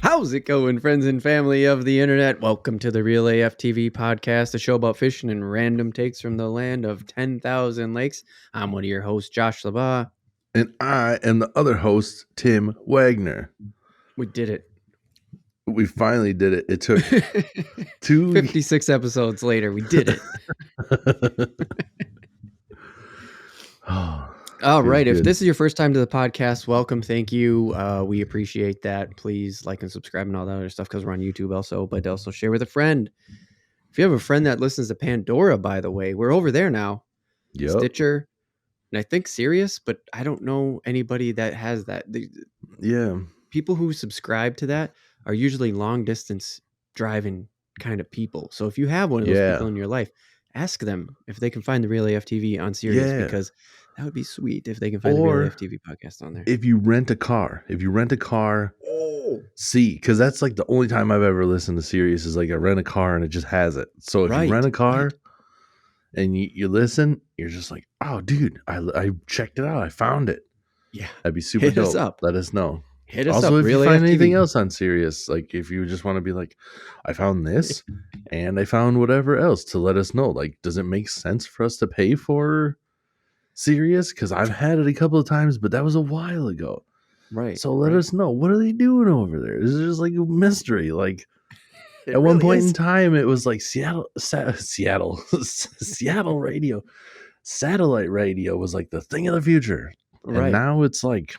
How's it going, friends and family of the internet? Welcome to the Real AF TV podcast, a show about fishing and random takes from the land of 10,000 lakes. I'm one of your hosts, Josh LaBaw. And I am the other host, Tim Wagner. We did it. We finally did it. It took 56 episodes later. We did it. All right. If this is your first time to the podcast, welcome. Thank you. We appreciate that. Please like and subscribe and all that other stuff because we're on YouTube also, but also share with a friend. If you have a friend that listens to Pandora, by the way, we're over there now. Yep. Stitcher, and I think Sirius, but I don't know anybody that has that. People who subscribe to that are usually long distance driving kind of people. So if you have one of those people in your life, ask them if they can find the Real AF TV on Sirius because that would be sweet if they can find the Real AF TV podcast on there. If you rent a car, see, because that's like the only time I've ever listened to Sirius is like I rent a car and it just has it. So if you rent a car and you listen, you're just like, oh, dude, I checked it out. I found it. Yeah. That'd be super dope. Us up. Let us know. Hit us also, up. If you find anything else on Sirius, like if you just want to be like, I found this and I found whatever else, to let us know. Like, does it make sense for us to pay for Sirius? Because I've had it a couple of times, but that was a while ago. Right. So let us know. What are they doing over there? This is just like a mystery. Like at one point in time, it was like Seattle radio, satellite radio was like the thing of the future. And now it's like,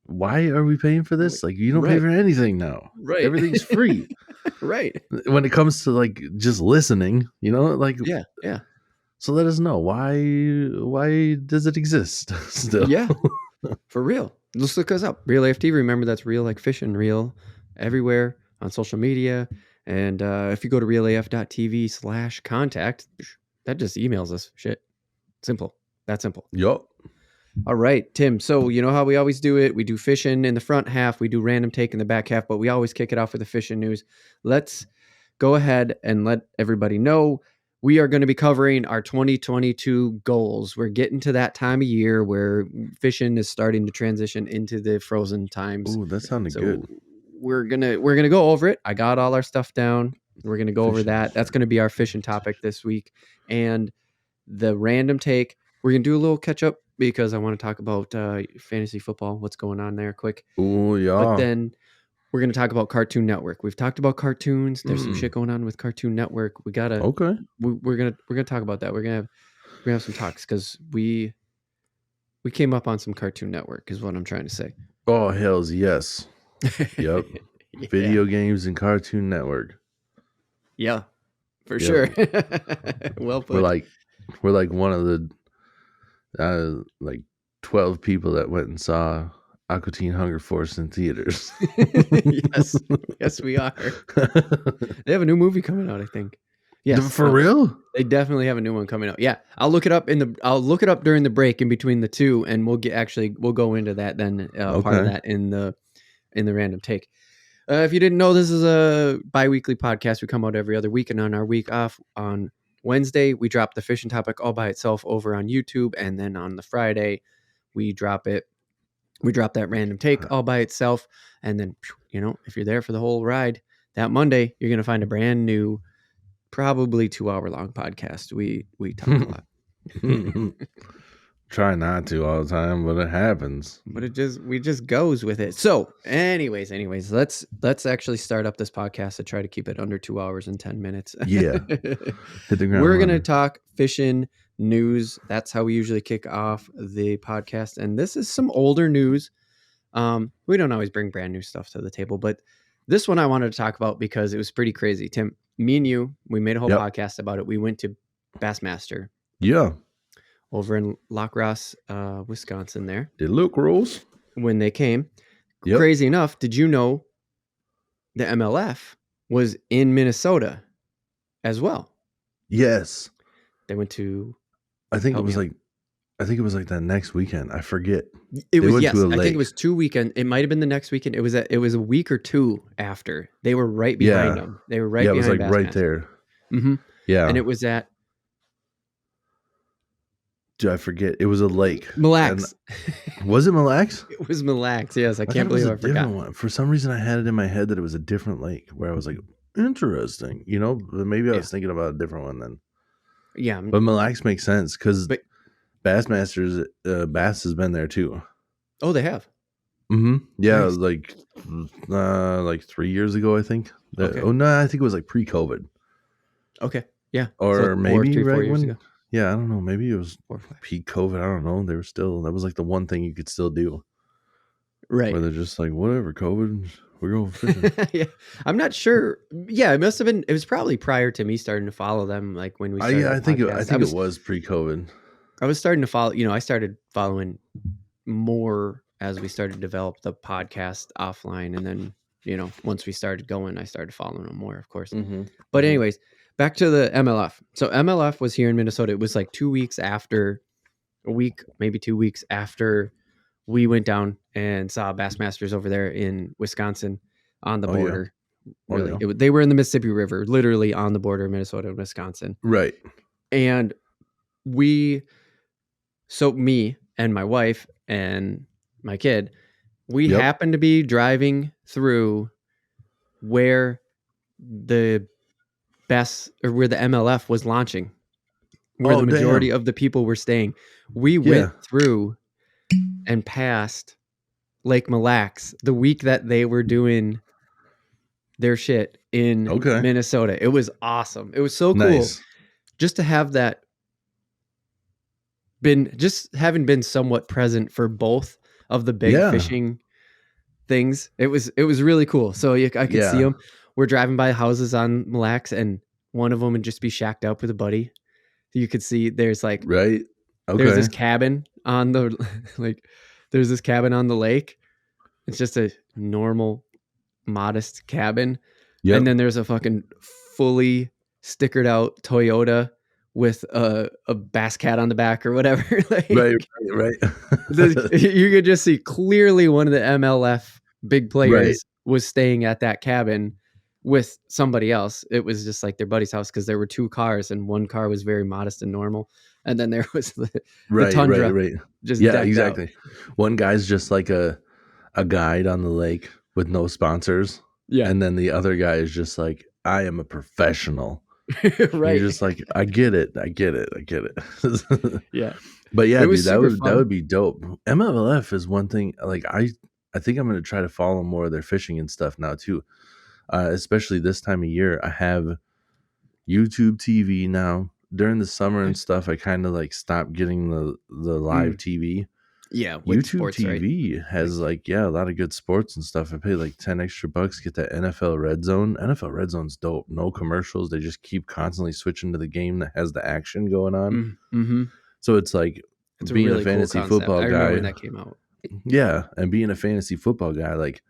why are we paying for this? Like, you don't pay for anything now. Right. Everything's free. Right. When it comes to like just listening, like, yeah. So let us know why does it exist still? Yeah. For real. Just look us up. Real AF TV. Remember, that's real like fishing, real everywhere on social media. And if you go to realaf.tv/contact, that just emails us. Shit. Simple. That simple. Yup. All right, Tim. So you know how we always do it. We do fishing in the front half. We do random take in the back half, but we always kick it off with the fishing news. Let's go ahead and let everybody know we are going to be covering our 2022 goals. We're getting to that time of year where fishing is starting to transition into the frozen times. Ooh, that sounded good. We're gonna go over it. I got all our stuff down. We're gonna go over that. That's gonna be our fishing topic this week. And the random take, we're gonna do a little catch up because I want to talk about fantasy football, what's going on there quick. Oh, yeah. But then we're going to talk about Cartoon Network. We've talked about cartoons. There's some shit going on with Cartoon Network. We got to we're going to talk about that. We're going to have some talks cuz we came up on some Cartoon Network is what I'm trying to say. Oh, hells yes. Yep. Video games and Cartoon Network. Yeah. For sure. Well put. We're like one of the 12 people that went and saw Aqua Teen Hunger Force in theaters. Yes, we are. They have a new movie coming out, I think. Yes, for real? They definitely have a new one coming out. Yeah, I'll look it up during the break in between the two, and we'll go into that then. Part of that in the random take. If you didn't know, this is a bi-weekly podcast. We come out every other week, and on our week off on Wednesday, we drop the fishing topic all by itself over on YouTube. And then on the Friday, we drop that random take all by itself. And then, if you're there for the whole ride, that Monday, you're going to find a brand new, probably 2-hour long podcast. We talk a lot. Try not to all the time, but it happens. But we just goes with it. So anyways, let's actually start up this podcast to try to keep it under 2 hours and 10 minutes. Yeah. We're going to talk fishing news. That's how we usually kick off the podcast. And this is some older news. We don't always bring brand new stuff to the table, but this one I wanted to talk about because it was pretty crazy. Tim, me and you, we made a whole podcast about it. We went to Bassmaster. Yeah. Over in Loch Ross, Wisconsin there. The Loch Ross. When they came. Yep. Crazy enough, did you know the MLF was in Minnesota as well? Yes. They went to... I think it was like that next weekend. I forget. It was, yes. I think it was 2 weekends. It might have been the next weekend. It was a week or two after. They were right behind them. They were right behind it was like right Bassmaster. there. Mm-hmm. Yeah. And it was at... Dude, I forget. It was a lake. Mille And Lacs. was it Mille Lacs? It was Mille Lacs. Yes, I I thought can't it was believe a I forgot. different one. For some reason, I had it in my head that it was a different lake where I was like, interesting. You know, but maybe I Yeah. was thinking about a different one then. Yeah, But Mille Lacs makes sense because but Bassmasters, Bass has been there too. oh, they have. Yeah, Nice. like 3 years ago, I think. Okay. Oh no, I think it was like pre-COVID, Okay. Yeah. So or like maybe 4 right years when. ago. Yeah, I don't know. Maybe it was 4 or 5. peak COVID. I don't know. They were still. That was like the one thing you could still do. Right. Where they're just like, whatever, COVID, we're going fishing. Yeah. I'm not sure. Yeah, it must have been. It was probably prior to me starting to follow them. Like when we started I the think podcast. it was pre-COVID. I was starting to follow. I started following more as we started to develop the podcast offline, and then once we started going, I started following them more, of course. But anyways, back to the MLF. So MLF was here in Minnesota. It was like 2 weeks after, maybe 2 weeks after we went down and saw Bassmasters over there in Wisconsin on the border. Yeah. Really, they were in the Mississippi River, literally on the border of Minnesota and Wisconsin. Right. And me and my wife and my kid, we happened to be driving through where the where the MLF was launching, where the majority of the people were staying. We went through and past Lake Mille Lacs the week that they were doing their shit in Minnesota. It was awesome. It was so cool just to have that having been somewhat present for both of the big fishing things. It was really cool. So I could see them. We're driving by houses on Mille Lacs, and one of them would just be shacked up with a buddy. You could see there's like there's this cabin on the there's this cabin on the lake. It's just a normal, modest cabin. And then there's a fucking fully stickered out Toyota with a bass cat on the back or whatever. Right. You could just see clearly one of the MLF big players was staying at that cabin with somebody else. It was just like their buddy's house because there were 2 cars, and one car was very modest and normal, and then there was the Tundra. Just exactly. One guy's just like a guide on the lake with no sponsors. Yeah. And then the other guy is just like, I am a professional. Right. You're just like, I get it. Yeah. But yeah, dude, that would be dope. MLF is one thing. Like I think I'm going to try to follow more of their fishing and stuff now too. Especially this time of year. I have YouTube TV now. During the summer and stuff, I kind of like stopped getting the live TV. Yeah, YouTube sports, TV has a lot of good sports and stuff. I pay like $10 extra, get that NFL Red Zone. NFL Red Zone's dope. No commercials. They just keep constantly switching to the game that has the action going on. Mm-hmm. So it's like being a fantasy football guy. I remember when that came out. Yeah, and being a fantasy football guy, like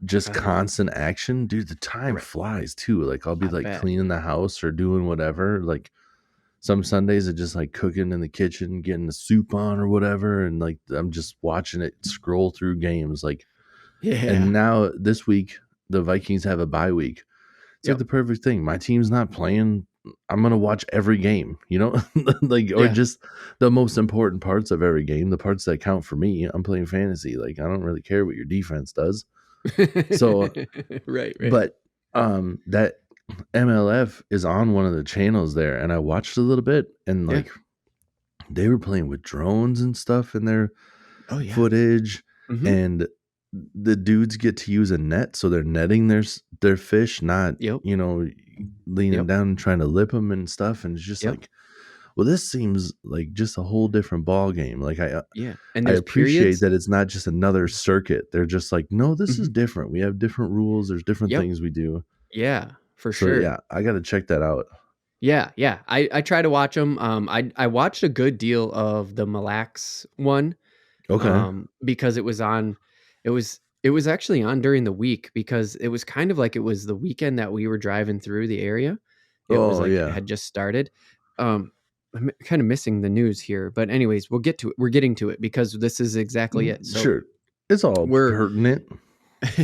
just constant action, dude. The time flies too. Like I'll be cleaning the house or doing whatever. Like some Sundays are just like cooking in the kitchen, getting the soup on or whatever, and like I'm just watching it scroll through games. Like, and now this week the Vikings have a bye week. It's like the perfect thing. My team's not playing. I'm gonna watch every game, or just the most important parts of every game, the parts that count for me. I'm playing fantasy. Like I don't really care what your defense does. So, right. But that MLF is on one of the channels there, and I watched a little bit, and they were playing with drones and stuff in their footage, and the dudes get to use a net, so they're netting their fish, not leaning down and trying to lip them and stuff, and it's just like, well, this seems like just a whole different ball game. Like I appreciate that it's not just another circuit. They're just like, no, this is different. We have different rules. There's different things we do. Yeah. For sure. Yeah, I got to check that out. Yeah. I try to watch them. I watched a good deal of the Mille Lacs one. Okay. Because it was on. It was actually on during the week because it was kind of like it was the weekend that we were driving through the area. It had just started. I'm kind of missing the news here, but anyways, we'll get to it. We're getting to it because this is exactly it. So sure, it's all pertinent.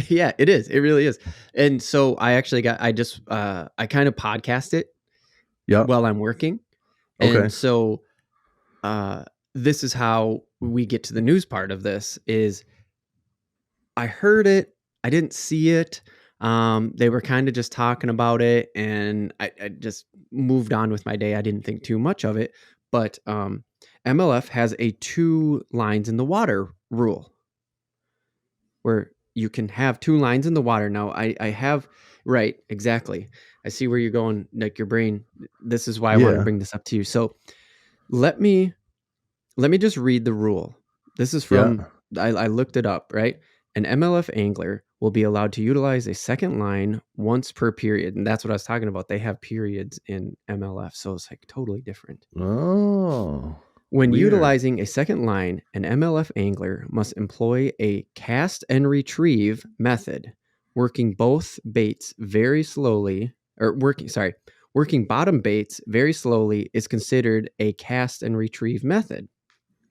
Yeah, it is. It really is. And so I actually I kind of podcast it while I'm working. Okay. And so this is how we get to the news part of this is I heard it. I didn't see it. They were kind of just talking about it, and I just moved on with my day. I didn't think too much of it, but MLF has a 2 lines in the water rule where you can have 2 lines in the water. Now I have, right, exactly. I see where you're going, like your brain. This is why I wanted to bring this up to you. So let me just read the rule. This is from, I looked it up, right? An MLF angler will be allowed to utilize a second line once per period. And that's what I was talking about. They have periods in MLF. So it's like totally different. Oh. When weird. utilizing a second line, an MLF angler must employ a cast and retrieve method, working both baits very slowly, or working bottom baits very slowly is considered a cast and retrieve method.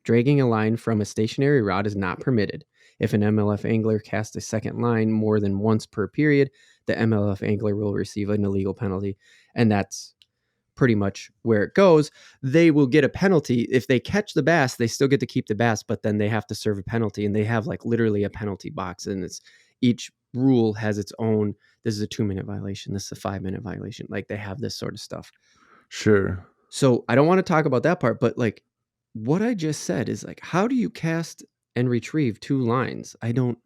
Dragging a line from a stationary rod is not permitted. If an MLF angler casts a second line more than once per period, the MLF angler will receive an illegal penalty. And that's pretty much where it goes. They will get a penalty. If they catch the bass, they still get to keep the bass, but then they have to serve a penalty. And they have like literally a penalty box. And it's each rule has its own. This is a 2-minute violation. This is a 5-minute violation. Like they have this sort of stuff. Sure. So I don't want to talk about that part, but like what I just said is like, how do you cast and retrieve 2 lines? I don't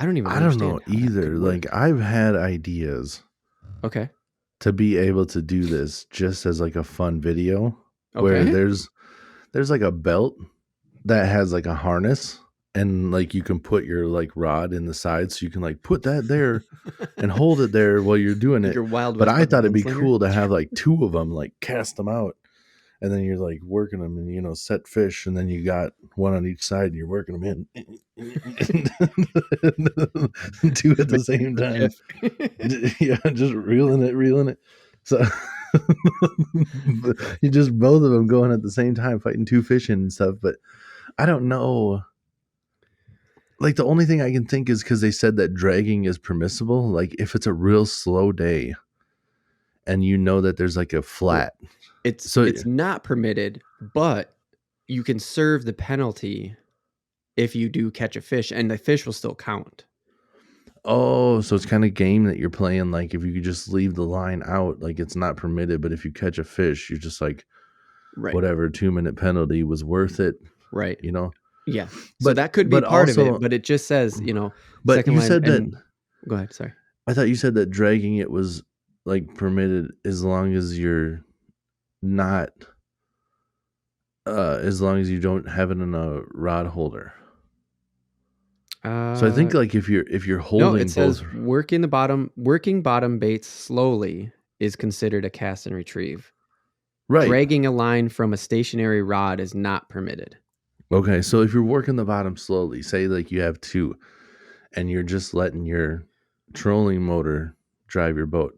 even understand. I don't know either. Like I've had ideas. Okay. To be able to do this just as like a fun video where there's like a belt that has like a harness and like you can put your like rod in the side so you can like put that there and hold it there while you're doing it. But I thought it'd be cool to have like 2 of them, like cast them out. And then you're like working them and, you know, set fish. And then you got one on each side and you're working them in 2 at the same time. Yeah, just reeling it. So you just both of them going at the same time, fighting 2 fish and stuff. But I don't know. Like the only thing I can think is because they said that dragging is permissible. Like if it's a real slow day and you know that there's like a flat. It's not permitted, but you can serve the penalty if you do catch a fish, and the fish will still count. Oh, so it's kind of game that you're playing. Like if you could just leave the line out, like it's not permitted, but if you catch a fish, you're just like, whatever 2-minute penalty was worth it. Right. You know? Yeah. So that could be part of it, but it just says, you know, but you said that. Go ahead. Sorry. I thought you said that dragging it was like permitted as long as you're not as long as you don't have it in a rod holder. So I think like if you're holding it says working bottom baits slowly is considered a cast and retrieve. Right. Dragging a line from a stationary rod is not permitted. Okay, so if you're working the bottom slowly, say like you have 2 and you're just letting your trolling motor drive your boat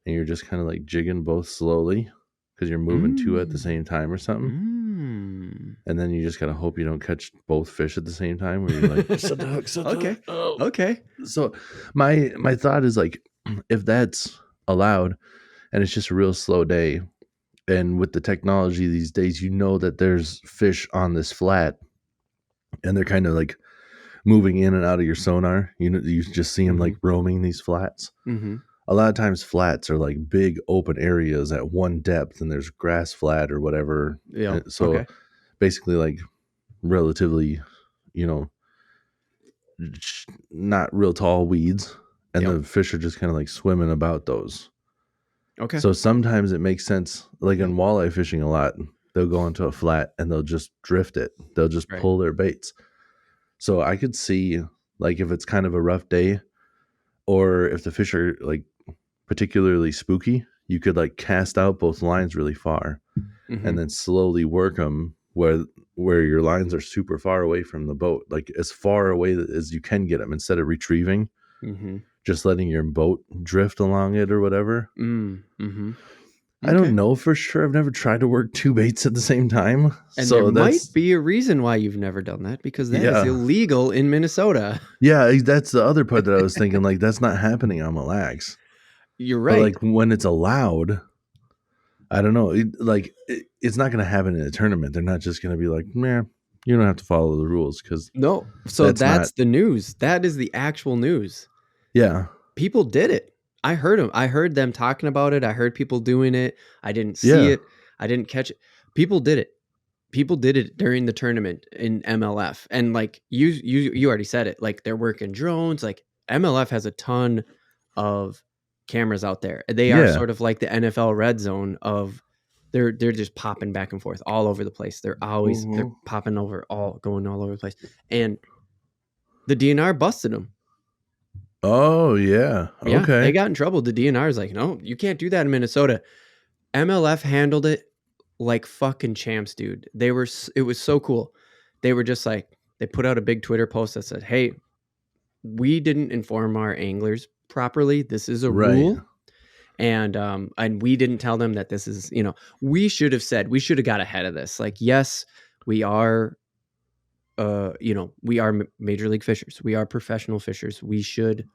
and you're just kind of like jigging both slowly because you're moving 2 at the same time or something. And then you just got to hope you don't catch both fish at the same time where you're like, set the hook, set the hook. Oh. Okay. So my thought is like, if that's allowed and it's just a real slow day, and with the technology these days, you know that there's fish on this flat and they're kind of like moving in and out of your sonar. You know, you just see them like roaming these flats. Mm-hmm. A lot of times flats are like big open areas at one depth and there's grass flat or whatever. Yeah. So basically like relatively, you know, not real tall weeds and the fish are just kind of like swimming about those. Okay. So sometimes it makes sense, like in walleye fishing a lot, they'll go into a flat and they'll just drift it. They'll just pull their baits. So I could see like if it's kind of a rough day or if the fish are like particularly spooky, you could like cast out both lines really far and then slowly work them where your lines are super far away from the boat, like as far away as you can get them instead of retrieving, just letting your boat drift along it or whatever. Okay. I don't know for sure. I've never tried to work 2 baits at the same time. And so there might be a reason why you've never done that, because that is illegal in Minnesota. Yeah, that's the other part that I was thinking, like, that's not happening on Mille Lacs. You're right. But like when it's allowed, I don't know. It's not going to happen in a tournament. They're not just going to be like, man, you don't have to follow the rules because No. So that's not. that's the news. That is the actual news. Yeah. People did it. I heard them. I heard them talking about it. I heard people doing it. I didn't see Yeah. it. I didn't catch it. People did it. People did it during the tournament in MLF. And like you already said it. Like they're working drones. Like MLF has a ton of cameras out there. They are Yeah. sort of like the NFL red zone of they're just popping back and forth all over the place. They're Mhm. popping going all over the place. And the DNR busted them. Oh yeah. Yeah, they Okay. got in trouble. The DNR is like, no, you can't do that in Minnesota. MLF handled it like fucking champs, dude. It was so cool. They were just like, they put out a big Twitter post that said, hey, we didn't inform our anglers properly. This is a Right. rule. And we didn't tell them that this is, we should have got ahead of this. Like, yes, we are, we are major league fishers. We are professional fishers. We should,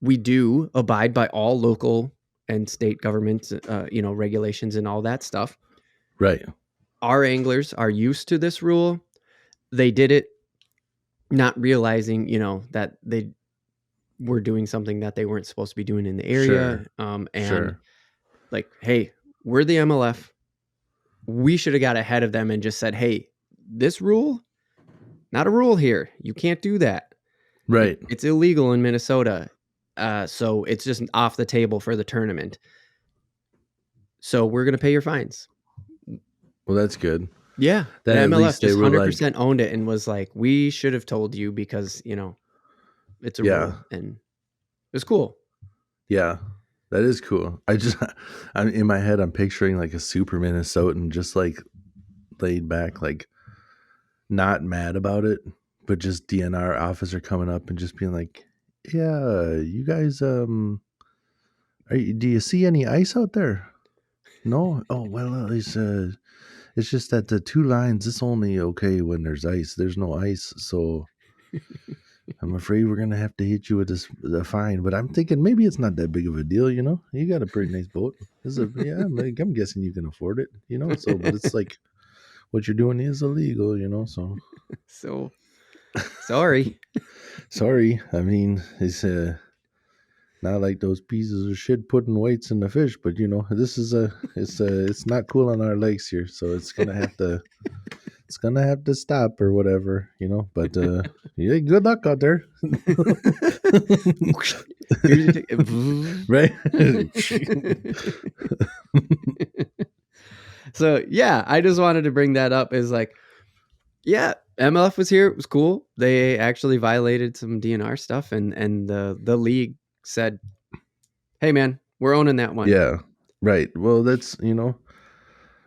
we do abide by all local and state governments, regulations and all that stuff. Right. Our anglers are used to this rule. They did it not realizing, that they were doing something that they weren't supposed to be doing in the area. And Sure. like, hey, we're the MLF. We should have got ahead of them and just said, hey, this rule, not a rule here. You can't do that. Right. It's illegal in Minnesota. So it's just off the table for the tournament. So we're going to pay your fines. Well, that's good. Yeah. Then The at MLF least they just were 100% like, owned it and was like, we should have told you because, it's a yeah, rule. And it was cool. yeah, that is cool. I'm in my head. I'm picturing like a super Minnesotan, just like laid back, like not mad about it, but just DNR officer coming up and just being like, yeah, you guys, do you see any ice out there? No. Oh well, it's just that the two lines. It's only okay when there's ice. There's no ice, so I'm afraid we're gonna have to hit you with the fine. But I'm thinking maybe it's not that big of a deal. You got a pretty nice boat. Yeah. I'm guessing you can afford it. So but it's like what you're doing is illegal. So So sorry. sorry. I mean, it's not like those pieces of shit putting weights in the fish, but this is it's not cool on our lakes here, so it's gonna have to stop or whatever. But yeah, good luck out there. Here's your ticket. Right. So yeah, I just wanted to bring that up as like, yeah, MLF was here. It was cool. They actually violated some DNR stuff, and the league said, "Hey, man, we're owning that one." Yeah. Right. Well, that's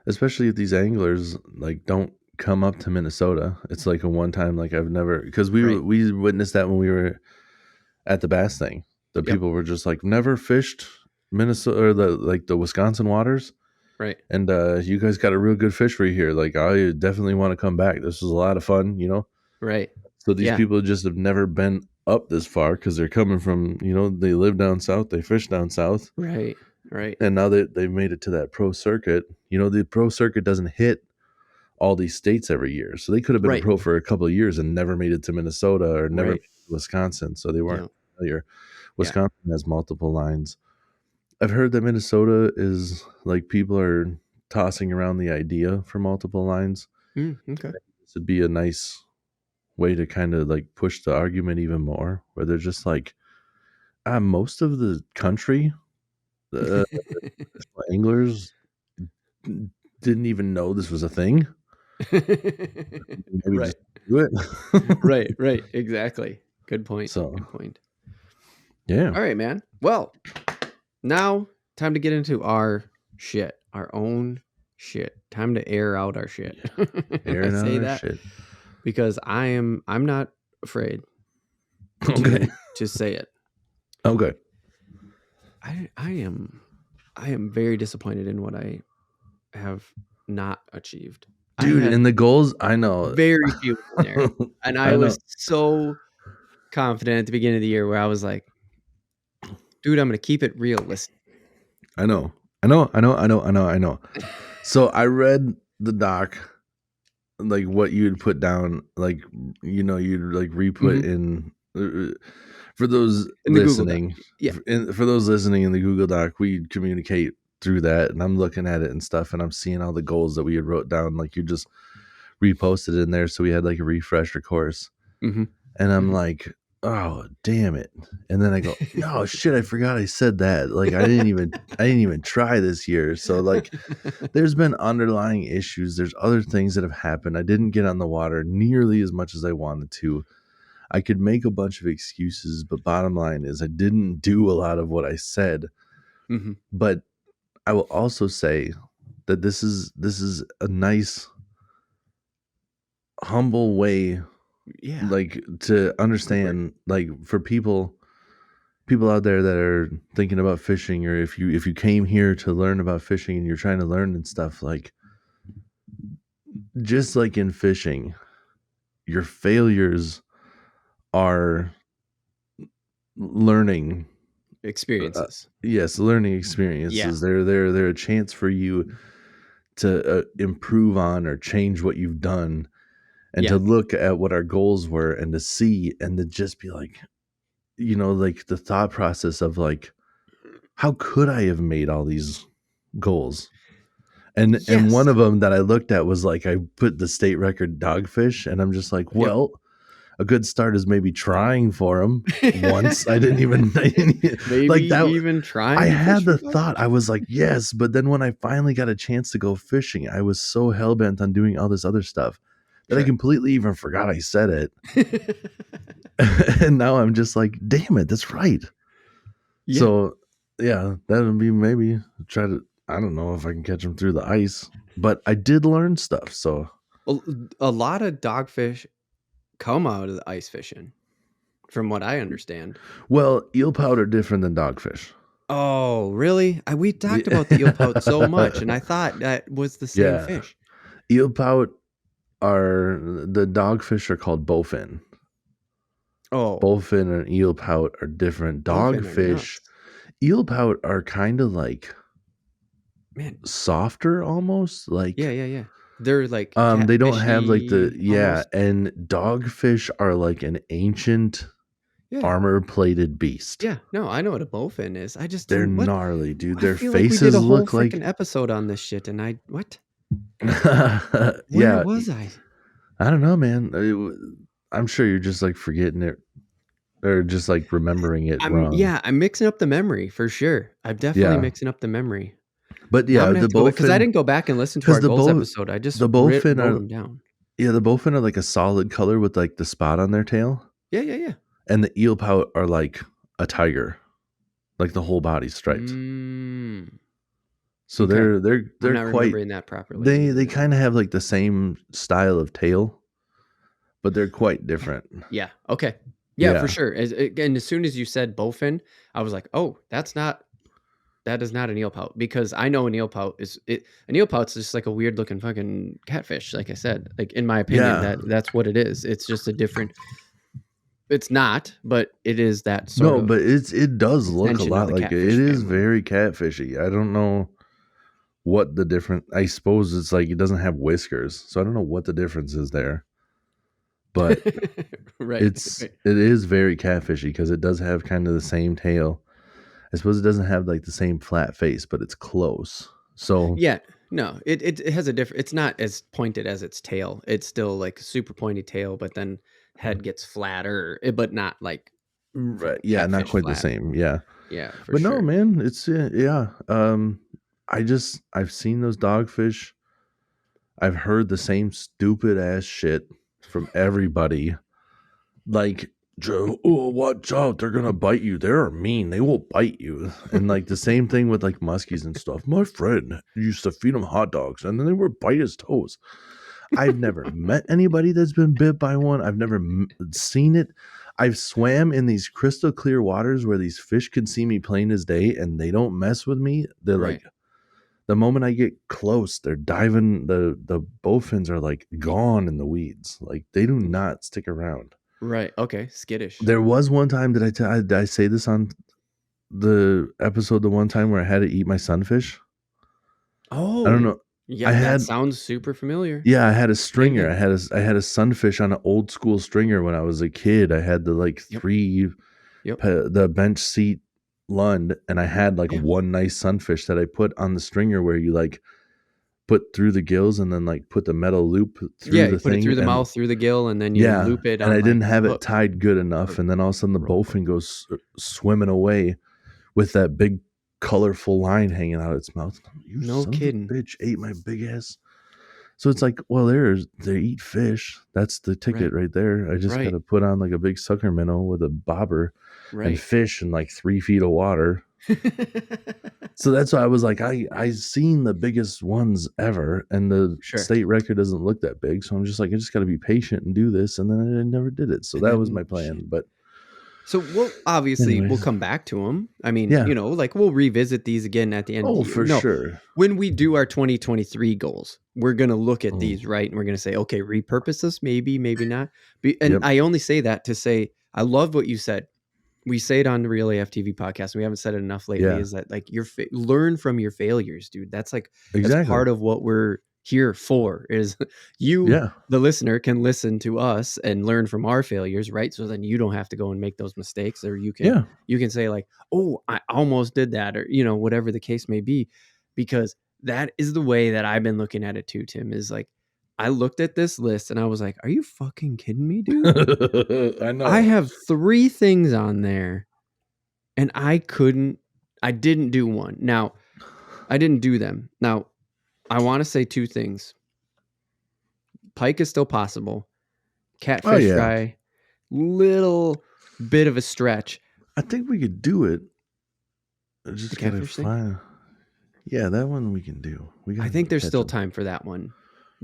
especially if these anglers like don't come up to Minnesota. It's like a one time. Like I've never because Right. we witnessed that when we were at the bass thing. The Yep. people were just like never fished Minnesota or the Wisconsin waters. Right. And you guys got a real good fishery here. Like I definitely want to come back. This was a lot of fun. Right. So these Yeah. people just have never been up this far because they're coming from they live down south, they fish down south, Right. Right. and now they've made it to that pro circuit. The pro circuit doesn't hit all these states every year, so they could have been a Right. pro for a couple of years and never made it to Minnesota or never Right. made it to Wisconsin, so they weren't Yeah. familiar. Yeah. Wisconsin has multiple lines. I've heard that Minnesota is like people are tossing around the idea for multiple lines. Okay. This would be a nice way to kind of like push the argument even more, where they're just like, most of the country, uh, anglers didn't even know this was a thing. Maybe Right. just do it. Right. Right. Exactly. Good point. So Good point. yeah, All right, man. Well, now time to get into our shit, our own shit. Time to air out our shit. I airing out say our that shit. because I'm not afraid Okay. to say it. Okay. I am very disappointed in what I have not achieved. Dude, I had and the goals, I know. very few in there. And I I know. was so confident at the beginning of the year where I was like, dude, I'm going to keep it realistic. I know. I know. So I read the doc, like what you'd put down, like you'd like re-put in for those In the Google Doc. listening. Yeah. For those listening in the Google Doc, we communicate through that, and I'm looking at it and stuff, and I'm seeing all the goals that we had wrote down, like you just reposted in there, so we had like a refresher course, and I'm like, oh damn it, and then I go, no shit, I forgot I said that, like I didn't even try this year. So like there's been underlying issues, there's other things that have happened. I didn't get on the water nearly as much as I wanted to. I could make a bunch of excuses, but bottom line is I didn't do a lot of what I said. But I will also say that this is a nice, humble way, like to understand, like for people out there that are thinking about fishing, or if you came here to learn about fishing and you're trying to learn and stuff, like just like in fishing, your failures are learning experiences. Yes, learning experiences. They're a chance for you to improve on or change what you've done, and to look at what our goals were, and to see, and to just be like, like the thought process of like, how could I have made all these goals? And one of them that I looked at was like, I put the state record dogfish, and I'm just like, well, a good start is maybe trying for them once. I didn't even maybe like that. Even trying. I had the thought. I was like, yes, but then when I finally got a chance to go fishing, I was so hell bent on doing all this other stuff that I completely even forgot I said it. And now I'm just like, damn it, that's right. So yeah, that would be maybe try to. I don't know if I can catch them through the ice, but I did learn stuff. So a lot of dogfish come out of the ice fishing, from what I understand. Well, eel pout are different than dogfish. Oh, really? We talked about the eel pout so much, and I thought that was the same fish. Eel pout are, the dogfish are called bowfin. Oh, bowfin and eel pout are different. Dogfish, eel pout are kind of like, man, softer almost. Like yeah. They're like they don't have like the almost. And dogfish are like an ancient armor-plated beast. Yeah, no, I know what a bowfin is. I just they're gnarly, dude. Their faces like we did a whole look like an episode on this shit, and I what? Where was I? I don't know, man. I'm sure you're just like forgetting it, or just like remembering it wrong. Yeah, I'm mixing up the memory for sure. I'm definitely mixing up the memory. But yeah, the bowfin, because I didn't go back and listen to our goals episode. I just the bowfin wrote them down. Yeah, the bowfin are like a solid color with like the spot on their tail. Yeah. And the eel pout are like a tiger, like the whole body striped. So they're I'm not quite remembering that properly. They kind of have like the same style of tail, but they're quite different. Yeah. Okay. Yeah, for sure. And as soon as you said bowfin, I was like, oh, that is not an eel pout, because I know an eel pout is an eel pout's just like a weird looking fucking catfish. Like I said, like in my opinion, that's what it is. It's just a different. It's not, but it is that sort of. No, but it does look a lot like it. It is very catfishy. I don't know what the difference. I suppose it's like it doesn't have whiskers, so I don't know what the difference is there. But it is very catfishy, because it does have kind of the same tail. I suppose it doesn't have like the same flat face, but it's close. So yeah, no, it has a different. It's not as pointed as its tail. It's still like super pointy tail, but then head gets flatter, but not like yeah, not quite flat. The same. Yeah, but sure. No, man, it's I've seen those dogfish. I've heard the same stupid ass shit from everybody. Like, Joe, oh, watch out, they're gonna bite you. They're mean, they will bite you. And like the same thing with like muskies and stuff. My friend used to feed them hot dogs, and then they would bite his toes. I've never met anybody that's been bit by one. I've never seen it. I've swam in these crystal clear waters where these fish can see me plain as day, and they don't mess with me. They're like, the moment I get close, they're diving. The bowfins are like gone in the weeds. Like they do not stick around. Right. Okay. Skittish. There was one time did I say this on the episode? The one time where I had to eat my sunfish. I don't Oh, know. I yeah, that had sounds super familiar. Yeah, I had a Same stringer. thing. I had a sunfish on an old school stringer when I was a kid. I had the like Yep. 3 Yep. the bench seat Lund, and I had like Yeah. one nice sunfish that I put on the stringer where you like put through the gills and then like put the metal loop through Yeah, you the put it thing, through the and mouth, through the gill, and then you yeah, loop it and I on, like, didn't a have it hook tied good or enough, and then all of a sudden the rope. bowfin goes swimming away with that big colorful line hanging out of its mouth. You No son of a kidding. bitch ate my big ass. So it's like, well, they eat fish. That's the ticket Right. right there. I just got Right. to put on like a big sucker minnow with a bobber and Right. fish in like 3 feet of water. So that's why I was like, I seen the biggest ones ever, and the Sure. state record doesn't look that big. So I'm just like, I just got to be patient and do this, and then I never did it. So And that was then my plan. shit. But So we'll anyways, come back to them. I mean, yeah. like we'll revisit these again at the end of Oh, the year. for No, sure. when we do our 2023 goals, we're gonna look at Mm, these, right? And we're gonna say, okay, repurpose this, maybe, maybe not. And yep. I only say that to say I love what you said. We say it on the Real AF TV podcast, and we haven't said it enough lately. Yeah. Is that like learn from your failures, dude? That's Exactly. part of what we're here for. Is you, Yeah. the listener, can listen to us and learn from our failures, right? So then you don't have to go and make those mistakes, or Yeah. you can say like, oh, I almost did that, or whatever the case may be, because that is the way that I've been looking at it too. Tim, is like, I looked at this list and I was like, are you fucking kidding me, dude? I I know. have 3 things on there and I didn't do one. Now, I didn't do them. Now, I want to say 2 things. Pike is still possible. Oh Catfish yeah. fry, little bit of a stretch. I think we could do it. I The just gotta catfish thing? find. Yeah, that one we can do. We I gotta think go there's catch still them. time for that one.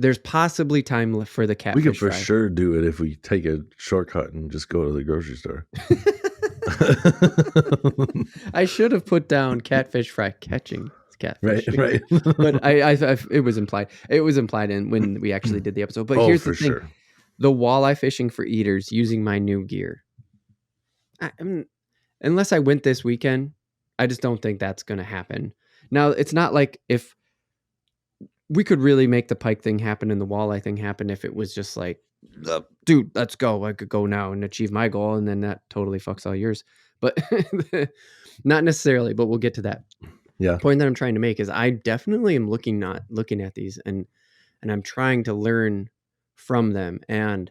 There's possibly time left for the We could catfish for fry. sure do it if we take a shortcut and just go to the grocery store. I should have put down catfish fry catching Right, catfish, right. but it was implied. It was implied in when we actually did the episode. But Oh, here's the for thing: sure. the walleye fishing for eaters using my new gear. Unless I went this weekend, I just don't think that's going to happen. Now, it's not like if we could really make the pike thing happen and the walleye thing happen if it was just like, dude, let's go. I could go now and achieve my goal, and then that totally fucks all yours. But not necessarily. But we'll get to that. Yeah. Point that I'm trying to make is I definitely am looking at these and I'm trying to learn from them. And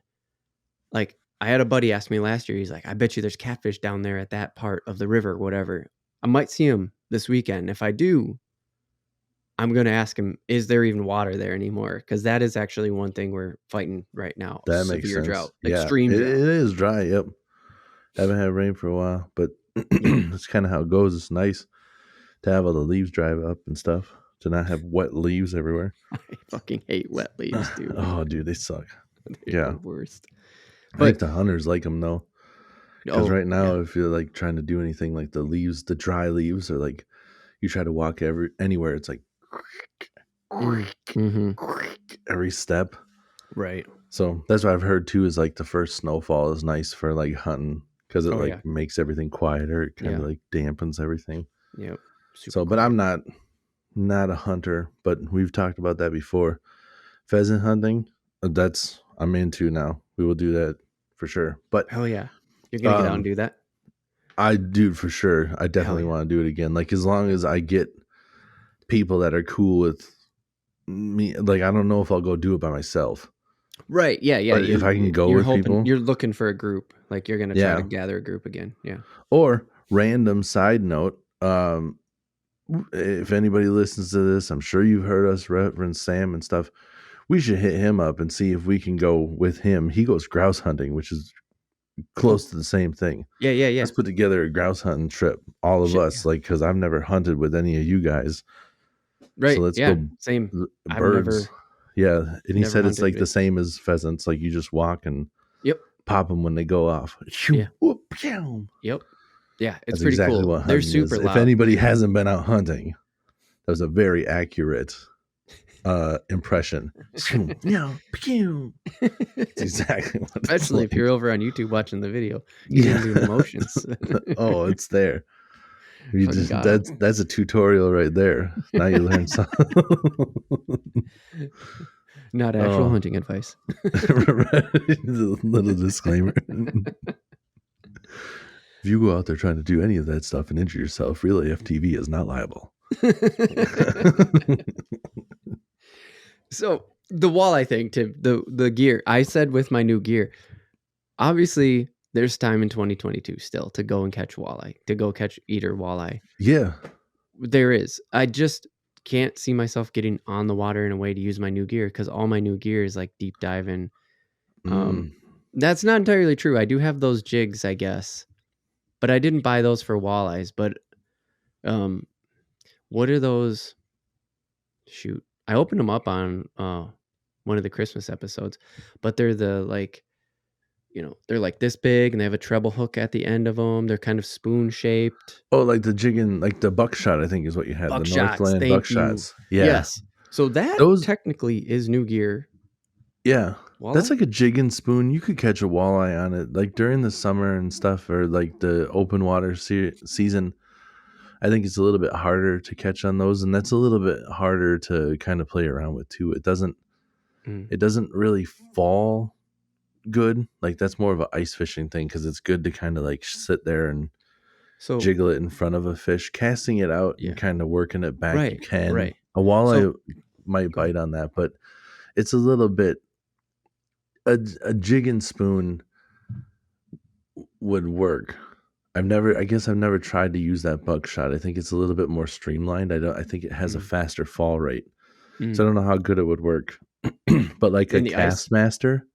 like I had a buddy ask me last year, he's like, I bet you there's catfish down there at that part of the river, whatever. I might see him this weekend. If I do, I'm going to ask him, is there even water there anymore? Because that is actually one thing we're fighting right now. That makes Severe sense. drought, Yeah. extreme It drought. is dry, yep. Haven't had rain for a while, but Yep. that's kind of how it goes. It's nice to have all the leaves dry up and stuff, to not have wet leaves everywhere. I fucking hate wet leaves, dude. Oh, dude, they suck. They're Yeah. the worst. I think But the hunters like them though. Because right yeah. now, if you're like trying to do anything, like the leaves, the dry leaves, or like you try to walk anywhere, it's like Mm-hmm. every step. Right. So that's what I've heard too. Is like the first snowfall is nice for like hunting because it like Yeah. makes everything quieter. It kind of like dampens everything. Yep. So, but I'm not a hunter, but we've talked about that before. Pheasant hunting, that's I'm into now. We will do that for sure. But hell yeah, you're gonna get out and do that. I do for sure. I definitely want to do it again. Like as long as I get people that are cool with me, like I don't know if I'll go do it by myself. Right? Yeah. But if I can go you're with hoping, people, you're looking for a group. Like you're gonna try to gather a group again. Yeah. Or random side note, if anybody listens to this, I'm sure you've heard us reference Sam and stuff. We should hit him up and see if we can go with him. He goes grouse hunting, which is close to the same thing. Yeah. Let's put together a grouse hunting trip, all of us, like because I've never hunted with any of you guys. Right. So let's go. go. Same. Birds. And he said it's like the same as pheasants. Like you just walk and pop them when they go off. Yeah. Whoop, yep. Yeah, it's That's pretty exactly cool. what They're hunting super is. loud. If anybody hasn't been out hunting, that was a very accurate impression. It's exactly what it's Especially if you're over on YouTube watching the video. You can do the motions. Oh, it's there. You Fucking just got him. that's a tutorial right there. Now you learn something. Not actual Oh, hunting advice. little disclaimer. If you go out there trying to do any of that stuff and injure yourself, Real AFTV is not liable. So the walleye thing, Tim, the gear. I said with my new gear, obviously there's time in 2022 still to go and catch walleye, to go catch eater walleye. Yeah. There is. I just can't see myself getting on the water in a way to use my new gear because all my new gear is like deep diving. That's not entirely true. I do have those jigs, I guess, but I didn't buy those for walleyes. But what are those? Shoot, I opened them up on one of the Christmas episodes, but they're they're like this big and they have a treble hook at the end of them. They're kind of spoon shaped. Oh, like the jigging, like the buckshot, I think is what you had. The Buckshots. Northland Thank you. buckshots. Yeah. Yes. So that Those, technically is new gear. yeah. Walleye? That's like a jig and spoon. You could catch a walleye on it, like during the summer and stuff, or like the open water season. I think it's a little bit harder to catch on those, and that's a little bit harder to kind of play around with too. It doesn't really fall good. Like that's more of an ice fishing thing because it's good to kind of like sit there and jiggle it in front of a fish, casting it out and kind of working it back. Right, you can. right. A walleye might bite on that, but it's a little bit. A jig and spoon would work. I guess I've never tried to use that buckshot. I think it's a little bit more streamlined. I think it has a faster fall rate. So I don't know how good it would work. But like a cast master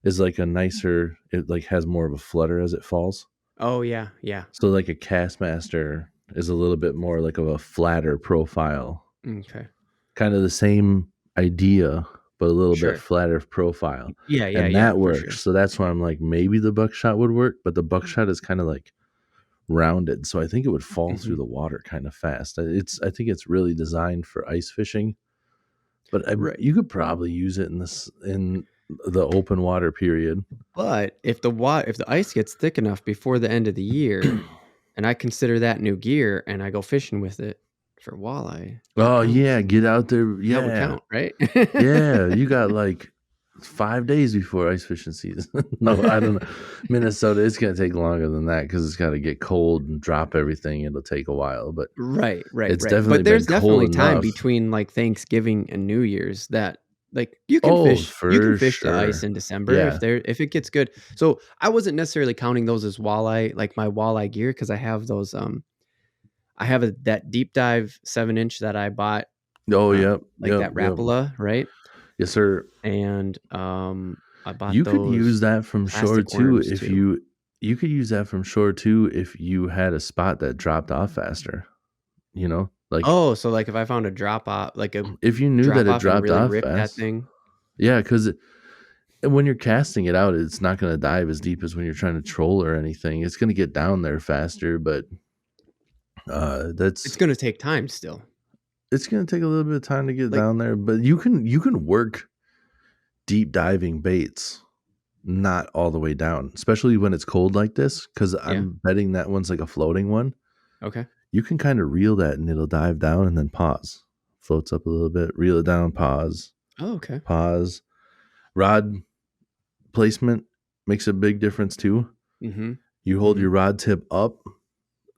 is like a nicer, it like has more of a flutter as it falls. Oh yeah, yeah. So like a cast master is a little bit more like of a flatter profile. Okay. Kind of the same idea, but a little bit flatter profile. Yeah, and that works. Sure. So that's why I'm like, maybe the buckshot would work, but the buckshot is kind of like rounded. So I think it would fall through the water kind of fast. I think it's really designed for ice fishing, but you could probably use it in the open water period. But if the ice gets thick enough before the end of the year, and I consider that new gear, and I go fishing with it for walleye. Oh yeah, get out there. Yeah, that would count, right? Yeah, you got like 5 days before ice fishing season. No, I don't know. Minnesota, it's gonna take longer than that because it's got to get cold and drop everything. It'll take a while, but right. It's definitely. But there's definitely time enough. between like Thanksgiving and New Year's that like you can fish. You can fish the ice in December if it gets good. So I wasn't necessarily counting those as walleye, like my walleye gear, because I have those. I have that deep dive 7-inch that I bought. Oh yep, that Rapala, right? Yes, sir. And I bought. You could use that from shore too if you could use that from shore too if you had a spot that dropped off faster. You know, like so like if I found a drop off, like if you knew that it dropped really off fast, that thing. Yeah, because when you're casting it out, it's not going to dive as deep as when you're trying to troll or anything. It's going to get down there faster, but it's going to take time still. It's going to take a little bit of time to get down there, but you can work deep diving baits not all the way down, especially when it's cold like this, because I'm betting that one's like a floating one. Okay. You can kind of reel that and it'll dive down and then pause. Floats up a little bit, reel it down, pause. Oh, okay. Pause. Rod placement makes a big difference too. Mm-hmm. You hold your rod tip up.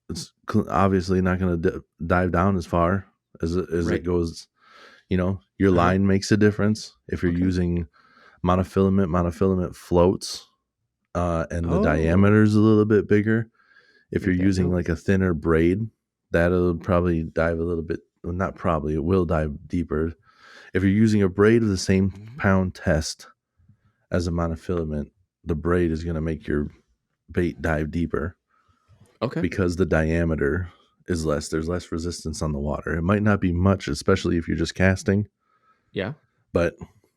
It's obviously not going to dive down as far as it goes. You know, your line makes a difference. If you're using monofilament floats, and the diameter is a little bit bigger. If you're using like a thinner braid, that'll probably dive a little bit. Well, not probably, it will dive deeper. If you're using a braid of the same pound test as a monofilament, the braid is going to make your bait dive deeper. Okay. Because the diameter is less. There's less resistance on the water. It might not be much, especially if you're just casting. Yeah. But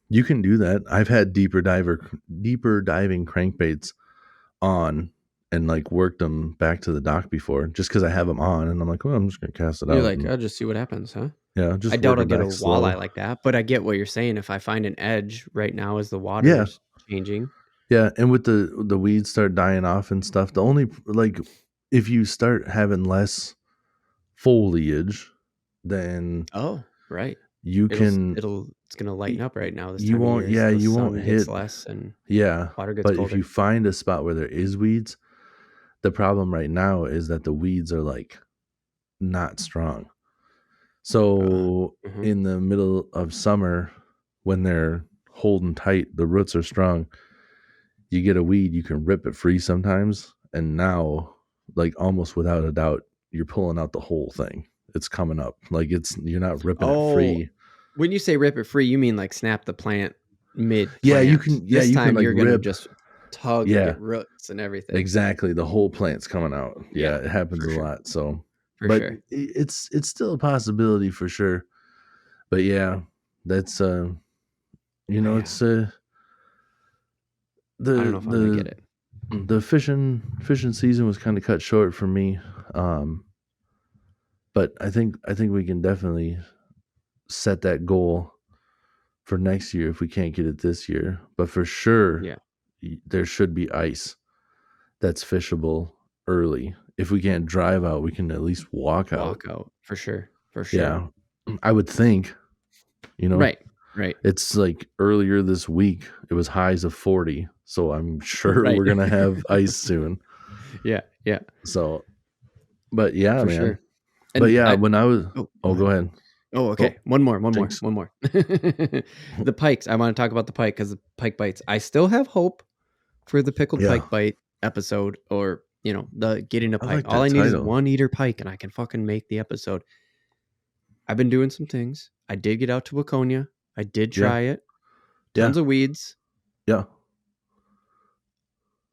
you can do that. I've had deeper diving crankbaits on and like worked them back to the dock before just because I have them on and I'm like, well, I'm just going to cast it out. You're like, I'll just see what happens, huh? Yeah. I doubt I'll get a walleye like that, but I get what you're saying. If I find an edge right now as the water is changing. Yeah. And with the weeds start dying off and stuff, the only like if you start having less foliage, then Oh, right. you can It's gonna lighten up right now this you time of won't year as yeah the you sun won't hits hit less and yeah. water gets But if you colder. find a spot where there is weeds, the problem right now is that the weeds are like not strong. So Mhm. in the middle of summer, when they're holding tight, the roots are strong. You get a weed, you can rip it free sometimes, and now, like almost without a doubt, you're pulling out the whole thing. It's coming up. Like you're not ripping it Oh, free. when you say rip it free, you mean like snap the plant Yeah, you mid-plant. can. Yeah, This you can time like you're gonna rip. just tug and Yeah, get roots and everything. exactly. The whole plant's coming out. Yeah, Yeah, it happens for a sure, lot. So, for but sure. it's still a possibility for sure. But yeah, that's Yeah, it's I don't know the if I'm gonna get it. the fishing season was kind of cut short for me. Um, but I think we can definitely set that goal for next year if we can't get it this year. But for sure, Yeah, there should be ice that's fishable early. If we can't drive out, we can at least walk out. walk out for sure, for sure. Yeah, I would think. You know, Right, right, it's like earlier this week, it was highs of 40. So I'm sure right. we're gonna have ice soon. Yeah, yeah, So, but yeah, for man. sure. But And yeah, I when I was, go oh, go ahead. ahead. Oh, Oh, okay. One more, one more, jinx. one more. The pikes. I want to talk about the pike because the pike bites. I still have hope for the pickled Yeah, pike bite episode, or the getting a I pike. like All that I need is title. one eater pike, and I can fucking make the episode. I've been doing some things. I did get out to Waconia. I did Yeah, try it. yeah, Tons of weeds. yeah,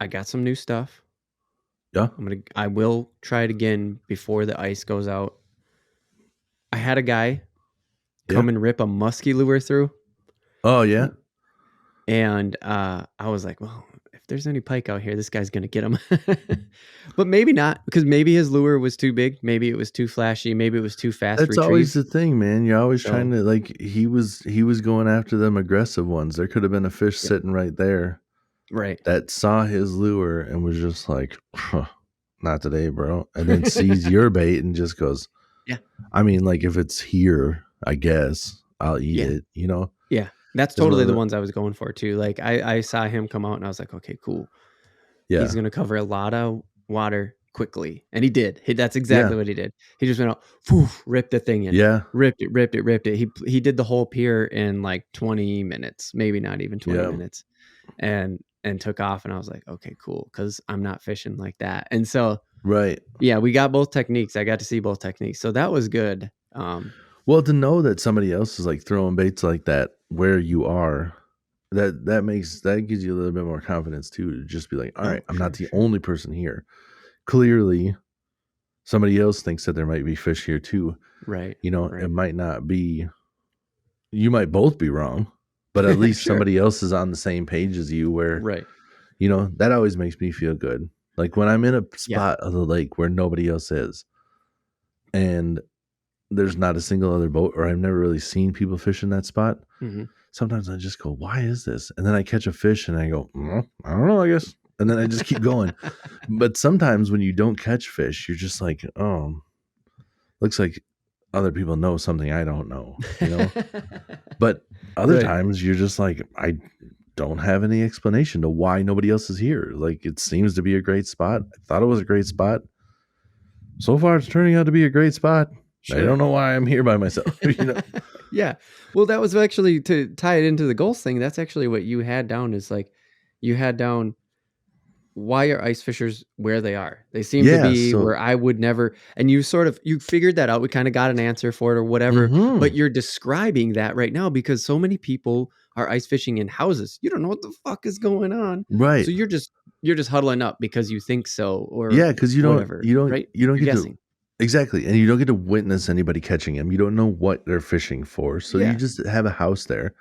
I got some new stuff. yeah, I will try it again before the ice goes out. I had a guy yeah. come and rip a musky lure through. Oh, yeah. And I was like, well, if there's any pike out here, this guy's going to get him. But maybe not, because maybe his lure was too big. Maybe it was too flashy. Maybe it was too fast That's always retrieve. the thing, man. You're always trying So, to like he was going after them aggressive ones. There could have been a fish yep, sitting right there right. that saw his lure and was just like, "Huh, not today, bro." And then sees your bait and just goes, Yeah. I mean, like if it's here, I guess I'll eat Yeah. it. Yeah. That's It's one totally of the the ones I was going for too. Like I saw him come out and I was like, okay, cool. yeah. He's going to cover a lot of water quickly. And he did. That's exactly Yeah. what he did. He just went out, poof, ripped the thing in. Yeah. Ripped it. He did the whole pier in like 20 minutes, maybe not even 20 Yeah. minutes. And took off, and I was like, okay, cool, because I'm not fishing like that. And so Right. yeah, we got both techniques. I got to see both techniques. So that was good. Well, to know that somebody else is like throwing baits like that where you are, that gives you a little bit more confidence too, to just be like, all right, I'm not the only person here. Clearly, somebody else thinks that there might be fish here too. Right. It might not be. You might both be wrong, but at least Sure. somebody else is on the same page as you. Where Right. that always makes me feel good. Like when I'm in a Yeah. spot of the lake where nobody else is, and there's not a single other boat, or I've never really seen people fish in that spot. Mm-hmm. Sometimes I just go, why is this? And then I catch a fish and I go, I don't know, I guess. And then I just keep going. But sometimes when you don't catch fish, you're just like, oh, looks like other people know something I don't know, But other Right. times you're just like, I don't have any explanation to why nobody else is here. Like it seems to be a great spot. I thought it was a great spot. So far it's turning out to be a great spot. Sure. I don't know why I'm here by myself. Yeah. Well, that was actually, to tie it into the goals thing. That's actually what you had down, is like, you had down, why are ice fishers where they are? They seem to be where I would never. And you figured that out. We kind of got an answer for it or whatever. Mm-hmm. But you're describing that right now because so many people are ice fishing in houses. You don't know what the fuck is going on. Right. So you're just huddling up because you think so, or because you don't right? You don't you're get guessing. Exactly. And you don't get to witness anybody catching them. You don't know what they're fishing for. So you just have a house there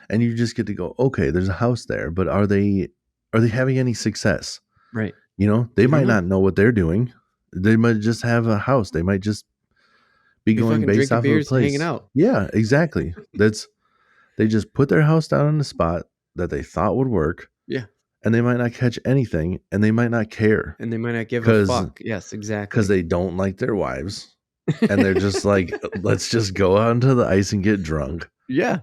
and you just get to go, okay, there's a house there, but are they having any success? Right. They might not know what they're doing. They might just have a house. They might just be going based off of a place. Hanging out. Yeah, exactly. They just put their house down on the spot that they thought would work. Yeah. And they might not catch anything, and they might not care. And they might not give a fuck. Yes, exactly. Because they don't like their wives. and they're just like, let's just go out into the ice and get drunk. Yeah.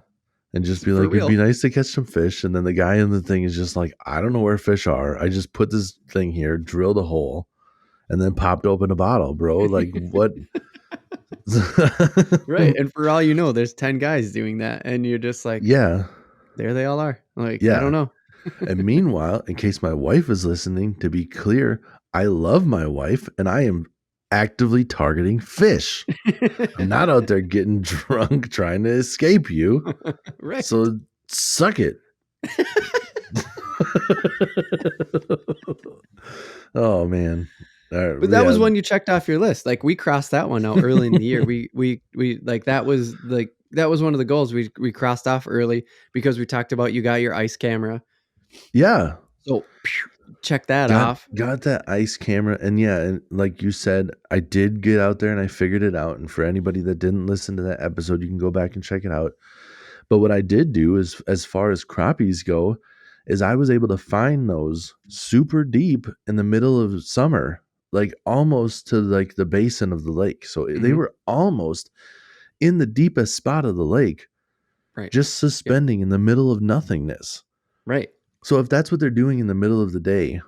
And just be For like, it'd be real. nice to catch some fish. And then the guy in the thing is just like, I don't know where fish are. I just put this thing here, drilled a hole, and then popped open a bottle, bro. Like, what? Right. And for all you know, there's 10 guys doing that. And you're just like, Yeah. there they all are. Like, I Yeah. don't know. And meanwhile, in case my wife is listening, to be clear, I love my wife and I am actively targeting fish. I'm not out there getting drunk trying to escape you. Right. So suck it. Oh man. But that was one you checked off your list. Like we crossed that one out early in the year. We like that was one of the goals we crossed off early because we talked about you got your ice camera. Yeah. So check that off. Got that ice camera. And yeah, and like you said, I did get out there and I figured it out. And for anybody that didn't listen to that episode, you can go back and check it out. But what I did do is, as far as crappies go, is I was able to find those super deep in the middle of summer, like almost to like the basin of the lake. So they were almost in the deepest spot of the lake, right? Just suspending in the middle of nothingness. Right. So if that's what they're doing in the middle of the day,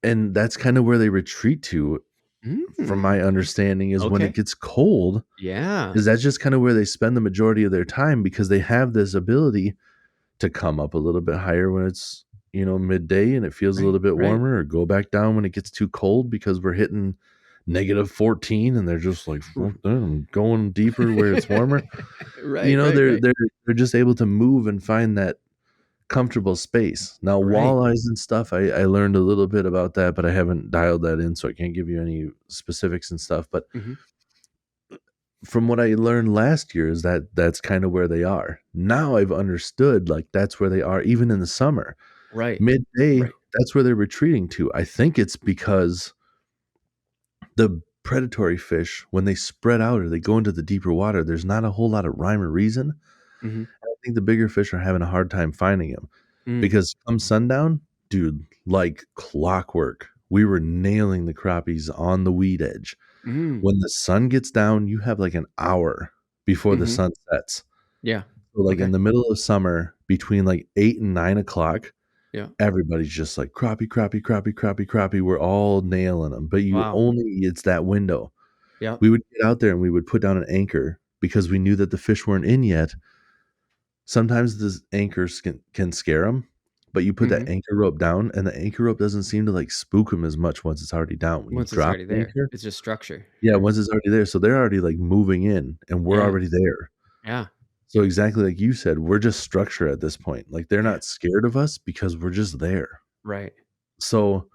and that's kind of where they retreat to, from my understanding, is when it gets cold. Yeah. Is that's just kind of where they spend the majority of their time because they have this ability to come up a little bit higher when it's, midday and it feels a little bit warmer, or go back down when it gets too cold because we're hitting -14 and they're just like, I'm going deeper where it's warmer. Right. They're just able to move and find that comfortable space. Now walleyes and stuff, I learned a little bit about that, but I haven't dialed that in, so I can't give you any specifics and stuff. But from what I learned last year is that's kind of where they are. Now I've understood, like, that's where they are even in the summer. Right. Midday, that's where they're retreating to. I think it's because the predatory fish, when they spread out or they go into the deeper water, there's not a whole lot of rhyme or reason. I think the bigger fish are having a hard time finding them because come sundown, dude, like clockwork, we were nailing the crappies on the weed edge. When the sun gets down, you have like an hour before the sun sets. Yeah. So like in the middle of summer, between like 8 and 9 o'clock, everybody's just like crappie, crappie, crappie, crappie, crappie. We're all nailing them, but it's that window. Yeah. We would get out there and we would put down an anchor because we knew that the fish weren't in yet. Sometimes the anchors can scare them, but you put that anchor rope down and the anchor rope doesn't seem to like spook them as much once it's already down. When once you drop it's already there, anchor, it's just structure. Yeah, once it's already there. So they're already like moving in and we're already there. Yeah. So exactly like you said, we're just structure at this point. Like they're not scared of us because we're just there. Right. So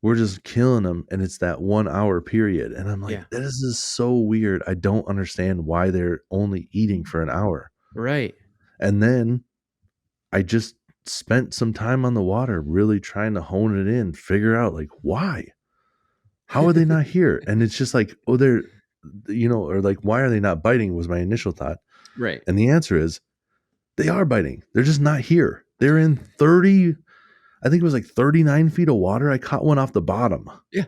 we're just killing them and it's that 1 hour period. And I'm like, this is so weird. I don't understand why they're only eating for an hour. Right. And then I just spent some time on the water really trying to hone it in, figure out like why? How are they not here? And it's just like, oh, they're, or like, why are they not biting was my initial thought. Right. And the answer is they are biting. They're just not here. They're in 30, I think it was like 39 feet of water. I caught one off the bottom. Yeah.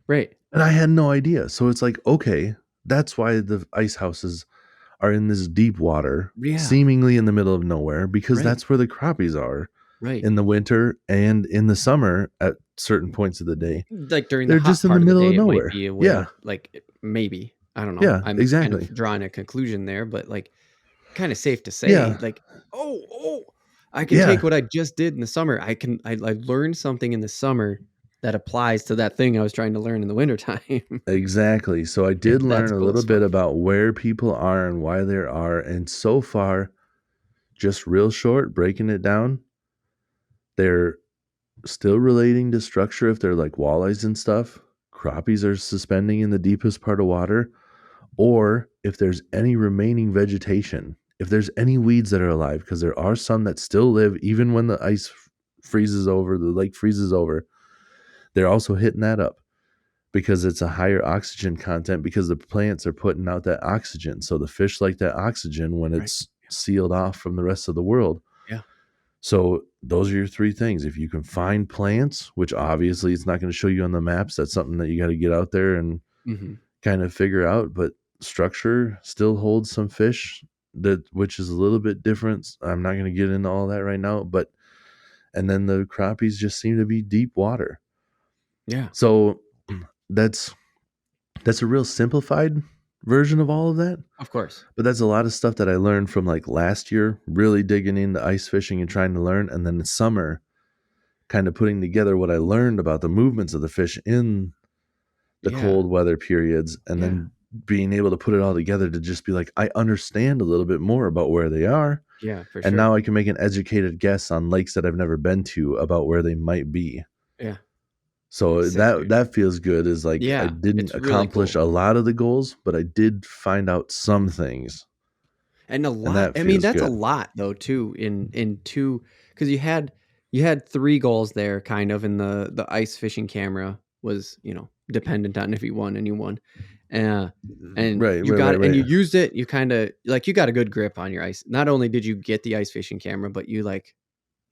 Right. And I had no idea. So it's like, okay, that's why the ice houses are in this deep water, seemingly in the middle of nowhere, because that's where the crappies are in the winter and in the summer at certain points of the day. Like during they're the just in the middle of nowhere. Like maybe, I don't know. Yeah, I'm exactly. kind of drawing a conclusion there, but like kind of safe to say, like, I can take what I just did in the summer. I learned something in the summer that applies to that thing I was trying to learn in the wintertime. Exactly. So I did learn a little bit about where people are and why there are. And so far, just real short, breaking it down, they're still relating to structure if they're like walleyes and stuff. Crappies are suspending in the deepest part of water. Or if there's any remaining vegetation, if there's any weeds that are alive, because there are some that still live even when the ice freezes over, the lake freezes over. They're also hitting that up because it's a higher oxygen content because the plants are putting out that oxygen. So the fish like that oxygen when it's sealed off from the rest of the world. Yeah. So those are your three things. If you can find plants, which obviously it's not going to show you on the maps, that's something that you got to get out there and kind of figure out, but structure still holds some fish which is a little bit different. I'm not going to get into all that right now, but and then the crappies just seem to be deep water. Yeah. So that's a real simplified version of all of that. Of course. But that's a lot of stuff that I learned from like last year, really digging into ice fishing and trying to learn, and then the summer kind of putting together what I learned about the movements of the fish in the cold weather periods, and then being able to put it all together to just be like, I understand a little bit more about where they are. Yeah, for And sure. now I can make an educated guess on lakes that I've never been to about where they might be. Yeah. So Sick, dude. that feels good. Is like I Yeah, didn't it's really accomplish cool. a lot of the goals, but I did find out some things. And a And lot. that I mean, feels that's a good. lot though too in two, because you had 3 goals there kind of, and the ice fishing camera was, dependent on if you won and you won. And Right, you right, got right, it and right. you used it, you kind of like you got a good grip on your ice. Not only did you get the ice fishing camera, but you like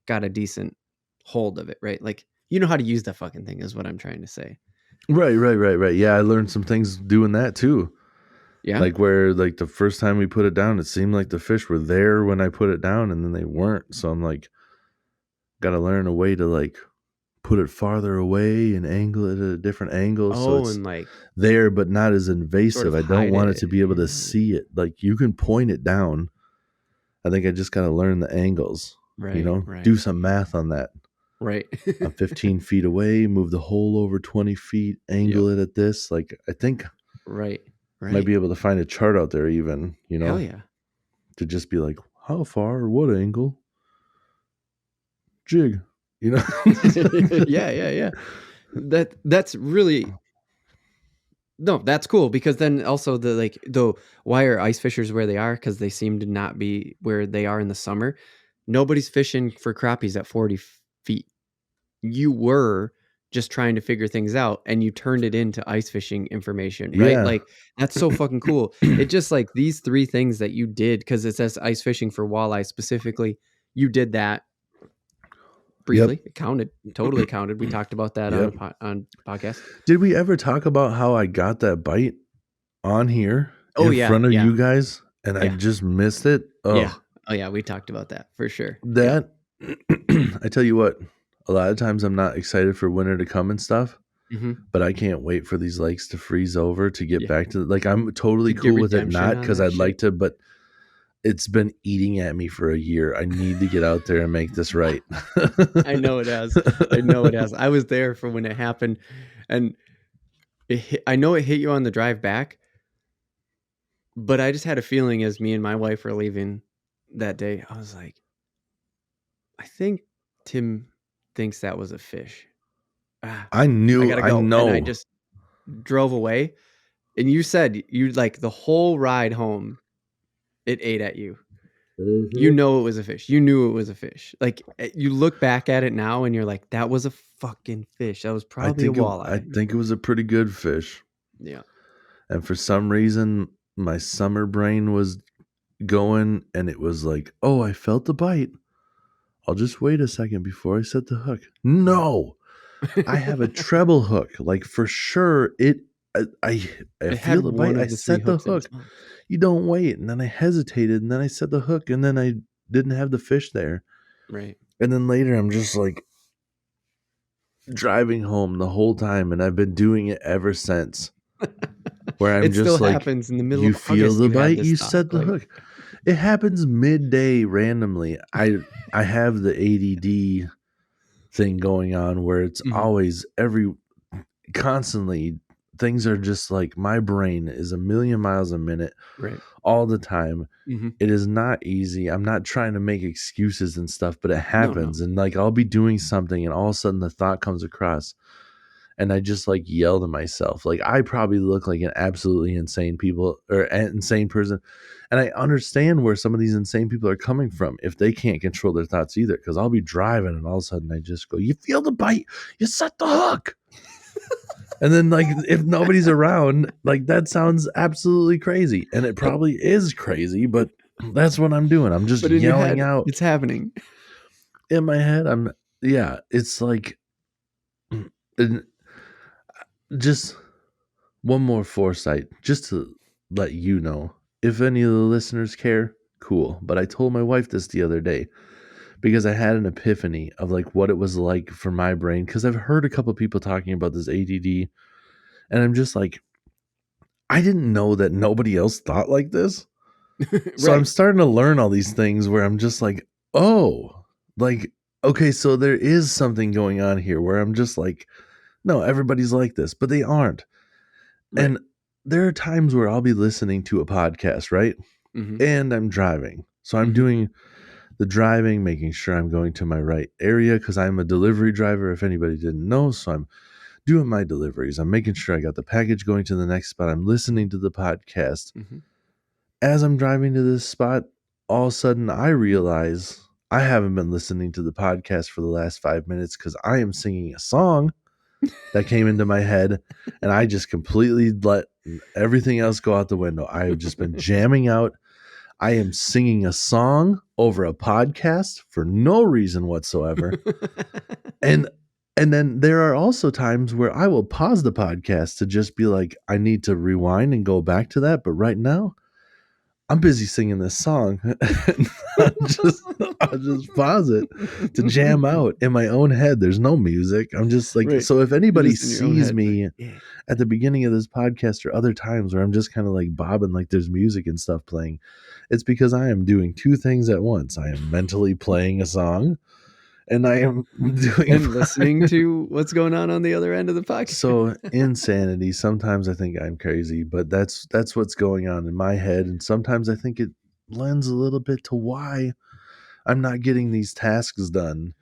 got a decent hold of it, right? Like you know how to use that fucking thing is what I'm trying to say. Right, right, right, right. Yeah, I learned some things doing that too. Yeah. Like where like the first time we put it down, it seemed like the fish were there when I put it down, and then they weren't. So I'm like, gotta learn a way to like put it farther away and angle it at a different angle so Oh, it's and like there but not as sort invasive. of I don't hide want it it. to be able to see it. Like you can point it down. I think I just gotta learn the angles. Right, Do right, some math on that. right. I'm 15 feet away, move the hole over 20 feet, Yep. angle it at this. Like I think Right, might right. be able to find a chart out there even, Hell yeah. to just be like, how far or what angle? Jig, you know? Yeah, yeah, yeah. That's really no, that's cool because then also the why are ice fishers where they are? Because they seem to not be where they are in the summer. Nobody's fishing for crappies at 40 feet. You were just trying to figure things out and you turned it into ice fishing information, right? Yeah. Like that's so fucking cool. It just like these 3 things that you did because it says ice fishing for walleye specifically. You did that Yep. briefly. It counted, totally counted. We talked about that on Yep. on podcast. Did we ever talk about how I got that bite on here Oh in yeah, front of yeah, you guys and I yeah, just missed it? yeah. Oh, Oh yeah, we talked about that for sure. Yep. that I tell you what, a lot of times I'm not excited for winter to come and stuff, Mm-hmm. but I can't wait for these lakes to freeze over to get Yeah. back to like I'm totally To get cool with it redemption not on because that I'd shit. like to, but it's been eating at me for a year. I need to get out there and make this right. I know it has. I know it has. I was there for when it happened, and I know it hit you on the drive back, but I just had a feeling as me and my wife were leaving that day. I was like, I think Tim thinks that was a fish. Ah, I I knew, gotta I go, and I know. just drove away. And you said you like the whole ride home, it ate at you. You Mhm. know it was a fish. You knew it was a fish. Like you look back at it now and you're like, that was a fucking fish. That was probably a I walleye. think it was a pretty good fish. Yeah. And for some reason, my summer brain was going and it was like, oh, I felt the bite. I'll just wait a second before I set the hook. No, I have a treble hook. Like for sure, I It feel had the one bite. I of the 3 set the hooks in its hook. mouth. You don't wait. And then I hesitated and then I set the hook and then I didn't have the fish there. Right. And then later I'm just like driving home the whole time and I've been doing it ever since. Where I'm It still just like, happens in the middle you of feel August. the You had bite, this you thought. set the Like, hook. It happens midday randomly. I have the ADD thing going on where it's mhm, always constantly things are just like my brain is a million miles a minute right. all the time. Mhm. It is not easy. I'm not trying to make excuses and stuff, but it No, no. happens. And like I'll be doing something and all of a sudden the thought comes across and I just like yell to myself. Like I probably look like an absolutely insane person. And I understand where some of these insane people are coming from if they can't control their thoughts either. Cause I'll be driving and all of a sudden I just go, you feel the bite, you set the hook. And then like if nobody's around, like that sounds absolutely crazy. And it probably is crazy, but that's what I'm doing. I'm just But in your yelling head, out it's happening. in my head. It's like and just one more foresight, just to let you know. If any of the listeners care, cool. But I told my wife this the other day because I had an epiphany of like what it was like for my brain. Because I've heard a couple people talking about this ADD, and I'm just like, I didn't know that nobody else thought like this. So I'm Right. starting to learn all these things where I'm just like, oh, like, okay, so there is something going on here where I'm just like, no, everybody's like this, but they aren't. Right. And there are times where I'll be listening to a podcast, right? Mm-hmm. And I'm driving. So I'm Mm-hmm. doing the driving, making sure I'm going to my right area because I'm a delivery driver, if anybody didn't know. So I'm doing my deliveries. I'm making sure I got the package going to the next spot. I'm listening to the podcast. Mm-hmm. As I'm driving to this spot, all of a sudden I realize I haven't been listening to the podcast for the last 5 minutes because I am singing a song that came into my head, and I just completely let everything else go out the window. I have just been jamming out. I am singing a song over a podcast for no reason whatsoever. And then there are also times where I will pause the podcast to just be like, I need to rewind and go back to that. But right now, I'm busy singing this song. I'll just pause it to jam out in my own head. There's no music. I'm just like, Right. so if You're anybody just in your own sees head. me Yeah. at the beginning of this podcast or other times where I'm just kind of like bobbing, like there's music and stuff playing, it's because I am doing two things at once. I am mentally playing a song and I am doing And listening to what's going on the other end of the podcast. so insanity. Sometimes I think I'm crazy, but that's what's going on in my head, and sometimes I think it lends a little bit to why I'm not getting these tasks done.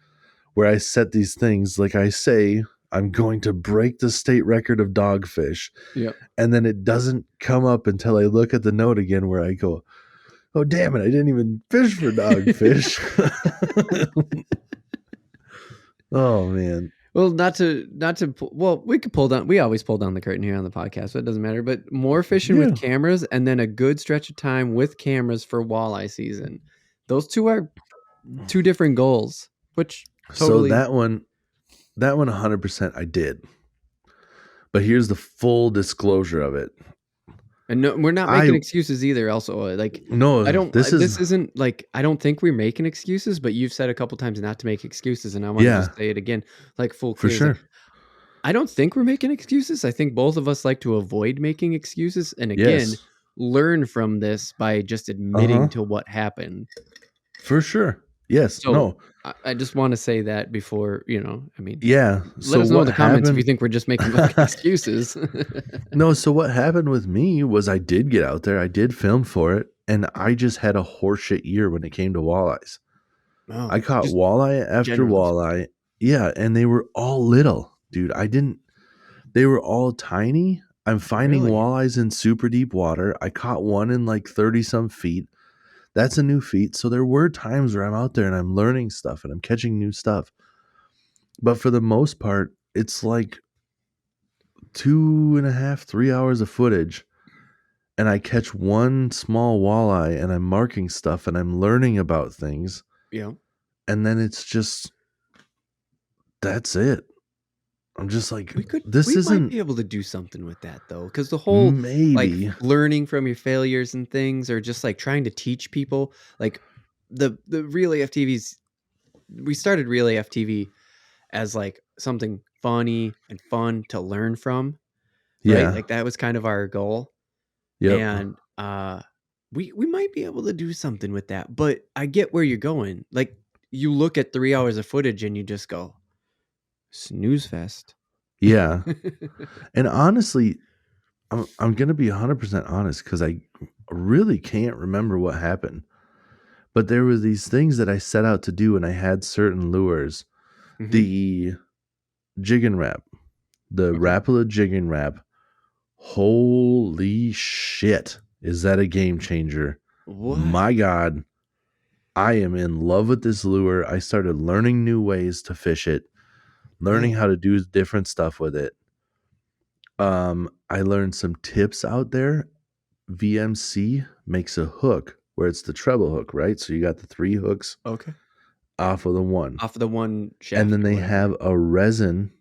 Where I set these things, like I say, I'm going to break the state record of dogfish, Yep. and then it doesn't come up until I look at the note again, where I go, "Oh damn it! I didn't even fish for dogfish." Oh man, Well, well, we could pull down. We always pull down the curtain here on the podcast, so it doesn't matter. But more fishing yeah. with cameras, and then a good stretch of time with cameras for walleye season. Those two are two different goals, which So totally. that one, 100% I did. But here's the full disclosure of it. And no, we're not I making excuses either. Also, like no, I don't. this is This isn't like I don't think we're making excuses. But you've said a couple times not to make excuses, and I want to yeah, just say it again, like full for clear. Is like sure. I don't think we're making excuses. I think both of us like to avoid making excuses, and again, Yes. learn from this by just Uh-huh. admitting to what happened. For sure. Yes. So No. I just want to say that before I mean, Yeah. let So us know in what the comments if you happened? think we're just making like excuses. No, so what happened with me was I did get out there, I did film for it, and I just had a horseshit year when it came to walleyes. I Oh, caught just walleye after generally speaking. walleye. Yeah, and they were all little, dude. They were all tiny. I'm finding Really? walleyes in super deep water. I caught one in like 30 some feet. That's a new feat. So there were times where I'm out there and I'm learning stuff and I'm catching new stuff. But for the most part, it's like 2.5, 3 hours of footage. And I catch one small walleye and I'm marking stuff and I'm learning about things. Yeah. And then it's just, that's it. I'm just like, this We might isn't be able to do something with that though, because the whole like maybe. learning from your failures and things, or just like trying to teach people, like the real AFTVs. We started real AFTV as like something funny and fun to learn from, right? Yeah. Like that was kind of our goal, Yep. and we might be able to do something with that. But I get where you're going. Like you look at 3 hours of footage and you just go snooze fest. Yeah. And honestly, I'm gonna be 100% honest because I really can't remember what happened. But there were these things that I set out to do, and I had certain lures. Hmm. The jig and wrap, the Okay. Rapala jig and wrap. Holy shit! Is that a game changer? What? My God, I am in love with this lure. I started learning new ways to fish it, learning Really? how to do different stuff with it. I learned some tips out there. VMC makes a hook where it's the treble hook, right? So you got the three hooks Okay. off of the one. Off of the one And shaft then or they whatever. have a resin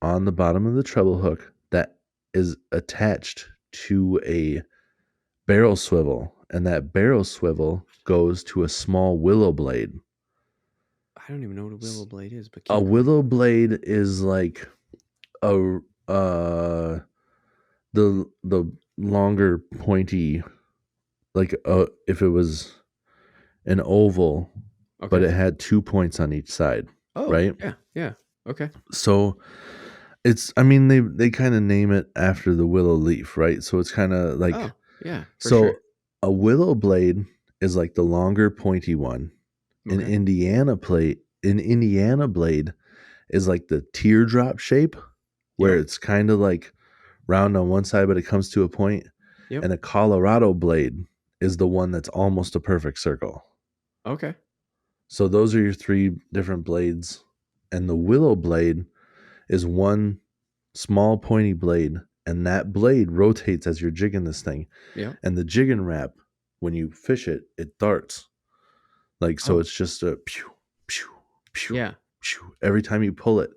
on the bottom of the treble hook that is attached to a barrel swivel, and that barrel swivel goes to a small willow blade. I don't even know what a willow blade is, but A keep going. willow blade is like a the longer pointy, like if it was an oval, but Okay. it had 2 points on each side, Oh, right? yeah. Okay. So it's, I mean, they kind of name it after the willow leaf, right? So it's kind of like, Oh, yeah, for so sure. a willow blade is like the longer pointy one. An Okay. Indiana blade is like the teardrop shape, where Yep. it's kind of like round on one side, but it comes to a point. Yep. And a Colorado blade is the one that's almost a perfect circle. Okay. So those are your 3 different blades. And the willow blade is one small pointy blade, and that blade rotates as you're jigging this thing. Yep. And the jigging wrap, when you fish it, it darts. Like, so Oh, it's just a pew, pew, pew, yeah. pew. Every time you pull it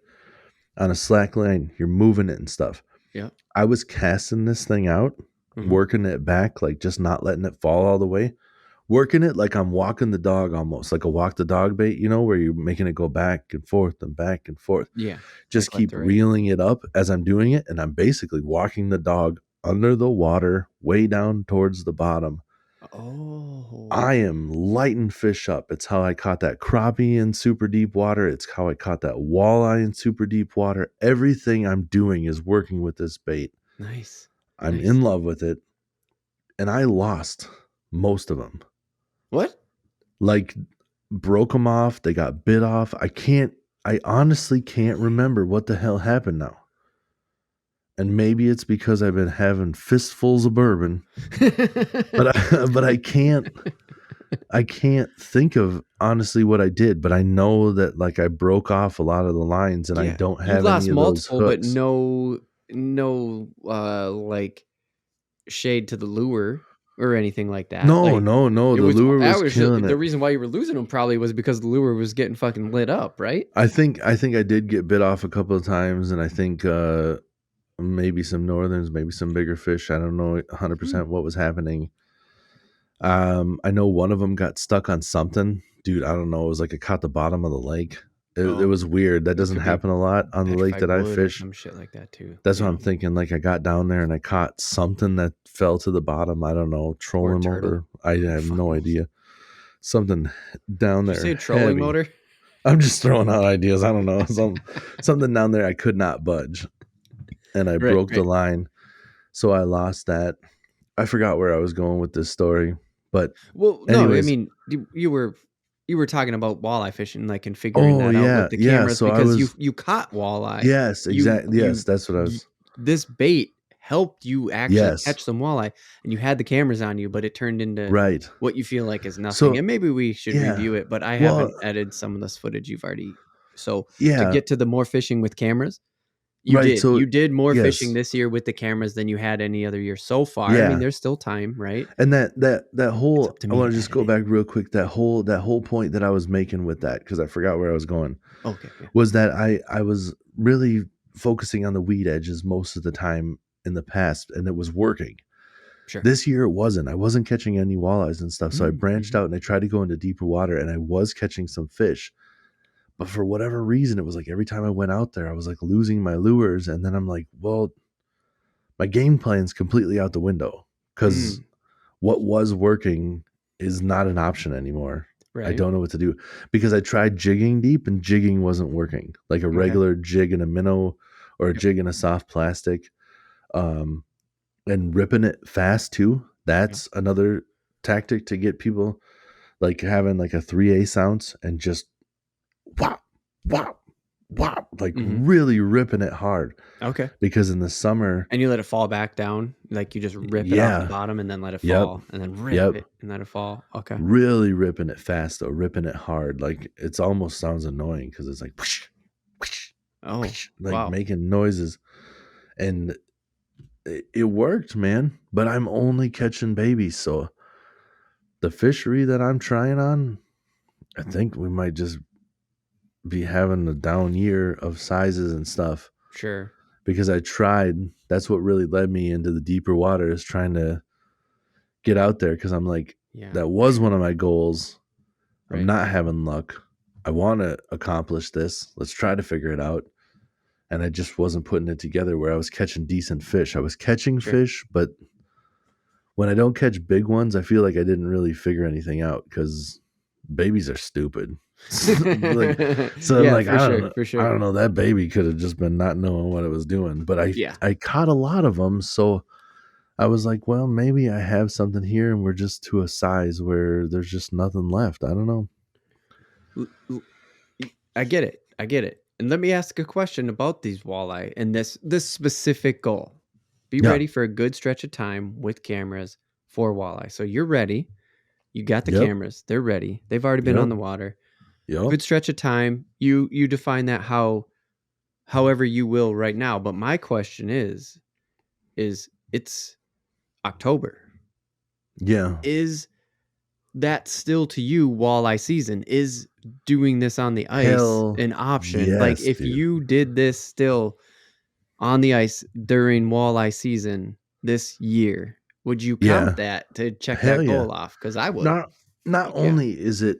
on a slack line, you're moving it and stuff. Yep. I was casting this thing out, working it back, like just not letting it fall all the way. Working it like I'm walking the dog, almost like a walk the dog bait, you know, where you're making it go back and forth and back and forth. Yeah. Just Like left keep to right. reeling it up as I'm doing it. And I'm basically walking the dog under the water, way down towards the bottom. Oh. I am lighting fish up. It's how I caught that crappie in super deep water. It's how I caught that walleye in super deep water. Everything I'm doing is working with this bait. Nice. I'm Nice. in love with it. And I lost most of them. What? Like, broke them off. They got bit off. I honestly can't remember what the hell happened now. And maybe it's because I've been having fistfuls of bourbon, but I can't think of honestly what I did. But I know that like I broke off a lot of the lines, and I don't You have lost any of those multiple, but hooks. no, like shade to the lure or anything like that. No. Like it The was. lure I was was killing the it. reason why you were losing them probably was because the lure was getting fucking lit up, right? I think I did get bit off a couple of times, and I think maybe some northerns, maybe some bigger fish. I don't know 100% what was happening. I know one of them got stuck on something, dude. I don't know. It was like it caught the bottom of the lake. It was weird. That It doesn't could be happen a lot on the lake petrified that I wood or fish. some shit like that too. That's what I'm thinking. Like I got down there and I caught something that fell to the bottom. I don't know, trolling motor. I have no idea. Something down Did there. you say trolling heavy. motor? I'm just throwing out ideas. I don't know. Something down there I could not budge. And I broke the line. So I lost that. I forgot where I was going with this story. But well, anyways, no, I mean you were talking about walleye fishing, like, and figuring that out with the cameras, So because you caught walleye. Yes, exactly. Yes, that's what I was. This bait helped you actually Yes. catch some walleye, and you had the cameras on you, but it turned into Right. what you feel like is nothing. So, and maybe we should yeah. review it, but I Well, haven't edited some of this footage you've already. So to yeah. get to the more fishing with cameras, Right, so you did more yes. fishing this year with the cameras than you had any other year so far. I Yeah. mean, there's still time, right? And that whole, up to I me want to to just edit go it. back real quick. That whole point that I was making with that, because I forgot where I was going, Okay, yeah. was that I was really focusing on the weed edges most of the time in the past, and it was working. Sure. This year it wasn't. I wasn't catching any walleyes and stuff. So I branched out and I tried to go into deeper water, and I was catching some fish. But for whatever reason, it was like every time I went out there, I was like losing my lures. And then I'm like, well, my game plan's completely out the window, because what was working is not an option anymore. Right. I don't know what to do, because I tried jigging deep and jigging wasn't working. Like a regular jig in a minnow or a jig in a soft plastic, and ripping it fast too. That's another tactic to get people, like having like a 3/8 ounce and just whop, whop, whop, like really ripping it hard. Okay. Because in the summer, and you let it fall back down, like you just rip it off the bottom and then let it fall, and then rip it and let it fall. Okay. Really ripping it fast though, ripping it hard. Like it's almost sounds annoying because it's like whoosh, whoosh, whoosh, like making noises, and it worked, man. But I'm only catching babies, so the fishery that I'm trying on, I think we might just be having a down year of sizes and stuff. Sure. because I tried. That's what really led me into the deeper water, is trying to get out there, because I'm like, Yeah. that was one of my goals. I'm Right. not having luck. I want to accomplish this. Let's try to figure it out. And I just wasn't putting it together where I was catching decent fish. I was catching Sure. fish, but when I don't catch big ones, I feel like I didn't really figure anything out, because babies are stupid. Like, so I'm Yeah, like, for sure, for I sure. don't know. That baby could have just been not knowing what it was doing. But Yeah. I caught a lot of them, so I was like, well, maybe I have something here, and we're just to a size where there's just nothing left. I don't know. I get it. I get it. And let me ask a question about these walleye and this specific goal. Be Yeah. ready for a good stretch of time with cameras for walleye. So you're ready. You got the Yep. cameras. They're ready. They've already been on the water. Yep. Good stretch of time. You define that however you will right now. But my question is it's October. Yeah. Is that still to you walleye season? Is doing this on the ice Hell an option? yes, Like if dude. you did this still on the ice during walleye season this year, would you count that to check Hell that yeah. goal off? Because I would. Not Heck yeah. only is it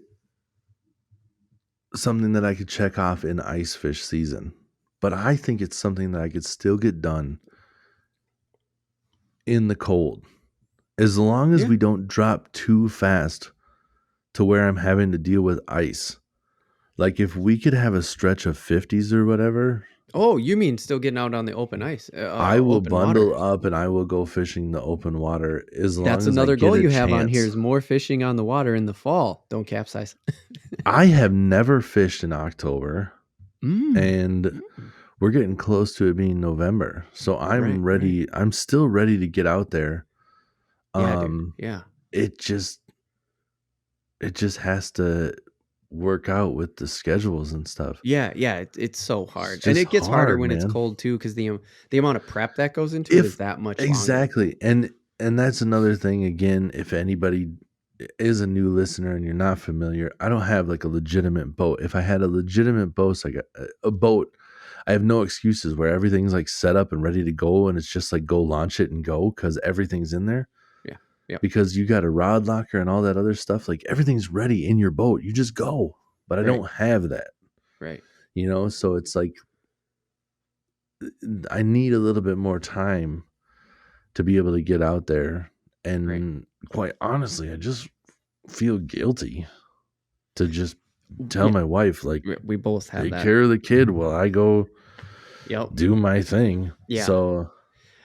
something that I could check off in ice fish season, but I think it's something that I could still get done in the cold. As long as Yeah. we don't drop too fast to where I'm having to deal with ice. Like if we could have a stretch of 50s or whatever, Oh, you mean still getting out on the open ice? I will Open bundle water. up and I will go fishing the open water as long That's as I another get goal a you have on here chance. is more fishing on the water in the fall. Don't capsize. I have never fished in October, Mm. and we're getting close to it being November. So I'm Right, ready. I'm still ready to get out there. Yeah, dude. Yeah. It just has to work out with the schedules and stuff. Yeah, it's so hard. It's And just it gets harder hard, when it's man. cold too, because the amount of prep that goes into it is that much longer. Exactly. And that's another thing. Again, if anybody is a new listener and you're not familiar, I don't have like a legitimate boat. If I had a legitimate boat, like a boat, I have no excuses where everything's like set up and ready to go, and it's just like go launch it and go, because everything's in there. Yeah. Because you got a rod locker and all that other stuff, like everything's ready in your boat. You just go. But I Right. don't have that. Right. So it's like I need a little bit more time to be able to get out there. And quite honestly, I just feel guilty to just tell my wife, like, we both have take that. care of the kid while I go do my thing. Yeah. So,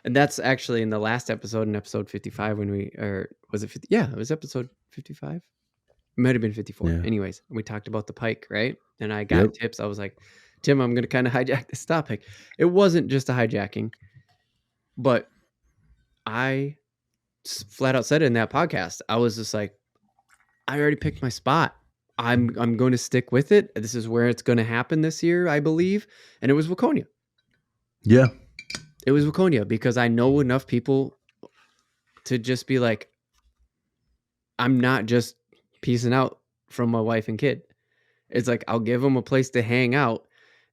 and that's actually in the last episode, in episode 55, when was it 50? Yeah, it was episode 55. It might have been 54. Yeah. Anyways, we talked about the pike, right? And I got tips. I was like, Tim, I'm going to kind of hijack this topic. It wasn't just a hijacking, but I flat out said it in that podcast. I was just like, I already picked my spot. I'm going to stick with it. This is where it's going to happen this year, I believe. And it was Waconia. Yeah. It was Waconia, because I know enough people to just be like, I'm not just peacing out from my wife and kid. It's like, I'll give them a place to hang out.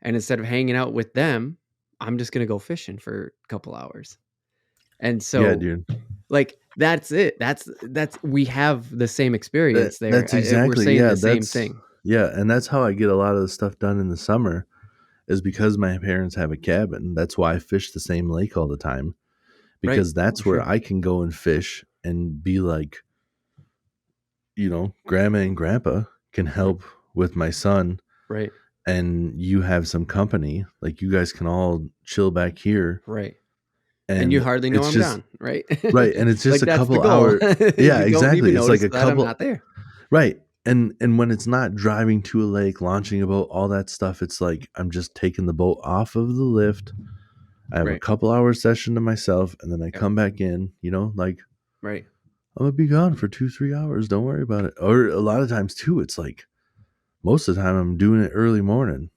And instead of hanging out with them, I'm just going to go fishing for a couple hours. And so, yeah, dude, like, that's it. That's we have the same experience there. That's exactly, we're saying the same thing. Yeah. And that's how I get a lot of the stuff done in the summer, is because my parents have a cabin. That's why I fish the same lake all the time, because that's where I can go and fish and be like, grandma and grandpa can help with my son. Right. And you have some company, like you guys can all chill back here. Right. And you hardly know I'm gone, right? Right. And it's just like, a couple hours. Yeah, exactly. It's like a couple. I'm not there. Right. And when it's not driving to a lake, launching a boat, all that stuff, it's like I'm just taking the boat off of the lift. I have a couple hours session to myself, and then I come back in, like, right. I'm gonna be gone for 2-3 hours. Don't worry about it. Or a lot of times too, it's like most of the time I'm doing it early morning.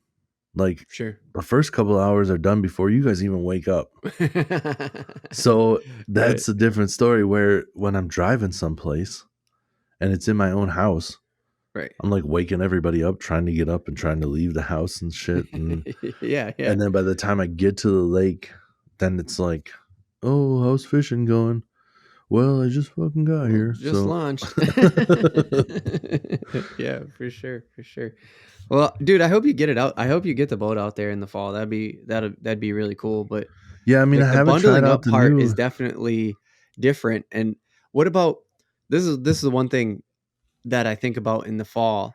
Like, the first couple hours are done before you guys even wake up. So that's a different story, where when I'm driving someplace and it's in my own house, Right. I'm like waking everybody up, trying to get up and trying to leave the house and shit. Yeah. And then by the time I get to the lake, then it's like, oh, how's fishing going? Well, I just fucking got Well, here. just So launched. Yeah, for sure, for sure. Well, dude, I hope you get it out. I hope you get the boat out there in the fall. That'd be really cool. But yeah, I mean, I like the haven't tried bundling out up the part new. is definitely different. And what about this is the one thing that I think about in the fall.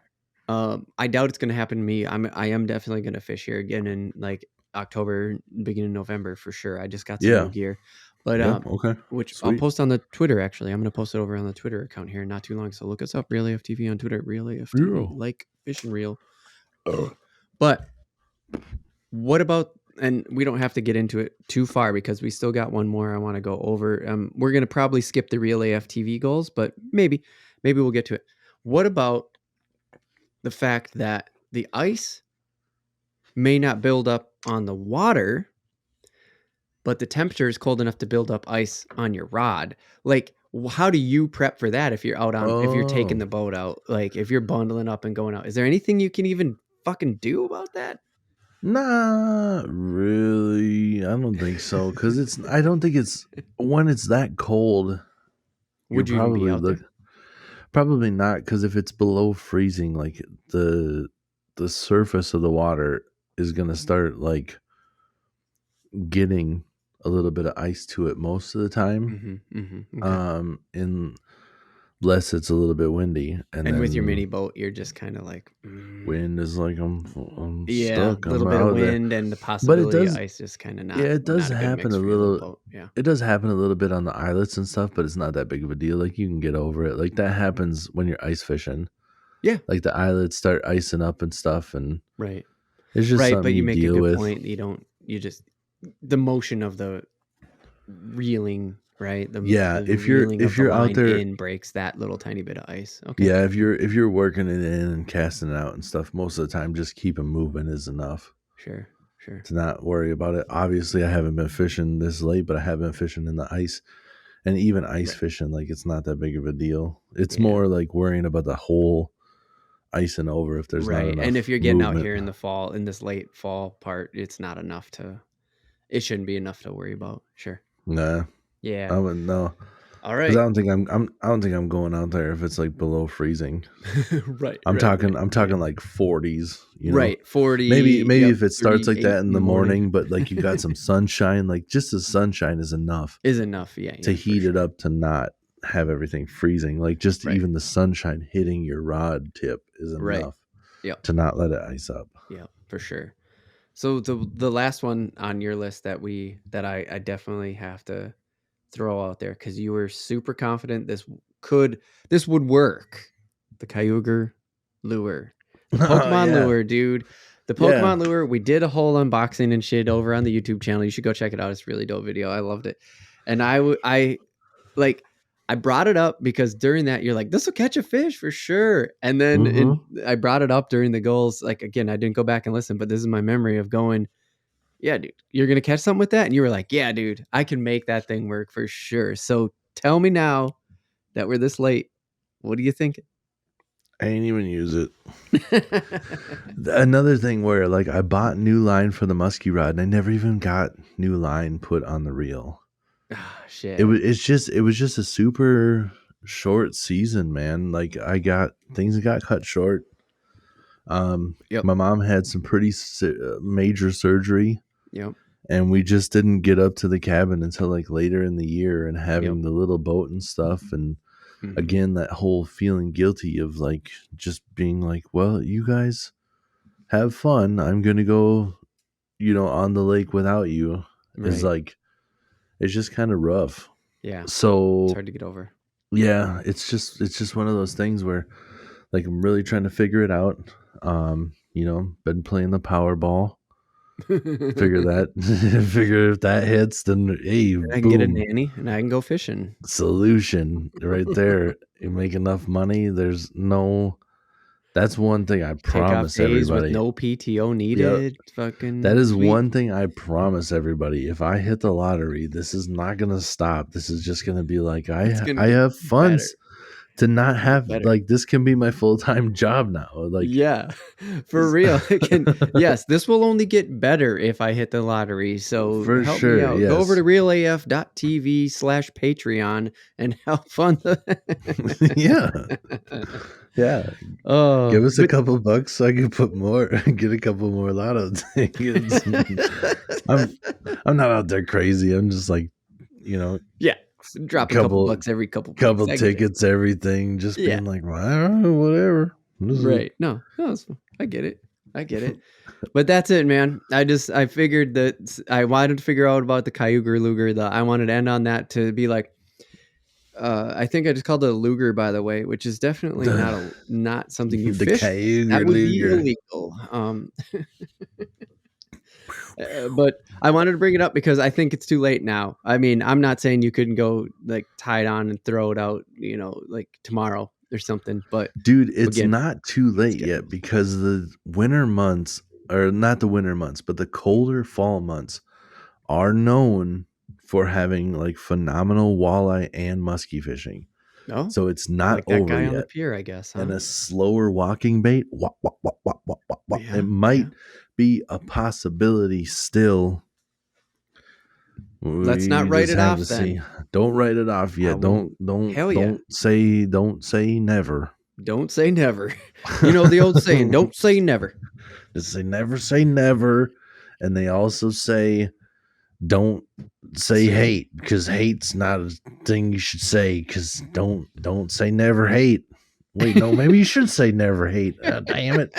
I doubt it's going to happen to me. I am definitely going to fish here again in like October, beginning of November for sure. I just got some new Yeah. gear, but Yeah. Okay. which I'll Sweet. post on the Twitter. Actually, I'm going to post it over on the Twitter account here not too long. So look us up, Real AFTV on Twitter, Real AFTV, Yeah. like fishing reel. But what about? And we don't have to get into it too far because we still got one more I want to go over. We're going to probably skip the Real AFTV goals, but maybe we'll get to it. What about the fact that the ice may not build up on the water, but the temperature is cold enough to build up ice on your rod? Like, how do you prep for that if you're out on, if you're taking Oh, the boat out, like if you're bundling up and going out? Is there anything you can even fucking do about that? not really. I don't think so. Cause I don't think it's, when it's that cold, you're Would you even be out there? probably not. Cause if it's below freezing, like the surface of the water is going to start like getting a little bit of ice to it most of the time. Okay. Unless it's a little bit windy, and And with your then mini boat, you're just kind of like, wind is like I'm yeah, a stuck. I'm little bit of out of there. wind and the But it possibility of does, ice is kind of yeah, it does not a good happen mix a for your little little. boat. Yeah. It does happen a little bit on the islets and stuff, but it's not that big of a deal. Like you can get over it. Like that happens when you're ice fishing. Yeah. Like the islets start icing up and stuff, and Right. it's just Right, something but you you make a deal good with. point. You just the motion of the reeling, right? Yeah, The reeling of if the you're out line there, in breaks that little tiny bit of ice. Okay. yeah, if you're working it in and casting it out and stuff, most of the time just keep them moving is enough Sure. Sure. to not worry about it. Obviously, I haven't been fishing this late, but I have been fishing in the ice, and even ice Right. fishing, like it's not that big of a deal. It's Yeah. more like worrying about the whole icing over if there's not Right. And if enough you're getting out movement. here in the fall, in this late fall part, it shouldn't be enough to worry about. Sure. Nah, Yeah. I wouldn't know All because right. I don't think I'm going out there if it's like below freezing. Right. I'm Right. talking Right. I'm Right. talking like 40s. You know, Right. 40. maybe Yep. if it starts like 38 that in in the the morning morning, but like you got some sunshine, like just the sunshine is enough is enough. Yeah. to Yeah. For heat it sure. up to not have everything freezing. Like just Right. even the sunshine hitting your rod tip is Right. enough Yep. to not let it ice up. Yep. For sure. So the last one on your list that I definitely have to throw out there because you were super confident this would work. The Kyogre lure, the Oh Pokemon yeah, lure, dude. The yeah. Pokemon lure. We did a whole unboxing and shit over on the YouTube channel. You should go check it out. It's a really dope video. I loved it, and I like. I brought it up because during that you're like, this will catch a fish for sure. And then Mm-hmm. I brought it up during the goals. Like again, I didn't go back and listen, but this is my memory of going, yeah, dude, you're gonna catch something with that. And you were like, yeah, dude, I can make that thing work for sure. So tell me now that we're this late, what do you think? I ain't even use it. Another thing where like I bought new line for the musky rod and I never even got new line put on the reel. Ah, shit. It was just a super short season, man. Like things got cut short. Yep. My mom had some pretty major surgery, Yep. and we just didn't get up to the cabin until like later in the year, and Yep. having the little boat and stuff. And Mhm. again, that whole feeling guilty of like just being like, well, you guys have fun. I'm gonna go, on the lake without you. Is Right. like, it's just kind of rough. Yeah. It's So hard to get over. yeah, it's just one of those things where like I'm really trying to figure it out. Been playing the Powerball. Figure that figure if that hits, then hey, I can get a boom. nanny and I can go fishing. Solution right there. You make enough money. That's one thing I Take off promise days with everybody. no PTO Yeah. needed. That Fucking is sweet. one thing I promise everybody. If I hit the lottery, this is not gonna stop. This is just gonna be like It's gonna I get have better. to not have better. like this can be my full-time job now. Like, yeah, for real. It can. Yes, this will only get better if I hit the lottery. So for help me sure, out. Go over yes. to realaf.tv/Patreon and help fund the. Yeah. Yeah. Oh, Give us a couple bucks so I can put more, get a couple more lotto tickets. I'm not out there crazy. I'm just like, you know, yeah. Drop a couple bucks every couple weeks. I get it. tickets, everything. Just Yeah. being like, well, I don't know, whatever. Right. No, I get it. But that's it, man. I figured that I wanted to figure out about the Kyuger Luger. I wanted to end on that to be like, I think I just called it a Luger, by the way, which is definitely not something you The fish. Kyuger That would be Luger. illegal. But I wanted to bring it up because I think it's too late now. I mean, I'm not saying you couldn't go like tie it on and throw it out, like tomorrow or something. But dude, it's again, not too late yet because the winter months, or not the winter months, but the colder fall months are known for having like phenomenal walleye and muskie fishing. No, So it's not like that over guy yet. on the pier, I guess. Huh? And a slower walking bait, Yeah, it might be a possibility still. Let's not write it off then. Don't write it off yet. Don't say never. Don't say never. You know the old saying, don't say never. Just say never. And they also say don't say hate, because hate's not a thing you should say, because don't say never hate. Wait, no, maybe you should say never hate. Damn it.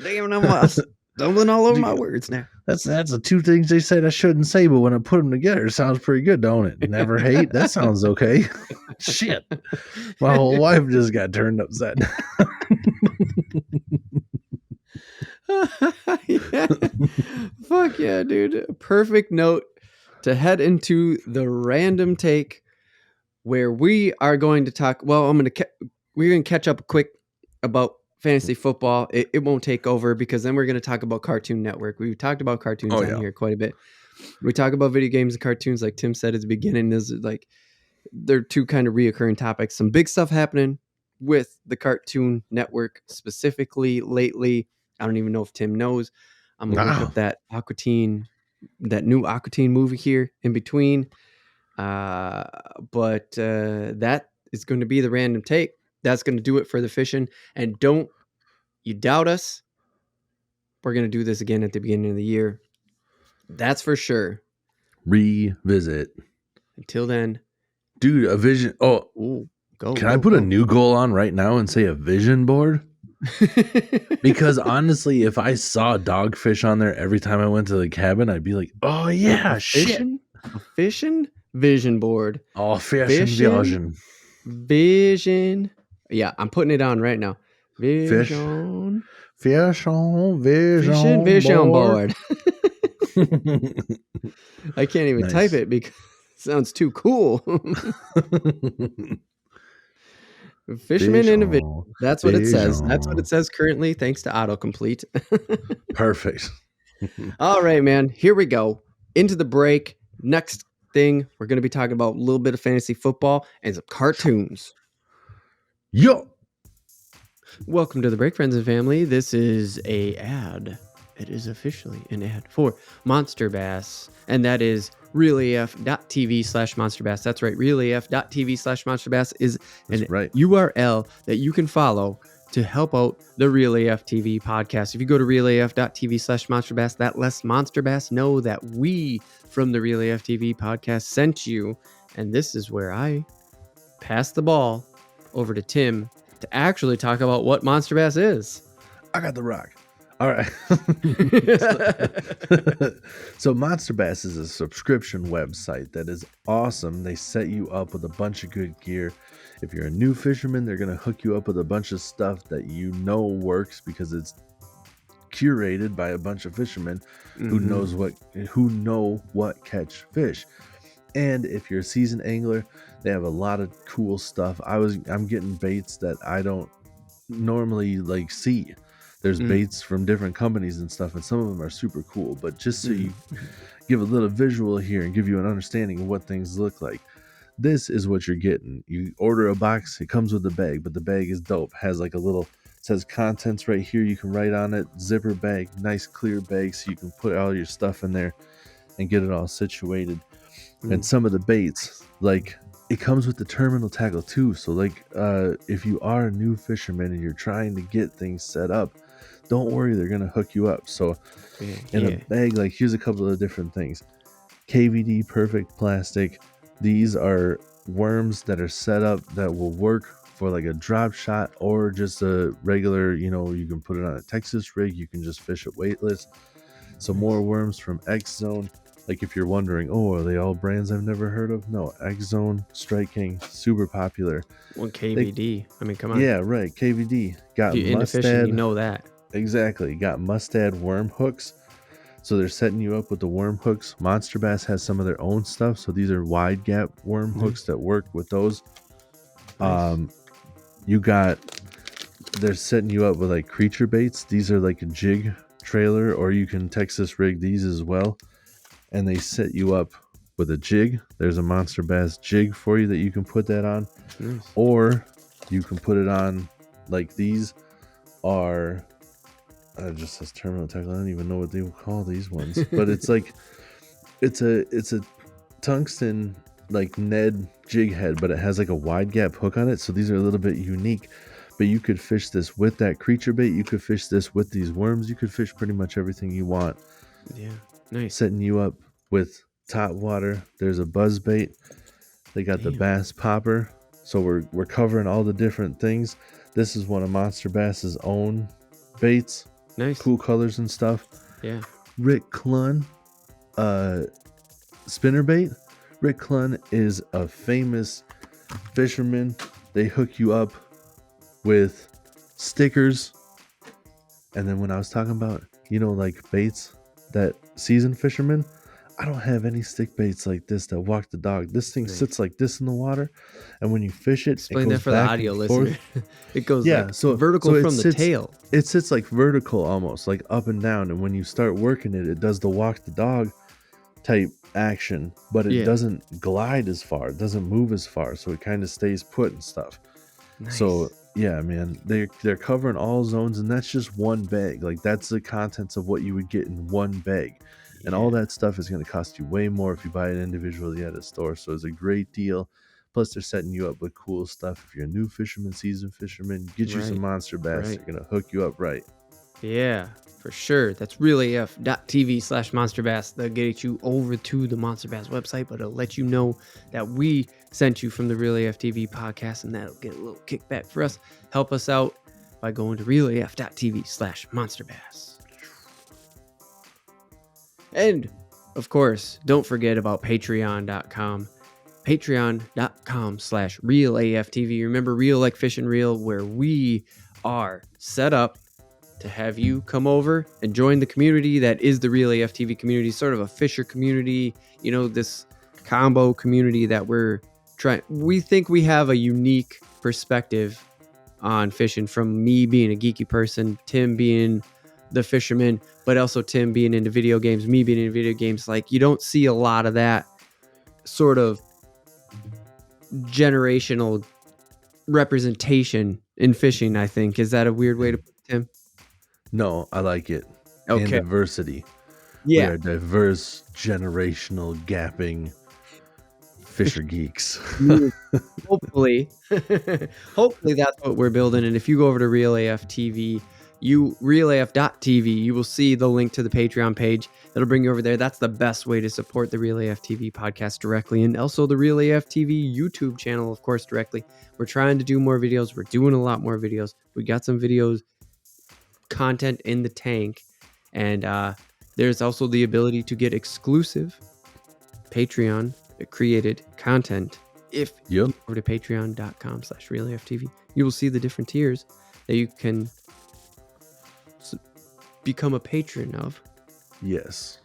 Damn, I'm stumbling all over my words now. That's the two things they said I shouldn't say, but when I put them together, it sounds pretty good, don't it? Never hate. That sounds okay. Shit. My whole life just got turned upside down. Yeah. Fuck yeah, dude. Perfect note to head into the random take where we are going to talk. Well, we're going to catch up quick about fantasy football. It won't take over because then we're going to talk about Cartoon Network. We've talked about cartoons here quite a bit. We talk about video games and cartoons, like Tim said at the beginning. Is like they're two kind of reoccurring topics. Some big stuff happening with the Cartoon Network specifically lately. I don't even know if Tim knows. I'm gonna look up that new Aqua Teen movie here in between. But that is going to be the random take. That's going to do it for the fishing. And don't you doubt us. We're going to do this again at the beginning of the year. That's for sure. Revisit. Until then. Dude, a vision. Oh, can I put a new goal on right now and say a vision board? Because honestly, if I saw dogfish on there every time I went to the cabin, I'd be like, oh yeah, a fishing vision board. Oh, vision. Yeah, I'm putting it on right now. Vision board. I can't even type it because it sounds too cool. Fisherman in a vision. That's what it says. That's what it says currently, thanks to autocomplete. Perfect. All right, man. Here we go. Into the break. Next thing, we're going to be talking about a little bit of fantasy football and some cartoons. Yo. Welcome to the break, friends and family. This is a ad. It is officially an ad for Monster Bass, and that is realaf.tv/monsterbass. That's right. realaf.tv/monsterbass is an URL that you can follow to help out the Real AF TV podcast. If you go to realaf.tv/monsterbass, that lets Monster Bass know that we from the Real AF TV podcast sent you. And this is where I pass the ball over to Tim to actually talk about what Monster Bass is. I got the rock. All right. So Monster Bass is a subscription website that is awesome. They set you up with a bunch of good gear. If you're a new fisherman, they're going to hook you up with a bunch of stuff that you know works because it's curated by a bunch of fishermen who know what catch fish. And if you're a seasoned angler, they have a lot of cool stuff. I'm getting baits that I don't normally see. There's baits from different companies and stuff, and some of them are super cool. But just so you give a little visual here and give you an understanding of what things look like, this is what you're getting. You order a box, it comes with a bag, but the bag is dope. Has like a little, says contents right here. You can write on it, zipper bag, nice clear bag, so you can put all your stuff in there and get it all situated. And some of the baits, like it comes with the terminal tackle too. So like if you are a new fisherman and you're trying to get things set up, don't worry, they're gonna hook you up. So in a bag, like here's a couple of different things. KVD perfect plastic. These are worms that are set up that will work for like a drop shot or just a regular, you know, you can put it on a Texas rig, you can just fish it weightless. Some more worms from X Zone. Like if you're wondering, oh, are they all brands I've never heard of? No, X Zone, Strike King, super popular. Well, KVD. I mean, come on. Yeah, right. KVD. Got if you're into fishing, you know that. Exactly. Got mustad worm hooks. So they're setting you up with the worm hooks. Monster Bass has some of their own stuff. So these are wide gap worm hooks that work with those. Nice. They're setting you up with like creature baits. These are like a jig trailer, or you can Texas rig these as well. And they set you up with a jig. There's a Monster Bass jig for you that you can put that on. Nice. Or you can put it on like these are... it just says terminal tackle. I don't even know what they would call these ones, but it's like it's a tungsten like Ned jig head, but it has like a wide gap hook on it. So these are a little bit unique, but you could fish this with that creature bait. You could fish this with these worms. You could fish pretty much everything you want. Yeah, nice. Setting you up with top water. There's a buzz bait. They got the bass popper. So we're covering all the different things. This is one of Monster Bass's own baits. Nice. Cool colors and stuff. Yeah. Rick Clun, spinnerbait. Rick Clun is a famous fisherman. They hook you up with stickers. And then when I was talking about, you know, like baits that seasoned fishermen, I don't have any stick baits like this that walk the dog. This thing sits like this in the water, and when you fish it, explain it goes that for the audio listener. It goes vertical from the tail. It sits like vertical, almost like up and down. And when you start working it, it does the walk the dog type action, but it doesn't glide as far. It doesn't move as far, so it kind of stays put and stuff. Nice. So yeah, man, they're covering all zones, and that's just one bag. Like that's the contents of what you would get in one bag. And all that stuff is going to cost you way more if you buy it individually at a store. So it's a great deal. Plus, they're setting you up with cool stuff. If you're a new fisherman, seasoned fisherman, get you some Monster Bass. They're going to hook you up right. Yeah, for sure. That's realaf.tv/monsterbass. They'll get you over to the Monster Bass website, but it'll let you know that we sent you from the Real AF TV podcast, and that'll get a little kickback for us. Help us out by going to realaf.tv/monsterbass. And, of course, don't forget about patreon.com. Patreon.com/RealAFTV. Remember, Real Like Fish and Real, where we are set up to have you come over and join the community that is the Real AF TV community, sort of a fisher community, you know, this combo community that we're trying. We think we have a unique perspective on fishing, from me being a geeky person, Tim being the fisherman, but also Tim being into video games, me being into video games. Like, you don't see a lot of that sort of generational representation in fishing, I think. Is that a weird way to put it, Tim? No, I like it. Okay. And diversity. Yeah. We are diverse, generational, gapping fisher geeks. Hopefully that's what we're building. And if you go over to Real AF TV, realaf.tv, you will see the link to the Patreon page. That'll bring you over there. That's the best way to support the Real AF TV podcast directly, and also the Real AF TV YouTube channel, of course, directly. We're trying to do more videos. We're doing a lot more videos. We got some videos content in the tank, and there's also the ability to get exclusive Patreon created content. If you go over to patreon.com/realaftv, you will see the different tiers that you can become a patron of. Yes.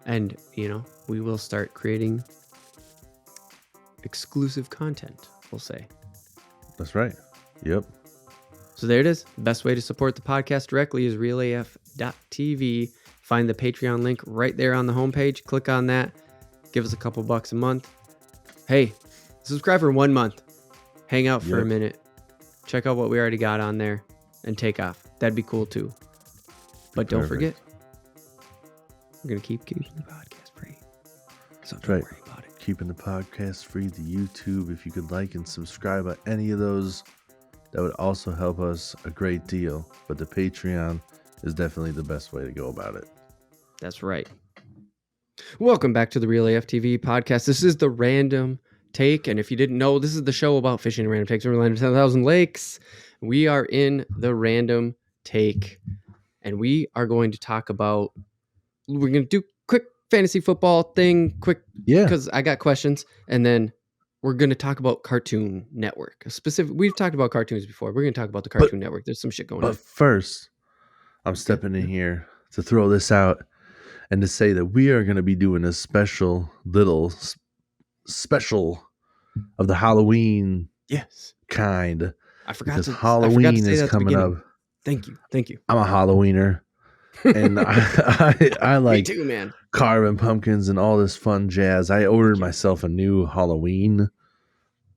And, you know, we will start creating exclusive content, we'll say. That's right. Yep. So there it is. The best way to support the podcast directly is realaf.tv. Find the Patreon link right there on the homepage. Click on that. Give us a couple bucks a month. Hey, Subscribe for 1 month. Hang out for a Yep. minute. Check out what we already got on there and take off. That'd be cool too. But don't forget, we're going to keep keeping the podcast free. So don't worry about it. Keeping the podcast free, the YouTube. If you could like and subscribe on any of those, that would also help us a great deal. But the Patreon is definitely the best way to go about it. That's right. Welcome back to the Real AFTV podcast. This is the Random Take. And if you didn't know, this is the show about fishing and random takes over the land of 10,000 lakes. We are in the Random Take. And we are going to talk about, we're going to do quick fantasy football thing, quick, because I got questions. And then we're going to talk about Cartoon Network. We've talked about cartoons before. We're going to talk about the Cartoon Network. There's some shit going on. But first, I'm stepping in here to throw this out and to say that we are going to be doing a special of the Halloween kind. I forgot because to Halloween say is coming up. Thank you. I'm a Halloweener, and I like Me too, man. Carving pumpkins and all this fun jazz. I ordered myself a new Halloween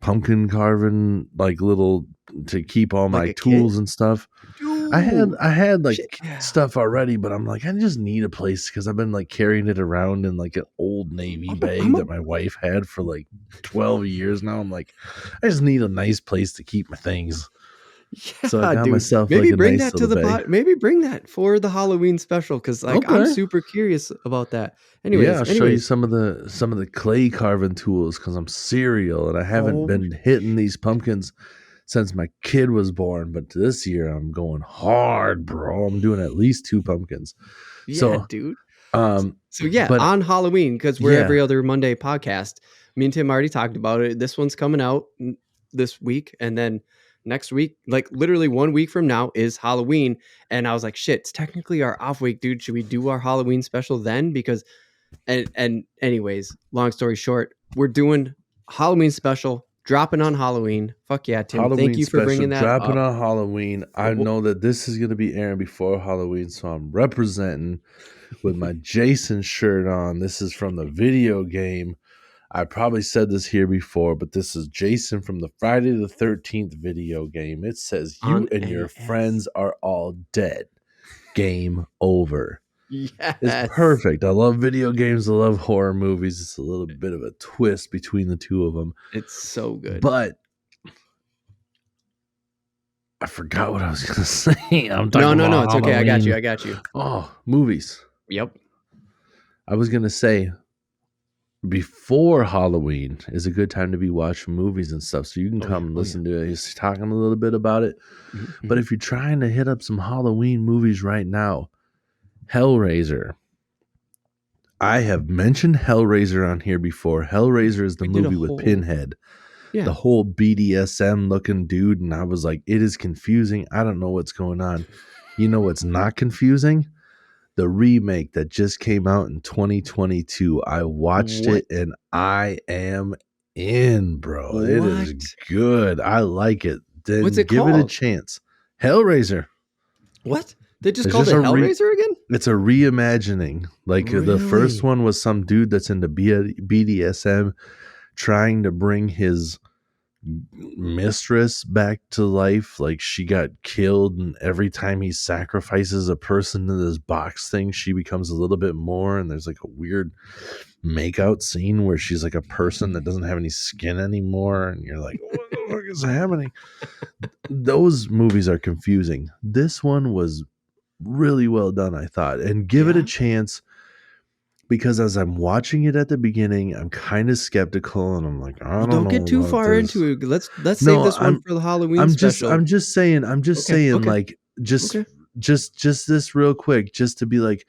pumpkin carving, like little to keep all my tools and stuff. Dude, I had like stuff already, but I'm like, I just need a place because I've been like carrying it around in like an old Navy bag that my wife had for like 12 years now. I'm like, I just need a nice place to keep my things. Yeah, so I got myself maybe like a bring nice that to the bag. Maybe bring that for the Halloween special because like I'm super curious about that. Anyways, I'll show you some of the clay carving tools because I'm serial and I haven't been hitting these pumpkins since my kid was born. But this year I'm going hard, bro. I'm doing at least 2 pumpkins. Yeah, dude. So on Halloween, because we're every other Monday podcast. Me and Tim already talked about it. This one's coming out this week, and then next week, like literally 1 week from now, is Halloween. And I was like, shit, it's technically our off week, dude. Should we do our Halloween special then? Because and anyways, long story short, we're doing Halloween special, dropping on Halloween. Fuck yeah, Tim. Halloween thank you for bringing that dropping up. on Halloween. I know that this is going to be airing before Halloween, so I'm representing with my Jason shirt on. This is from the video game. I probably said this here before, but this is Jason from the Friday the 13th video game. It says, you and your friends are all dead. Game over. Yes. It's perfect. I love video games. I love horror movies. It's a little bit of a twist between the two of them. It's so good. But I forgot what I was going to say. No. It's okay. I got you. Oh, movies. Yep. I was going to say, before Halloween is a good time to be watching movies and stuff. So you can come and listen to it. He's talking a little bit about it. Mm-hmm. But if you're trying to hit up some Halloween movies right now, Hellraiser. I have mentioned Hellraiser on here before. Hellraiser is the movie with Pinhead. Yeah. The whole BDSM looking dude. And I was like, it is confusing. I don't know what's going on. You know what's not confusing? The remake that just came out in 2022. I watched it and I am in, bro. What? It is good. I like it. Then what's it give called? It a chance. Hellraiser. What? They just called it Hellraiser again? It's a reimagining. Like the first one was some dude that's into BDSM trying to bring his mistress back to life. Like she got killed, and every time he sacrifices a person to this box thing, she becomes a little bit more, and there's like a weird makeout scene where she's like a person that doesn't have any skin anymore, and you're like, what the fuck is happening? Those movies are confusing. This one was really well done, I thought, and give it a chance. Because as I'm watching it at the beginning, I'm kind of skeptical, and I'm like, I don't know. Get too far into it. Let's save this one for the Halloween special. I'm just saying, like, just this real quick, just to be like,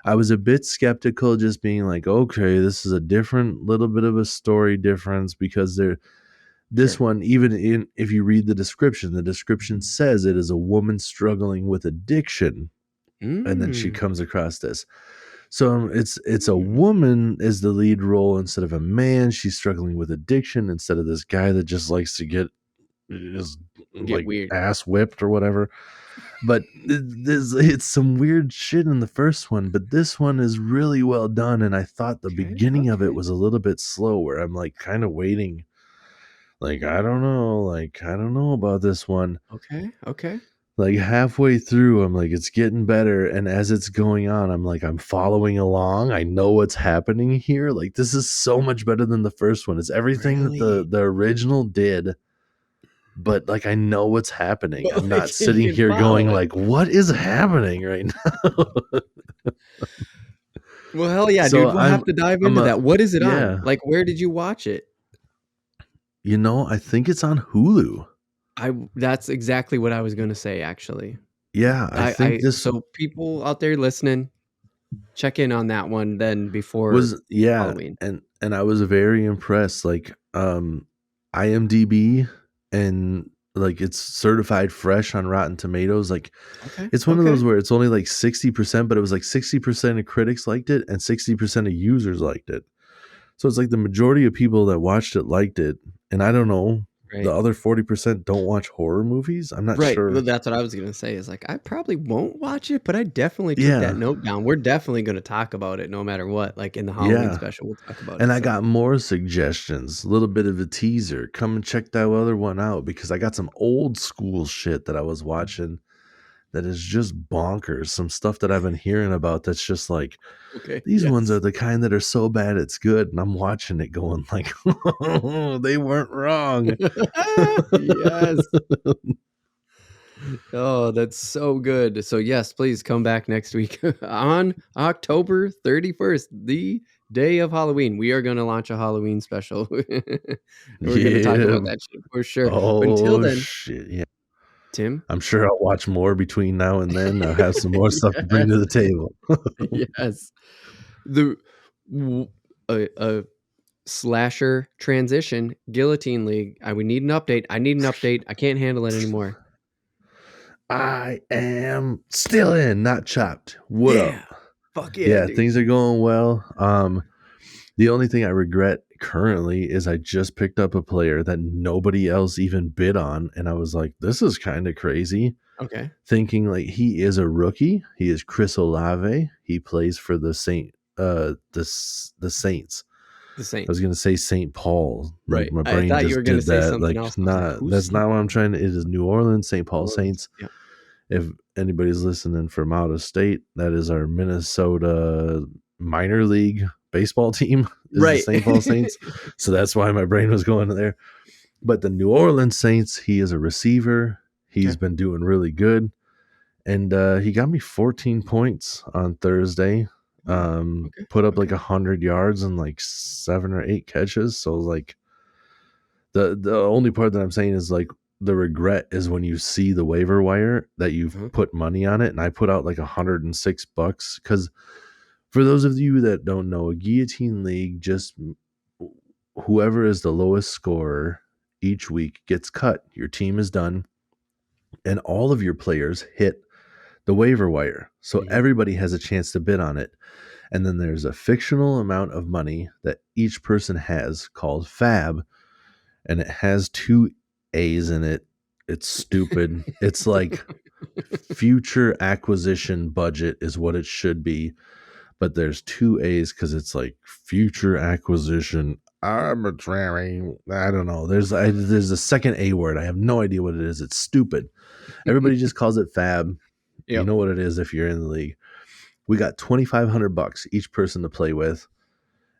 I was a bit skeptical, just being like, okay, this is a different little bit of a story difference because this one, even if you read the description says it is a woman struggling with addiction, and then she comes across this. So it's a woman is the lead role instead of a man. She's struggling with addiction instead of this guy that just likes to get like weird ass whipped or whatever. But it's some weird shit in the first one, but this one is really well done. And I thought the beginning of it was a little bit slow, where I'm like kind of waiting Like, I don't know. Like, I don't know about this one. Okay. Okay. Like halfway through, I'm like, it's getting better. And as it's going on, I'm like, I'm following along. I know what's happening here. Like, this is so much better than the first one. It's everything that Really? the original did, but like I know what's happening. But I'm like not you sitting can here follow going it. like, what is happening right now? Well, hell yeah, So dude. We'll have to dive I'm into a that. What is it on? yeah. Like, where did you watch it? I think it's on Hulu. That's exactly what I was gonna say, actually. Yeah, I think this So people out there listening, check in on that one then before was yeah, Halloween. and I was very impressed. Like IMDb and like it's certified fresh on Rotten Tomatoes. Like Okay. it's one of Okay. those where it's only like 60%, but it was like 60% of critics liked it and 60% of users liked it. So it's like the majority of people that watched it liked it. And I don't know, the Right. other 40% don't watch horror movies. I'm not Right. Well, sure. that's what I was gonna say is like I probably won't watch it, but I definitely took that Yeah. note down. We're definitely gonna talk about it no matter what. Like in the Halloween Yeah. special, we'll talk about And it. I So got more suggestions, a little bit of a teaser. Come and check that other one out because I got some old school shit that I was watching that is just bonkers. Some stuff that I've been hearing about that's just like, okay. these ones are Yes. the kind that are so bad it's good. And I'm watching it going like, they weren't wrong. Yes. Oh, that's so good. So yes, please come back next week on October 31st, the day of Halloween. We are going to launch a Halloween special. We're going to talk Yeah. about that shit for sure. But until Oh then, shit. Yeah. Tim. I'm sure I'll watch more between now and then. I'll have some more stuff to bring to Yes. the table. Yes. The a slasher transition guillotine league. I would need an update. I need an update. I can't handle it anymore. I am still in, not chopped. What Yeah. up? Fuck yeah, Yeah, dude. things are going well. The only thing I regret currently is I just picked up a player that nobody else even bid on, and I was like, this is kind of crazy. Okay. Thinking like he is a rookie. He is Chris Olave. He plays for the Saints. The I was Saints. gonna say St. Paul. Like Right. my I brain thought you were just gonna did say that. something Like else. I was like, not "Who's that's Saint not what I'm trying to. It is New Orleans, St. Paul Orleans?" Saints. Yeah. If anybody's listening from out of state, that is our Minnesota minor league baseball team is the Right. St. Paul Saints. So that's why my brain was going there. But the New Orleans Saints, he is a receiver. He's Okay. been doing really good. And he got me 14 points on Thursday. Oh, okay. Put up like Okay. 100 yards and like 7 or 8 catches. So like the only part that I'm saying is like the regret is when you see the waiver wire that you've Uh-huh. put money on it, and I put out like $106 because for those of you that don't know, a guillotine league, just whoever is the lowest scorer each week gets cut. Your team is done, and all of your players hit the waiver wire, so Mhm. everybody has a chance to bid on it. And then there's a fictional amount of money that each person has called fab, and it has two A's in it. It's stupid. It's like future acquisition budget is what it should be, but there's two A's because it's like future acquisition arbitrary. I don't know. There's a second A word. I have no idea what it is. It's stupid. Everybody just calls it fab. You Yep. know what it is if you're in the league. We got $2,500 each person to play with,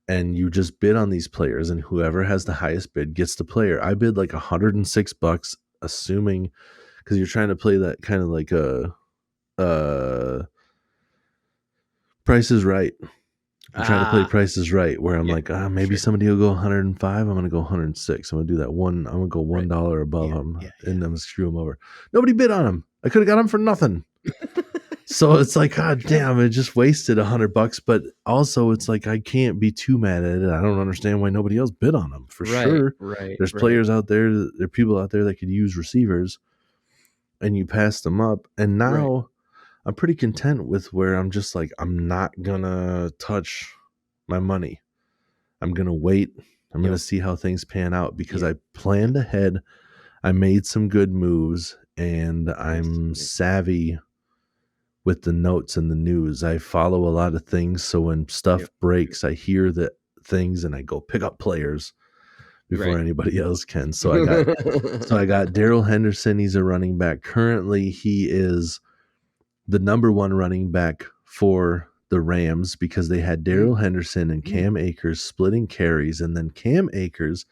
and you just bid on these players, and whoever has the highest bid gets the player. I bid like $106, assuming because you're trying to play that kind of like a Price is Right. I'm trying to play Ah, Price is Right, where I'm yeah, like, maybe sure. somebody will go 105. I'm gonna go 106. I'm gonna do that one. I'm gonna go Right. $1 above Yeah, them, yeah, yeah. and then screw them over. Nobody bid on him. I could have got him for nothing. So it's like, God damn, it just wasted $100. But also, it's like I can't be too mad at it. I don't understand why nobody else bid on them. For Right, sure, right, there's right, players out there, there are people out there that could use receivers, and you pass them up. And right. now I'm pretty content with where I'm just like, I'm not gonna touch my money. I'm gonna wait. I'm gonna Yep, see how things pan out because yep, I planned yep. ahead. I made some good moves, and Nice, I'm nice. savvy with the notes and the news. I follow a lot of things, so when stuff Yep, breaks, I hear the things and I go pick up players before Right. anybody else can. So I got Darrell Henderson. He's a running back. Currently, he is the number one running back for the Rams because they had Darrell Henderson and Cam Akers splitting carries, and then Cam Akers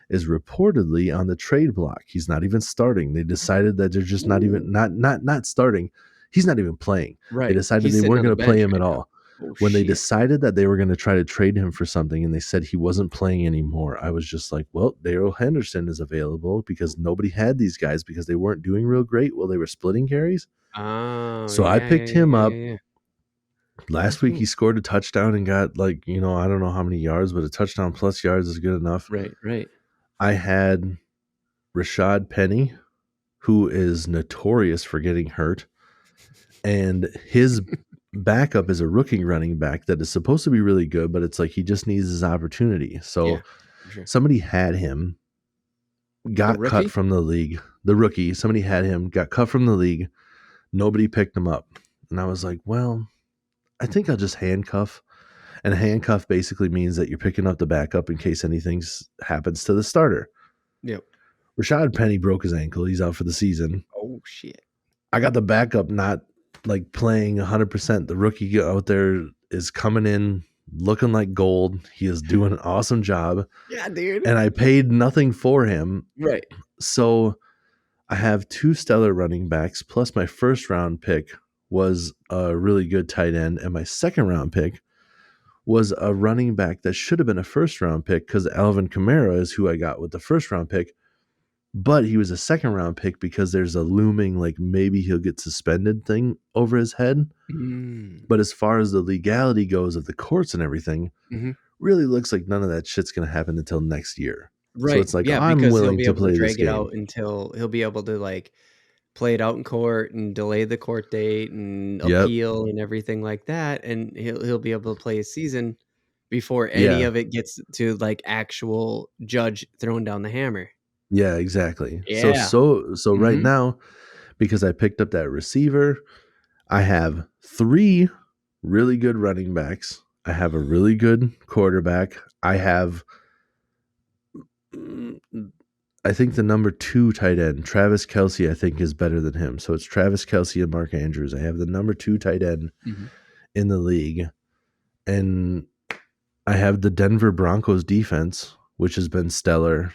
is reportedly on the trade block. He's not even starting. They decided that they're just not even not starting. He's not even playing. Right. They decided He's they sitting weren't on the going to play bench him right at now. all. Oh, When they shit. decided that they were going to try to trade him for something and they said he wasn't playing anymore, I was just like, well, Darrell Henderson is available because nobody had these guys because they weren't doing real great while they were splitting carries. Oh, So I picked him up. Last week he Cool. scored a touchdown and got like, I don't know how many yards, but a touchdown plus yards is good enough. Right. I had Rashad Penny, who is notorious for getting hurt, and his backup is a rookie running back that is supposed to be really good, but it's like he just needs his opportunity. So sure. somebody had him, got cut from the league. The rookie, somebody had him, got cut from the league. Nobody picked him up. And I was like, well, I think I'll just handcuff. And handcuff basically means that you're picking up the backup in case anything happens to the starter. Yep. Rashad Penny broke his ankle. He's out for the season. Oh, shit. I got the backup not like playing 100%. The rookie out there is coming in looking like gold. He is doing an awesome job. Yeah, dude. And I paid nothing for him. Right. So I have two stellar running backs, plus my first round pick was a really good tight end, and my second round pick was a running back that should have been a first round pick because Alvin Kamara is who I got with the first round pick, but he was a second round pick because there's a looming like maybe he'll get suspended thing over his head. But as far as the legality goes of the courts and everything, really looks like none of that shit's going to happen until next year. Right. So it's like, yeah, I'm because willing he'll be to able play to this drag it game out until he'll be able to like play it out in court and delay the court date and appeal and everything like that, and he'll be able to play his season before any of it gets to like actual judge throwing down the hammer. Yeah, exactly. Yeah. So right now, because I picked up that receiver, I have 3 really good running backs. I have a really good quarterback. I have, I think the number 2 tight end, Travis Kelce, I think is better than him. So it's Travis Kelce and Mark Andrews. I have the number 2 tight end in the league. And I have the Denver Broncos defense, which has been stellar.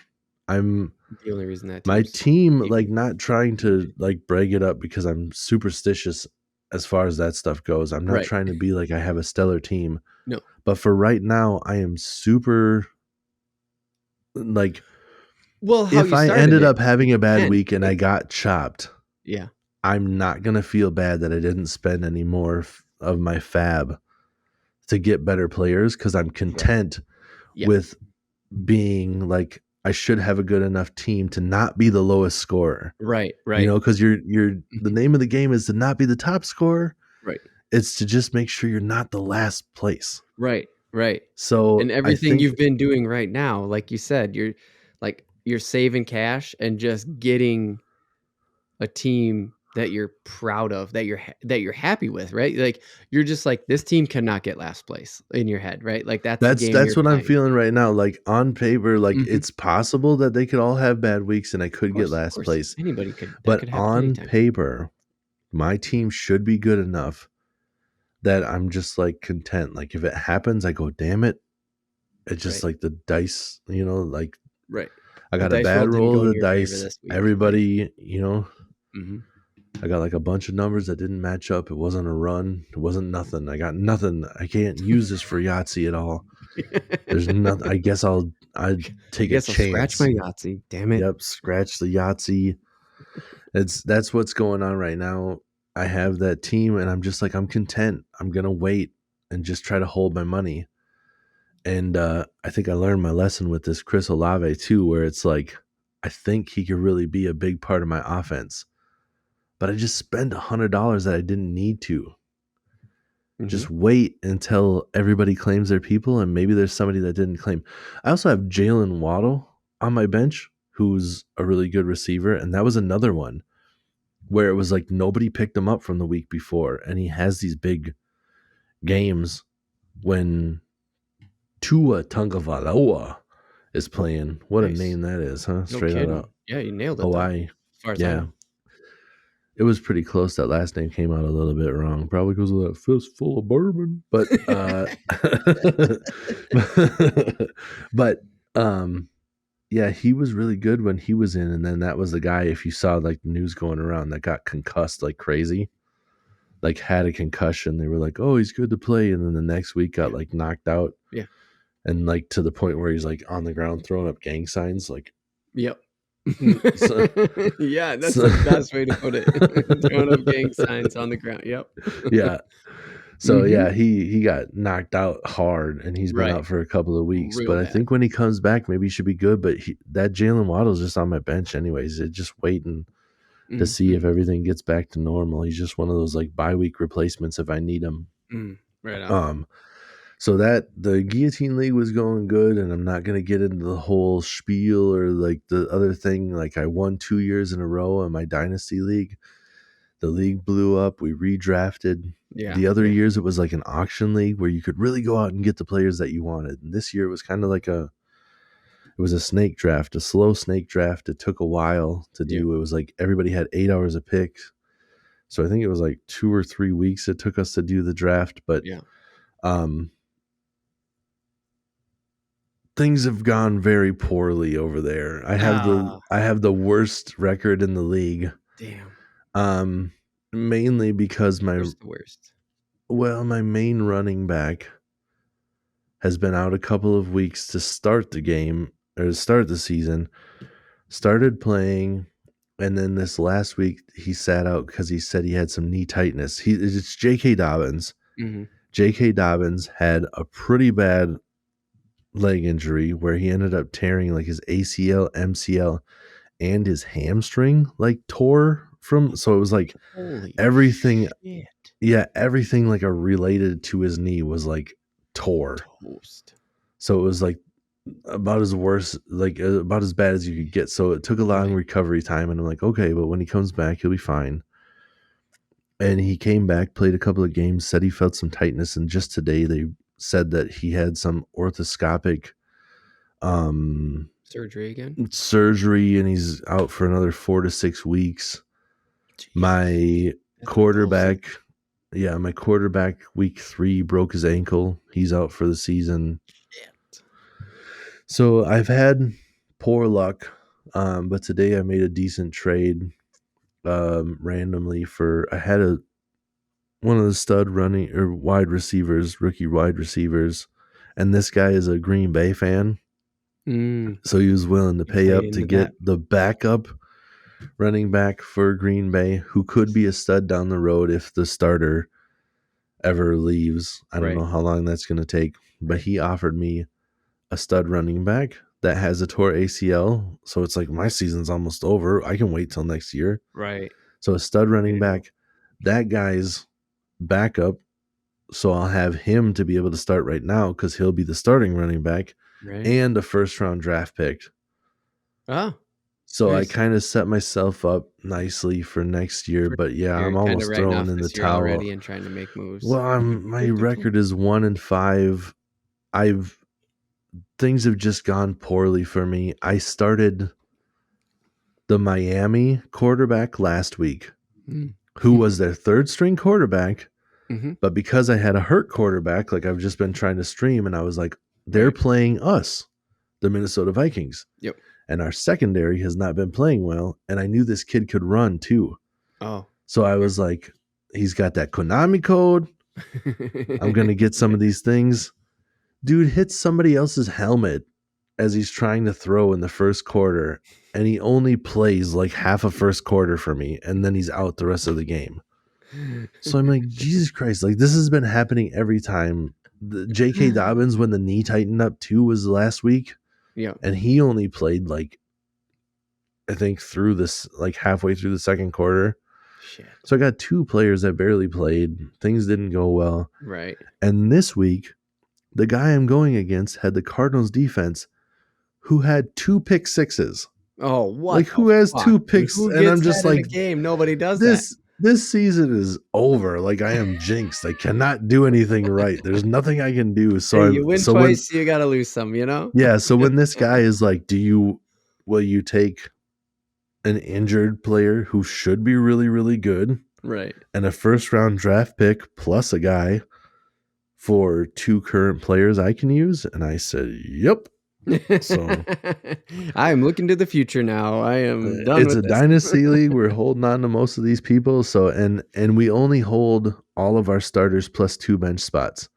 I'm the only reason that my team, like, not trying to like brag it up because I'm superstitious as far as that stuff goes. I'm not trying to be like I have a stellar team. No. But for right now, I am super like, well, if I ended up having a bad week and I got chopped, I'm not going to feel bad that I didn't spend any more of my fab to get better players because I'm content with being like, I should have a good enough team to not be the lowest scorer. Right. Because you're the name of the game is to not be the top scorer. Right. It's to just make sure you're not the last place. Right. So and everything you've been doing right now, like you said, you're saving cash and just getting a team that you're proud of, that you're happy with, right? Like you're just like, this team cannot get last place in your head, right? Like that's what I'm feeling right now. Like on paper, like it's possible that they could all have bad weeks and I could get last place. Anybody could. But on paper, my team should be good enough that I'm just like content. Like if it happens, I go, damn it. It's just like the dice, like I got a bad roll of the dice. Everybody, I got like a bunch of numbers that didn't match up. It wasn't a run. It wasn't nothing. I got nothing. I can't use this for Yahtzee at all. There's nothing. I guess I'd take a chance. I'll scratch my Yahtzee. Damn it. Yep. Scratch the Yahtzee. That's what's going on right now. I have that team and I'm just like, I'm content. I'm going to wait and just try to hold my money. And I think I learned my lesson with this Chris Olave too, where it's like, I think he could really be a big part of my offense. But I just spent $100 that I didn't need to. Just wait until everybody claims their people, and maybe there's somebody that didn't claim. I also have Jalen Waddle on my bench, who's a really good receiver, and that was another one where it was like nobody picked him up from the week before, and he has these big games when Tua Tagovailoa is playing. What Nice. a name that is, huh? No Straight out kidding. of Yeah, you nailed it, though, Hawaii. as far as I Yeah. know. It was pretty close. That last name came out a little bit wrong, probably because of that fistful of bourbon. But but yeah, he was really good when he was in, and then that was the guy, if you saw like the news going around, that got concussed like crazy. Like had a concussion. They were like, "Oh, he's good to play," and then the next week got like knocked out. Yeah. And like to the point where he's like on the ground throwing up gang signs. Like, Yep. so, Yeah, that's so- the best way to put it. Throwing up gang signs on the ground. Yep. yeah. So Mhm. yeah, he got knocked out hard, and he's been Right. out for a couple of weeks. Real But I bad. think when he comes back, maybe he should be good. But that Jalen Waddle's just on my bench anyways. It's just waiting to see if everything gets back to normal. He's just one of those like bye-week replacements if I need him. Right on. So that the Guillotine League was going good, and I'm not going to get into the whole spiel or like the other thing. Like I won 2 years in a row in my Dynasty League. The league blew up. We redrafted. Yeah. The other years it was like an auction league where you could really go out and get the players that you wanted. And this year it was kind of like it was a snake draft, a slow snake draft. It took a while to do. Yeah. It was like everybody had 8 hours a pick. So I think it was like 2 or 3 weeks it took us to do the draft. But Yeah. Things have gone very poorly over there. I have the worst record in the league. Damn. Mainly because What's the worst? my main running back has been out a couple of weeks to start the game or start the season. Started playing, and then this last week he sat out because he said he had some knee tightness. It's J.K. Dobbins. Mm-hmm. J.K. Dobbins had a pretty bad leg injury where he ended up tearing like his ACL, MCL, and his hamstring like tore from. So it was like everything. Shit. Yeah, everything like related to his knee was like tore. Toast. So it was like about as worse, like about as bad as you could get. So it took a long recovery time, and I'm like, okay, but when he comes back, he'll be fine. And he came back, played a couple of games, said he felt some tightness, and just today they said that he had some orthoscopic surgery, and he's out for another 4 to 6 weeks. Jeez. My quarterback week 3 broke his ankle. He's out for the season. Shit. So I've had poor luck, but today I made a decent trade randomly I had one of the stud running or rookie wide receivers, and this guy is a Green Bay fan. So he was willing to pay up to get the backup running back for Green Bay, who could be a stud down the road if the starter ever leaves. I don't know how long that's going to take, but he offered me a stud running back that has a tore ACL. So it's like my season's almost over. I can wait till next year. Right. So a stud running back, that guy's backup. So I'll have him to be able to start right now because he'll be the starting running back and a first round draft pick. Oh. So nice. I kind of set myself up nicely for next year, but yeah, I'm almost throwing in the towel already and trying to make moves. Well, my record is 1-5. Things have just gone poorly for me. I started the Miami quarterback last week, who was their third string quarterback, but because I had a hurt quarterback, like I've just been trying to stream, and I was like, they're playing us, the Minnesota Vikings. Yep. And our secondary has not been playing well. And I knew this kid could run too. Oh. So I was like, he's got that Konami code. I'm going to get some of these things. Dude hits somebody else's helmet as he's trying to throw in the first quarter. And he only plays like half a first quarter for me. And then he's out the rest of the game. So I'm like, Jesus Christ. Like this has been happening every time. The J.K. Dobbins, when the knee tightened up too, was last week. Yeah. And he only played like, I think through this, like halfway through the second quarter. Shit. So I got 2 players that barely played. Things didn't go well. Right. And this week, the guy I'm going against had the Cardinals defense who had 2 pick sixes. Oh, what? Like who has 2 picks? Who and I'm just like, in the game? Nobody does that. this season is over. Like I am jinxed. I cannot do anything right. There's nothing I can do. So Hey, I'm you win so when twice, you gotta lose some, you know? yeah, so when this guy is like, will you take an injured player who should be really, really good Right. and a first round draft pick plus a guy for 2 current players I can use? And I said, yep. So I'm looking to the future now. I am done it's with a this. dynasty league. We're holding on to most of these people. So and we only hold all of our starters plus 2 bench spots.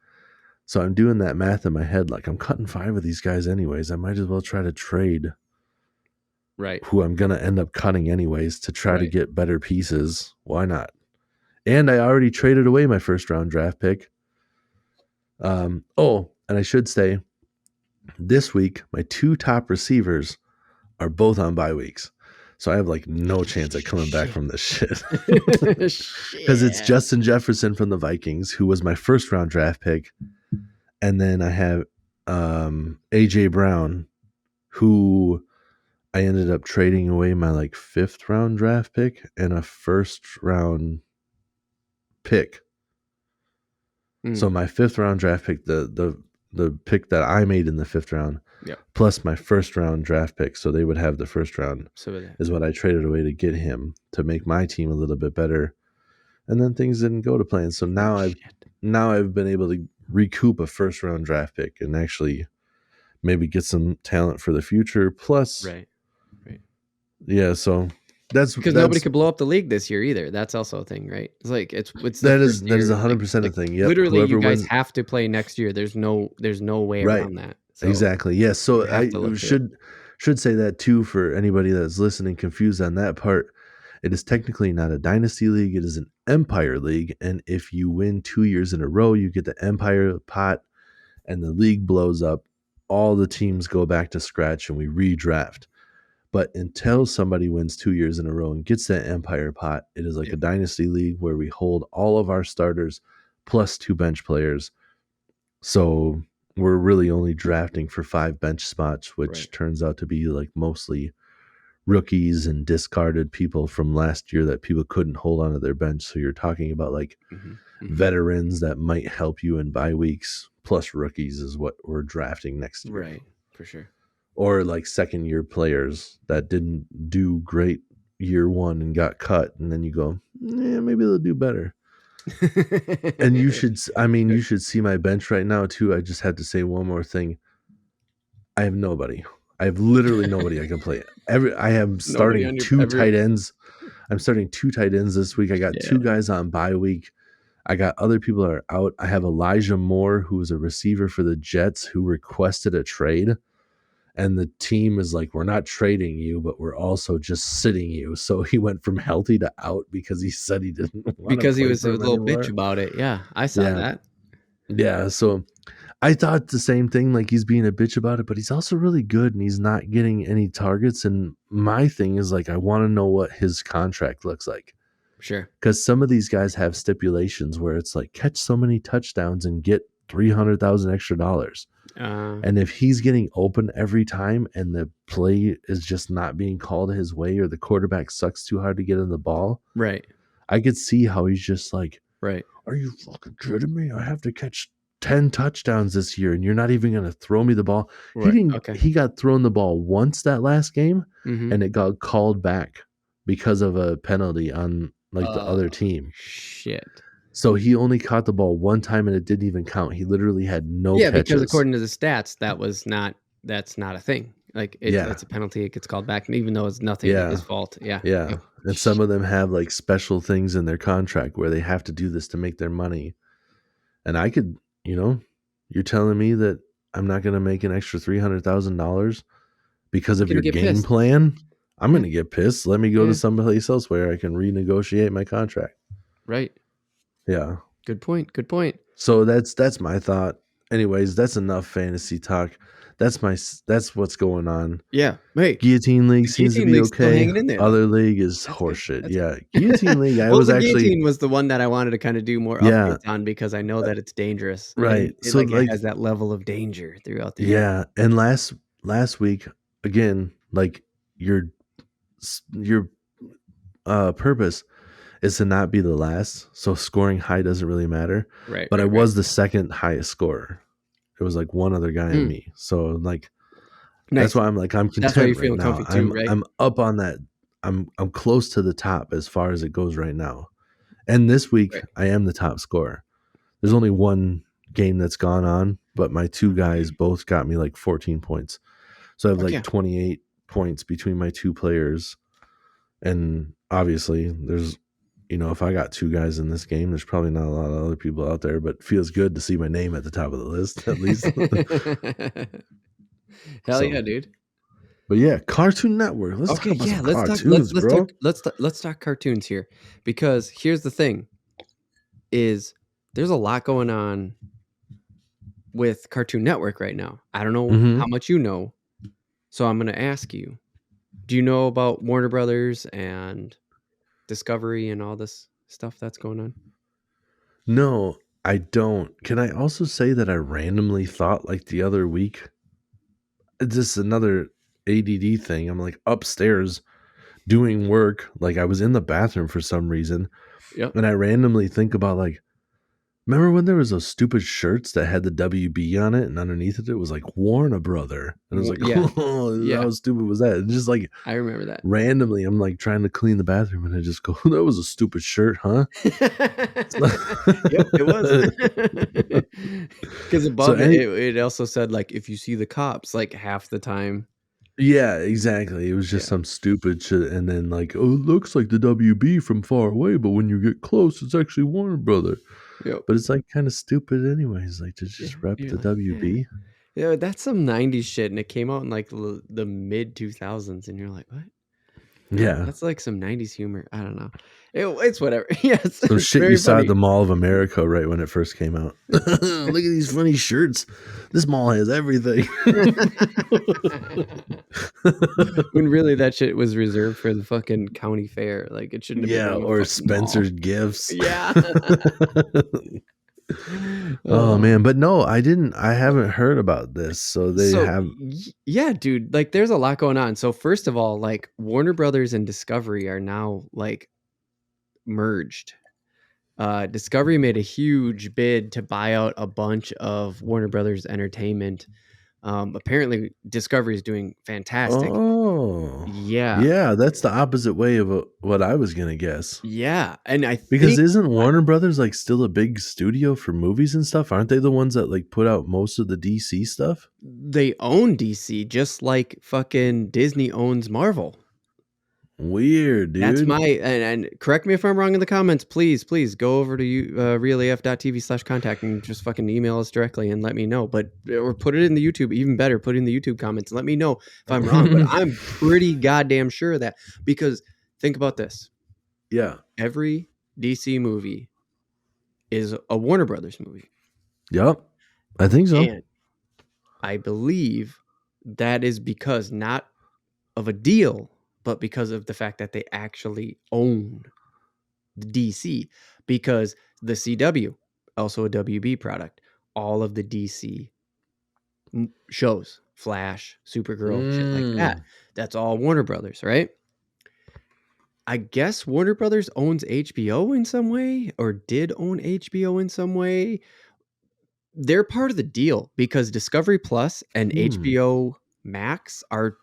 So I'm doing that math in my head, like I'm cutting 5 of these guys anyways. I might as well try to trade Right. who I'm gonna end up cutting anyways to try to Right. get better pieces. Why not? And I already traded away my first round draft pick. And I should say this week, my 2 top receivers are both on bye weeks. So I have like no chance at coming back from this shit. Because it's Shit. Justin Jefferson from the Vikings, who was my first round draft pick. And then I have AJ Brown, who I ended up trading away my like 5th round draft pick and a first round pick. So my 5th round draft pick, the pick that I made in the 5th round, plus my first round draft pick, so they would have the first round, is what I traded away to get him to make my team a little bit better. And then things didn't go to plan. So now I've been able to recoup a first round draft pick and actually maybe get some talent for the future. Plus, Right. Yeah, so that's because nobody could blow up the league this year either. That's also a thing, right? It's like it's that is 100% a thing. Yep. Literally, Whoever you guys wins, have to play next year. There's no way right? around that. So exactly. Yes. So you have I to look to it. should say that too for anybody that's listening confused on that part. It is technically not a dynasty league. It is an empire league, and if you win 2 years in a row, you get the empire pot, and the league blows up. All the teams go back to scratch, and we redraft. But until somebody wins 2 years in a row and gets that empire pot, it is like a dynasty league where we hold all of our starters plus 2 bench players. So we're really only drafting for 5 bench spots, which turns out to be like mostly rookies and discarded people from last year that people couldn't hold onto their bench. So you're talking about like veterans that might help you in bye weeks, plus rookies is what we're drafting next year. Right, for sure. Or like second year players that didn't do great year 1 and got cut, and then you go, maybe they'll do better. And you should see my bench right now too. I just had to say one more thing. I have nobody. I have literally nobody I can play. I am starting 2 tight ends. I'm starting 2 tight ends this week. I got 2 guys on bye week. I got other people that are out. I have Elijah Moore, who is a receiver for the Jets, who requested a trade. And the team is like, we're not trading you, but we're also just sitting you. So he went from healthy to out because he said he didn't want because to he play was for a him little anymore. bitch about it. Yeah, I saw that. Yeah, so I thought the same thing, like he's being a bitch about it, but he's also really good and he's not getting any targets. And my thing is like, I want to know what his contract looks like. Sure. Because some of these guys have stipulations where it's like catch so many touchdowns and get $300,000 extra dollars. And if he's getting open every time and the play is just not being called his way or the quarterback sucks too hard to get in the ball, right, I could see how he's just like, right, are you fucking kidding me? I have to catch 10 touchdowns this year and you're not even going to throw me the ball. Right. He got thrown the ball once that last game and it got called back because of a penalty on like the other team. Shit. So he only caught the ball one time and it didn't even count. He literally had no catches. Because according to the stats, that's not a thing. Like it's a penalty, it gets called back, and even though it's nothing his fault. Yeah. And some of them have like special things in their contract where they have to do this to make their money. And I could, you're telling me that I'm not going to make an extra $300,000 because of your game plan? I'm going to get pissed. Let me go to someplace else where I can renegotiate my contract. Right. Yeah. Good point. So that's my thought. Anyways, that's enough fantasy talk. That's what's going on. Yeah. Hey, Guillotine League seems to be okay. Hanging in there, Other league is horseshit. Yeah. Guillotine League, Guillotine was the one that I wanted to kind of do more updates on because I know that it's dangerous. Right. So it has that level of danger throughout the year. Yeah. And last week, again, like your purpose is to not be the last. So scoring high doesn't really matter. Right. But I Right. was the second highest scorer. It was like one other guy and me. So like that's Nice. why I'm like I'm That's why you're content right feeling now. comfy too, right? I'm up on that. I'm close to the top as far as it goes right now. And this week Right. I am the top scorer. There's only one game that's gone on, but my two guys both got me like 14 points. So I have Fuck like yeah. 28 points between my two players. And obviously, there's, if I got two guys in this game, there's probably not a lot of other people out there, but it feels good to see my name at the top of the list, at least. Hell yeah, dude. But yeah, Cartoon Network. Let's Okay, talk about yeah, some cartoons, bro. let's talk cartoons here, because here's the thing is there's a lot going on with Cartoon Network right now. I don't know Mm-hmm. how much you know, so I'm going to ask you. Do you know about Warner Brothers and Discovery and all this stuff that's going on? No, I don't. Can I also say that I randomly thought like the other week, it's just another ADD thing. I'm like upstairs doing work. Like I was in the bathroom for some reason. Yep. And I randomly think about like, remember when there was those stupid shirts that had the WB on it and underneath it was like Warner Brother? And I was like, Yeah. oh, Yeah. how stupid was that? And just like I remember that. randomly, I'm like trying to clean the bathroom and I just go, that was a stupid shirt, huh? Yep, it was. Because above it also said like if you see the cops like half the time. Yeah, exactly. It was just some stupid shit. And then like, oh, it looks like the WB from far away, but when you get close, it's actually Warner Brother. Yep. But it's like kind of stupid anyways, like to just rep the WB. Yeah, that's some 90s shit, and it came out in like the mid 2000s, and you're like, what? Yeah. That's like some 90s humor. I don't know. It's whatever. Yes. Some shit you saw at the Mall of America right when it first came out. Look at these funny shirts. This mall has everything. When really that shit was reserved for the fucking county fair. Like it shouldn't have been. Yeah, or Spencer's Gifts. Yeah. Oh man, but no, I haven't heard about this. So they have. Yeah, dude. Like there's a lot going on. So first of all, like Warner Brothers and Discovery are now like merged. Discovery made a huge bid to buy out a bunch of Warner Brothers Entertainment. Apparently Discovery is doing fantastic. Oh yeah, that's the opposite way of what I was gonna guess. Yeah, and because isn't Warner Brothers like still a big studio for movies and stuff? Aren't they the ones that like put out most of the DC stuff? They own DC just like fucking Disney owns Marvel. Weird, dude. That's my and correct me if I'm wrong in the comments. Please go over to realaf.tv/contact and just fucking email us directly and let me know. But or put it in the YouTube. Even better, put it in the YouTube comments and let me know if I'm wrong. But I'm pretty goddamn sure of that, because think about this. Yeah, every DC movie is a Warner Brothers movie. Yep, I think so. And I believe that is because not of a deal, but because of the fact that they actually own the DC, because the CW, also a WB product, all of the DC shows, Flash, Supergirl, shit like that, that's all Warner Brothers, right? I guess Warner Brothers owns HBO in some way, or did own HBO in some way. They're part of the deal because Discovery Plus and HBO Max are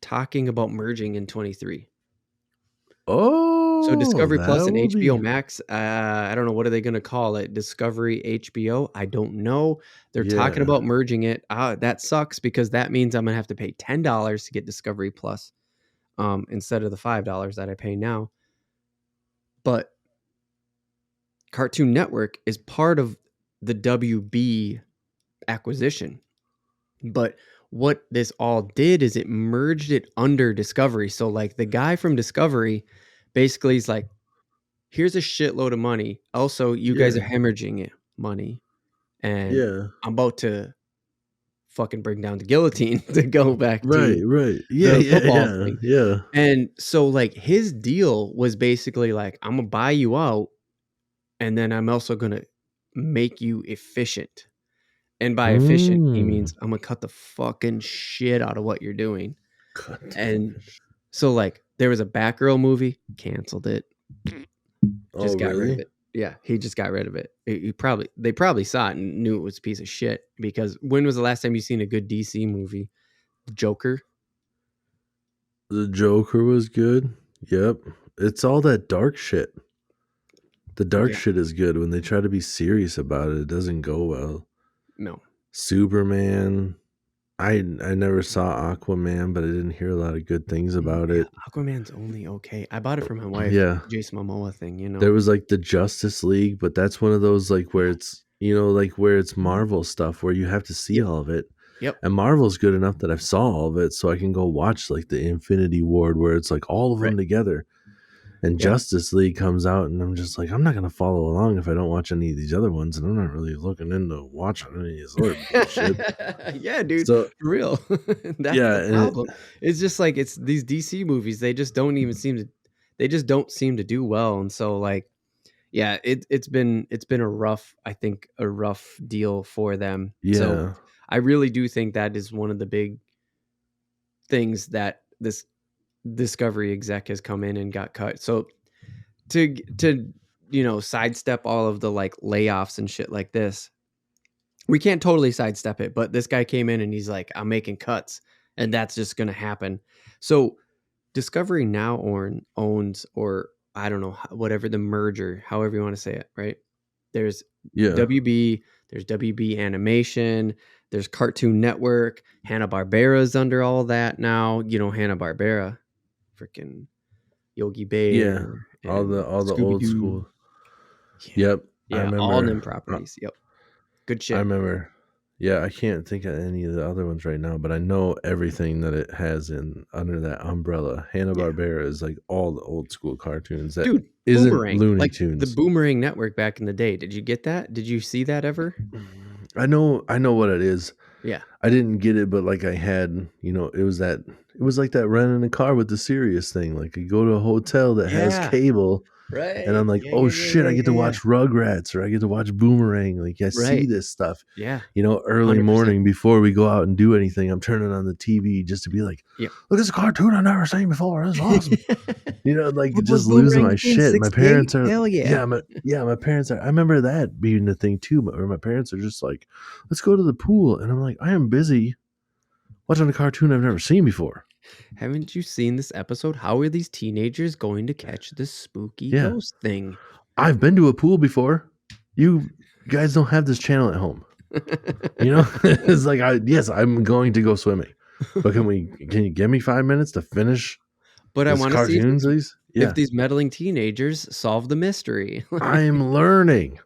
talking about merging in 23. Oh, so Discovery Plus and HBO Max, I don't know, what are they going to call it? Discovery HBO? I don't know. They're talking about merging it. That sucks, because that means I'm going to have to pay $10 to get Discovery Plus instead of the $5 that I pay now. But Cartoon Network is part of the WB acquisition. But what this all did is it merged it under Discovery. So like the guy from Discovery basically is like, here's a shitload of money. Also, you guys are hemorrhaging money. And I'm about to fucking bring down the guillotine to go back to the football thing. Yeah. And so like his deal was basically like, I'm going to buy you out, and then I'm also going to make you efficient. And by efficient, he means I'm going to cut the fucking shit out of what you're doing. And so like there was a Batgirl movie, canceled it. Oh, got rid of really? it. Yeah, he just got rid of it. They probably saw it and knew it was a piece of shit. Because when was the last time you seen a good DC movie? Joker. The Joker was good. Yep. It's all that dark shit. The dark Yeah, shit is good. When they try to be serious about it, it doesn't go well. no. Superman. I never saw Aquaman, but I didn't hear a lot of good things about Yeah, it. Aquaman's only okay. I bought it for my wife, Yeah. Jason Momoa thing. There was like the Justice League, but that's one of those like where Yeah. it's like where it's Marvel stuff where you have to see Yep. all of it. Yep. And Marvel's good enough that I've saw all of it, so I can go watch like the Infinity Ward where it's like all of Right. them together. And Yep. Justice League comes out, and I'm just like, I'm not gonna follow along if I don't watch any of these other ones, and I'm not really looking into watching any of this other bullshit. Yeah, dude, So for real. That's yeah, the problem. It's just like it's these DC movies. They just don't even seem to. They just don't seem to do well, and so like, yeah, it's been a rough. I think a rough deal for them. So yeah, I really do think that is one of the big things that this Discovery exec has come in and got cut. So to sidestep all of the like layoffs and shit like this, we can't totally sidestep it, but this guy came in and he's like, I'm making cuts, and that's just going to happen. So Discovery now owns, or I don't know, whatever the merger, however you want to say it, right? There's yeah, WB, there's WB Animation, there's Cartoon Network, Hanna-Barbera's under all that now. Hanna-Barbera, freaking Yogi yeah. Bear and All the old Scooby-Doo. school. Yeah. Yep, I Yeah, all them remember. properties. Yep. Good I shit. remember. Yeah, I can't think of any of the other ones right now, but I know everything that it has in under that umbrella. Hanna Yeah. Barbera is like all the old school cartoons that Dude, isn't Boomerang. Looney Like the Tunes. Boomerang network back in the day. Did you get that? Did you see that ever? I know what it is. Yeah. I didn't get it, but like I had, it was like that renting a car with the Sirius thing. Like you go to a hotel that has Yeah. cable, and Right. I'm like, Yeah, oh yeah, yeah, shit, yeah, I get yeah, to yeah. watch Rugrats or I get to watch Boomerang. Like I see Right. this stuff, Yeah. early 100%. morning before we go out and do anything. I'm turning on the TV just to be like, Yep. look, it's a cartoon I've never seen before. This is awesome. Like What was just losing Boomerang my again? shit. My 68? parents are, Hell yeah. my parents are, I remember that being the thing too, where my parents are just like, let's go to the pool. And I'm like, I am busy watching a cartoon I've never seen before. Haven't you seen this episode? How are these teenagers going to catch this spooky Yeah. ghost thing? I've been to a pool before. You guys don't have this channel at home. It's like, yes, I'm going to go swimming, but can you give me 5 minutes to finish But I this want to see cartoon, please? Yeah, if these meddling teenagers solve the mystery. I'm learning.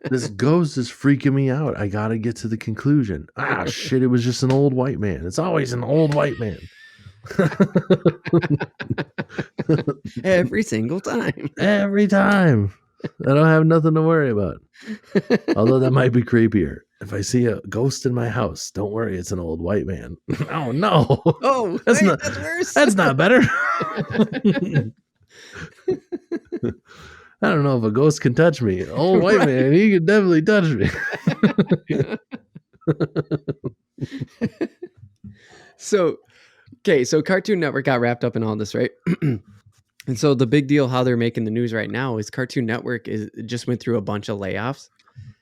This ghost is freaking me out. I gotta get to the conclusion. Ah, shit! It was just an old white man. It's always an old white man. Every single time. Every time. I don't have nothing to worry about. Although that might be creepier. If I see a ghost in my house, don't worry, it's an old white man. Oh no. Oh, That's wait, not that's worse. that's not better. I don't know if a ghost can touch me. Old white Right. man, he can definitely touch me. So Cartoon Network got wrapped up in all this, right? And so the big deal, how they're making the news right now, is Cartoon Network just went through a bunch of layoffs.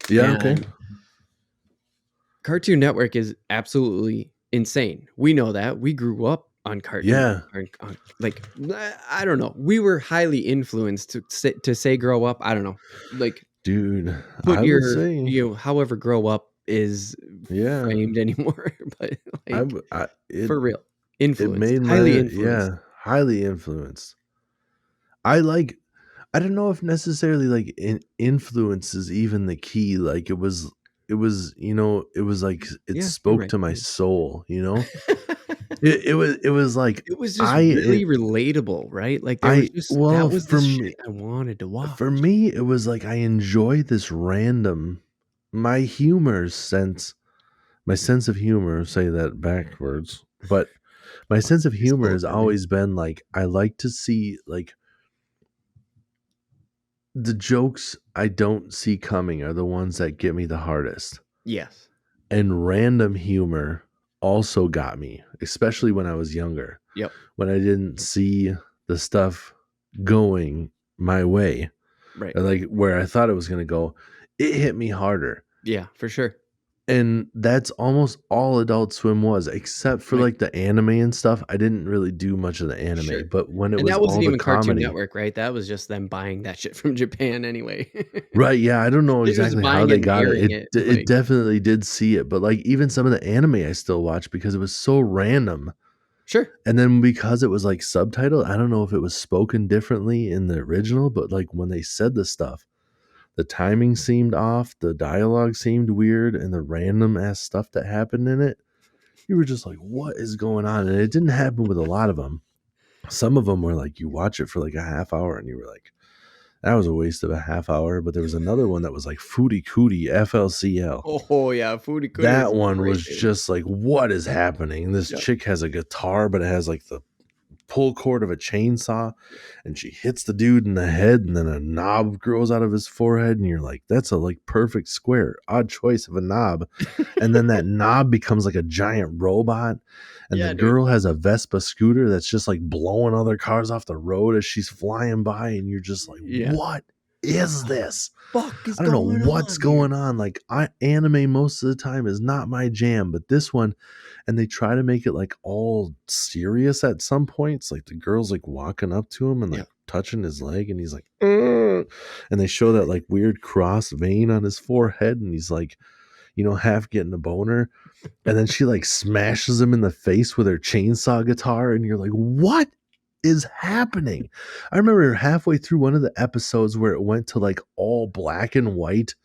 Yeah, okay. And Cartoon Network is absolutely insane. We know that. We grew up on Cartoon. Yeah. Like, I don't know. We were highly influenced to say grow up. I don't know. Like, dude, put I would say, however grow up is yeah, framed anymore. But like, for real, it influenced, made highly influenced. highly influenced. I don't know if necessarily like influence is even the key. Like it was it was like it Yeah, you're spoke right. to my soul. It was like It was just really relatable, right? Like there was just that was the shit I wanted to watch. for me, it was like I enjoy this random my sense of humor, say that backwards, but my sense of humor has always been like I like to see like the jokes I don't see coming are the ones that get me the hardest. Yes. And random humor also got me, especially when I was younger. Yep. When I didn't see the stuff going my way. Right. like where I thought it was going to go, it hit me harder. Yeah, for sure. And that's almost all Adult Swim was, except for Right. like the anime and stuff. I didn't really do much of the Sure. anime, but when it And was that all wasn't the even Cartoon comedy, Network, right? That was just them buying that shit from Japan anyway. right? Yeah, I don't know They're just exactly how buying it they and got it. airing It it, it like definitely did see it, but like even some of the anime I still watched because it was so random. sure. And then because it was like subtitled, I don't know if it was spoken differently in the original, but like when they said the stuff, the timing seemed off, the dialogue seemed weird, and the random ass stuff that happened in it, you were just like, what is going on? And it didn't happen with a lot of them. Some of them were like, you watch it for like a half hour and you were like, that was a waste of a half hour. But there was another one that was like Foodie Cootie FLCL. Oh, yeah, Foodie Cootie was That a one great was name. just like, what is happening? This Yep. chick has a guitar, but it has like the pull cord of a chainsaw, and she hits the dude in the head, and then a knob grows out of his forehead, and you're like, that's a like perfect square, odd choice of a knob. And then that knob becomes like a giant robot, and the Yeah, dude. girl has a Vespa scooter that's just like blowing other cars off the road as she's flying by, and you're just like, Yeah. what is What this? the fuck is I don't know going what's on here? going on. Like, anime most of the time is not my jam, but this one, and they try to make it like all serious at some points. Like the girl's like walking up to him and Yeah. like touching his leg, and he's like, "Ugh," and they show that like weird cross vein on his forehead, and he's like, half getting a boner, and then she like smashes him in the face with her chainsaw guitar, and you're like, what is happening? I remember halfway through one of the episodes where it went to like all black and white,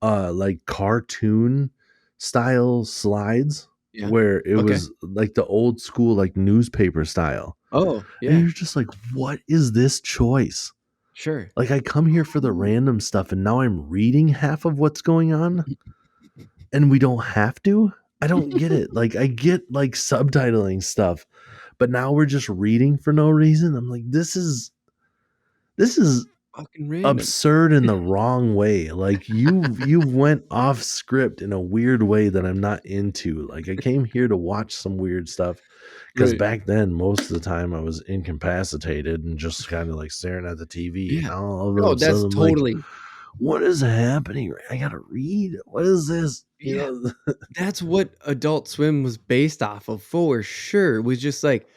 like cartoon style slides, Yeah. where it Okay. was like the old school like newspaper style, Oh, and yeah. you're just like, what is this choice? Sure. Like, I come here for the Who random stuff, and now I'm reading half of what's going on, and we don't have to. I don't get it. Like, I get like subtitling stuff, but now we're just reading for no reason. I'm like, this is fucking random. absurd in the wrong way. Like, you went off script in a weird way that I'm not into. Like, I came here to watch some weird stuff because Right. back then most of the time I was incapacitated and just kind of like staring at the TV. Yeah. Now all of No, a sudden that's I'm like, totally what is happening? I gotta read. What is this? yeah. That's what Adult Swim was based off of for sure. It was just like,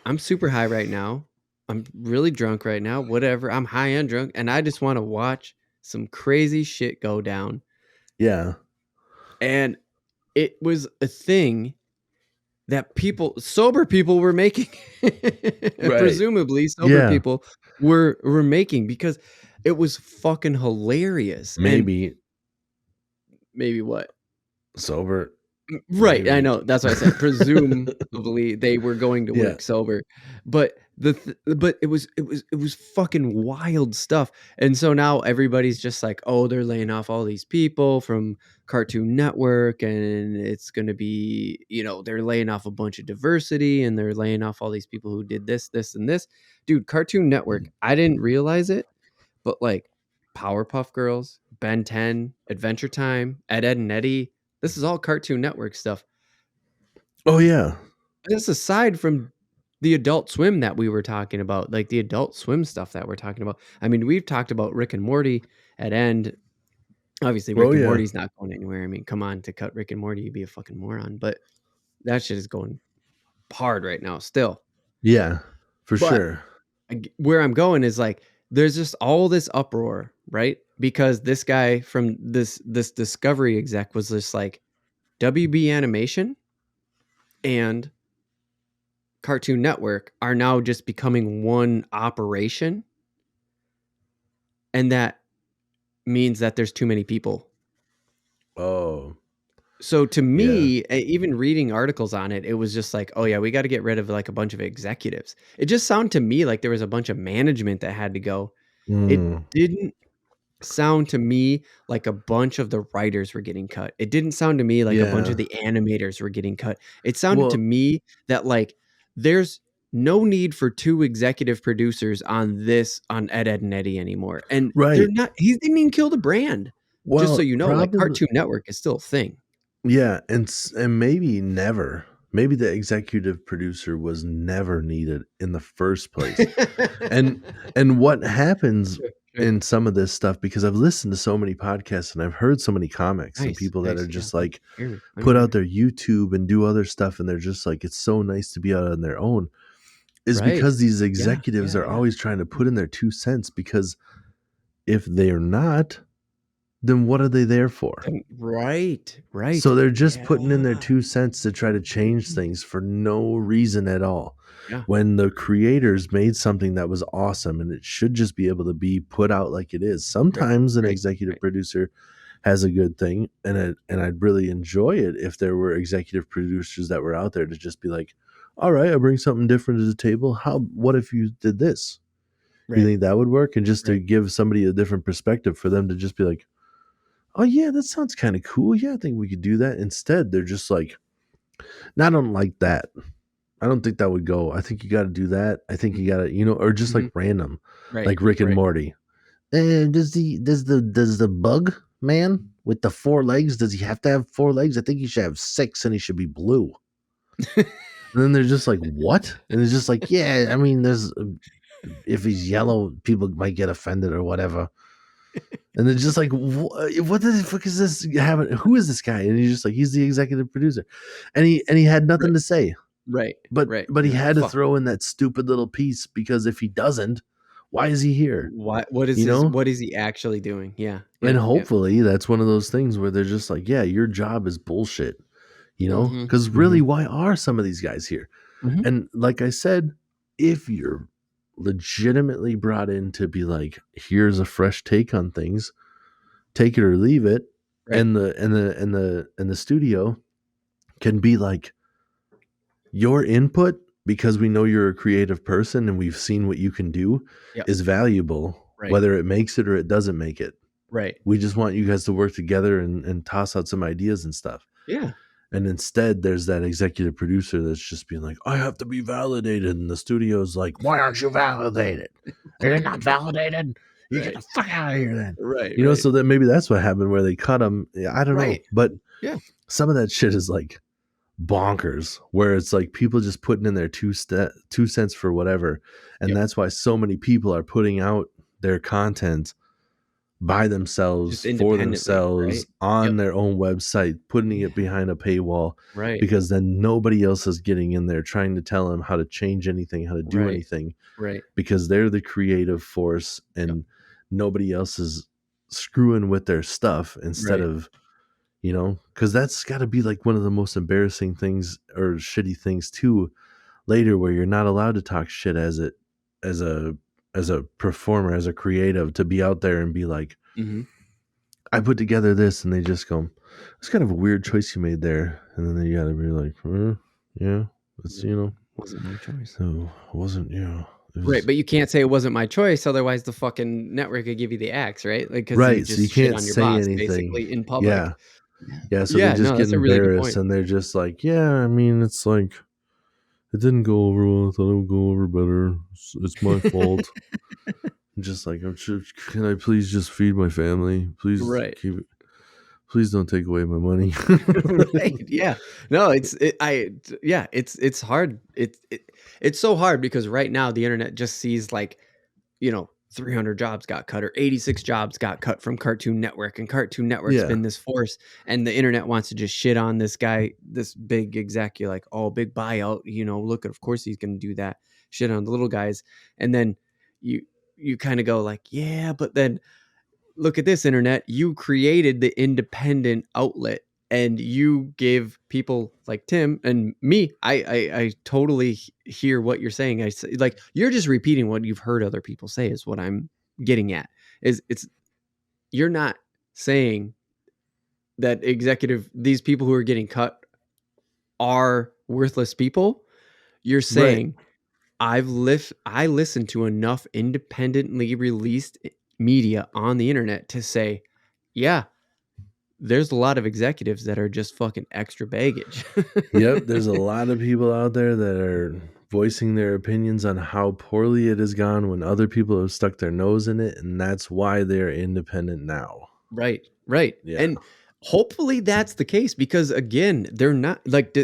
I'm super high right now. I'm really drunk right now. Whatever. I'm high and drunk, and I just want to watch some crazy shit go down. Yeah. And it was a thing that sober people were making. Right. Presumably, sober Yeah. people were making because it was fucking hilarious. And Maybe maybe what? sober. Right, I Maybe. know. That's what I said. Presumably, they were going to Yeah. work sober, but but it was fucking wild stuff. And so now everybody's just like, oh, they're laying off all these people from Cartoon Network, and it's gonna be, they're laying off a bunch of diversity, and they're laying off all these people who did this, this, and this. Dude, Cartoon Network. I didn't realize it, but like Powerpuff Girls, Ben 10, Adventure Time, Ed, Ed and Eddie. This is all Cartoon Network stuff. Oh yeah. This aside from the Adult Swim that we were talking about, like the Adult Swim stuff that we're talking about. I mean, we've talked about Rick and Morty at end. Obviously, Oh Rick and yeah. Morty's not going anywhere. I mean, come on, to cut Rick and Morty, you'd be a fucking moron. But that shit is going hard right now still. Yeah. For But sure. where I'm going is like, there's just all this uproar, right? Because this guy from this Discovery exec was just like, WB Animation and Cartoon Network are now just becoming one operation. And that means that there's too many people. Oh. So to Yeah. me, even reading articles on it, it was just like, oh yeah, we got to get rid of like a bunch of executives. It just sounded to me like there was a bunch of management that had to go. It Mm. didn't sound to me like a bunch of the writers were getting cut. It didn't sound to me like a bunch Yeah. of the animators were getting cut. It sounded to Well, me that like there's no need for two executive producers on Ed, Ed and Eddie anymore. And they're right. not, he didn't even kill the brand. Just so Well, you know, like probably Cartoon Network is still a thing. yeah, and maybe never. maybe the executive producer was never needed in the first place. and what happens Sure. in some of this stuff, because I've listened to so many podcasts and I've heard so many comics and people that are Yeah. just like Hear me. Let me put hear out me. their YouTube and do other stuff, and they're just like, it's so nice to be out on their own, is Right. because these Yeah. executives are Yeah. always trying to put in their 2 cents, because if they're not, then what are they there for? Right. So they're just putting in their Yeah. 2 cents to try to change things for no reason at all. Yeah. When the creators made something that was awesome and it should just be able to be put out like it is. Sometimes an executive Right. producer has a good thing, and I'd really enjoy it if there were executive producers that were out there to just be like, all right, I bring something different to the table. What if you did this? You Right. think that would work? And just to Right. give somebody a different perspective for them to just be like, oh yeah, that sounds kind of cool. Yeah, I think we could do that. Instead, they're just like, no, I don't like that. I don't think that would go. I think you got to do that. I think you got to, or just like random, Right. like Rick and Right. Morty. Does the bug man with the 4 legs, does he have to have 4 legs? I think he should have 6 and he should be blue. And then they're just like, what? And it's just like, yeah, I mean, if he's yellow, people might get offended or whatever. And they're just like, what the fuck is this happening? Who is this guy? And he's just like, he's the executive producer. And he had nothing to say. Right. But he You're like, had to fuck. throw in that stupid little piece, because if he doesn't, why is he here? What is what is he actually doing? Yeah. And hopefully that's one of those things where they're just like, yeah, your job is bullshit, because really, why are some of these guys here? And like I said, if you're legitimately brought in to be like, here's a fresh take on things, take it or leave it. Right. And the studio can be like, your input, because we know you're a creative person and we've seen what you can do, is valuable, whether it makes it or it doesn't make it. Right. We just want you guys to work together and toss out some ideas and stuff. Yeah. And instead, there's that executive producer that's just being like, I have to be validated. And the studio's like, why aren't you validated? You're not validated. You get the fuck out of here then. Right. So that maybe that's what happened where they cut him. I don't know. But some of that shit is like bonkers, where it's like people just putting in their 2 cents for whatever. And that's why so many people are putting out their content by themselves, for themselves, on their own website, putting it behind a paywall, because then nobody else is getting in there trying to tell them how to change anything, how to do anything, because they're the creative force, and nobody else is screwing with their stuff instead of, because that's got to be like one of the most embarrassing things or shitty things too later, where you're not allowed to talk shit as a performer, as a creative, to be out there and be like, I put together this, and they just go, it's kind of a weird choice you made there. And then you gotta be like, yeah, it's, wasn't my choice. So it wasn't, Right, but you can't say it wasn't my choice, otherwise the fucking network could give you the axe, right? Like, because right, you just so you shit can't on your say boss anything basically in public. So they just get that's a really good embarrassed, point. and they're just like, yeah, I mean, it's like, it didn't go over well. I thought it would go over better. It's my fault. I'm just like, can I please just feed my family? Please keep it. Please don't take away my money. Right. Yeah. No, it's hard. It's so hard because right now the internet just sees like, 300 jobs got cut or 86 jobs got cut from Cartoon Network, and Cartoon Network's been this force, and the internet wants to just shit on this guy, this big exec. You're like, oh, big buyout, look, of course he's going to do that, shit on the little guys. And then you kind of go like, yeah, but then look at this, internet, you created the independent outlet, and you gave people like Tim and me, I totally hear what you're saying. I say, like, you're just repeating what you've heard other people say is what I'm getting at. You're not saying that these people who are getting cut are worthless people. You're saying, I listened to enough independently released media on the internet to say, yeah, there's a lot of executives that are just fucking extra baggage. Yep, there's a lot of people out there that are voicing their opinions on how poorly it has gone when other people have stuck their nose in it, and that's why they're independent now. Right. Yeah. And hopefully that's the case, because again, they're not like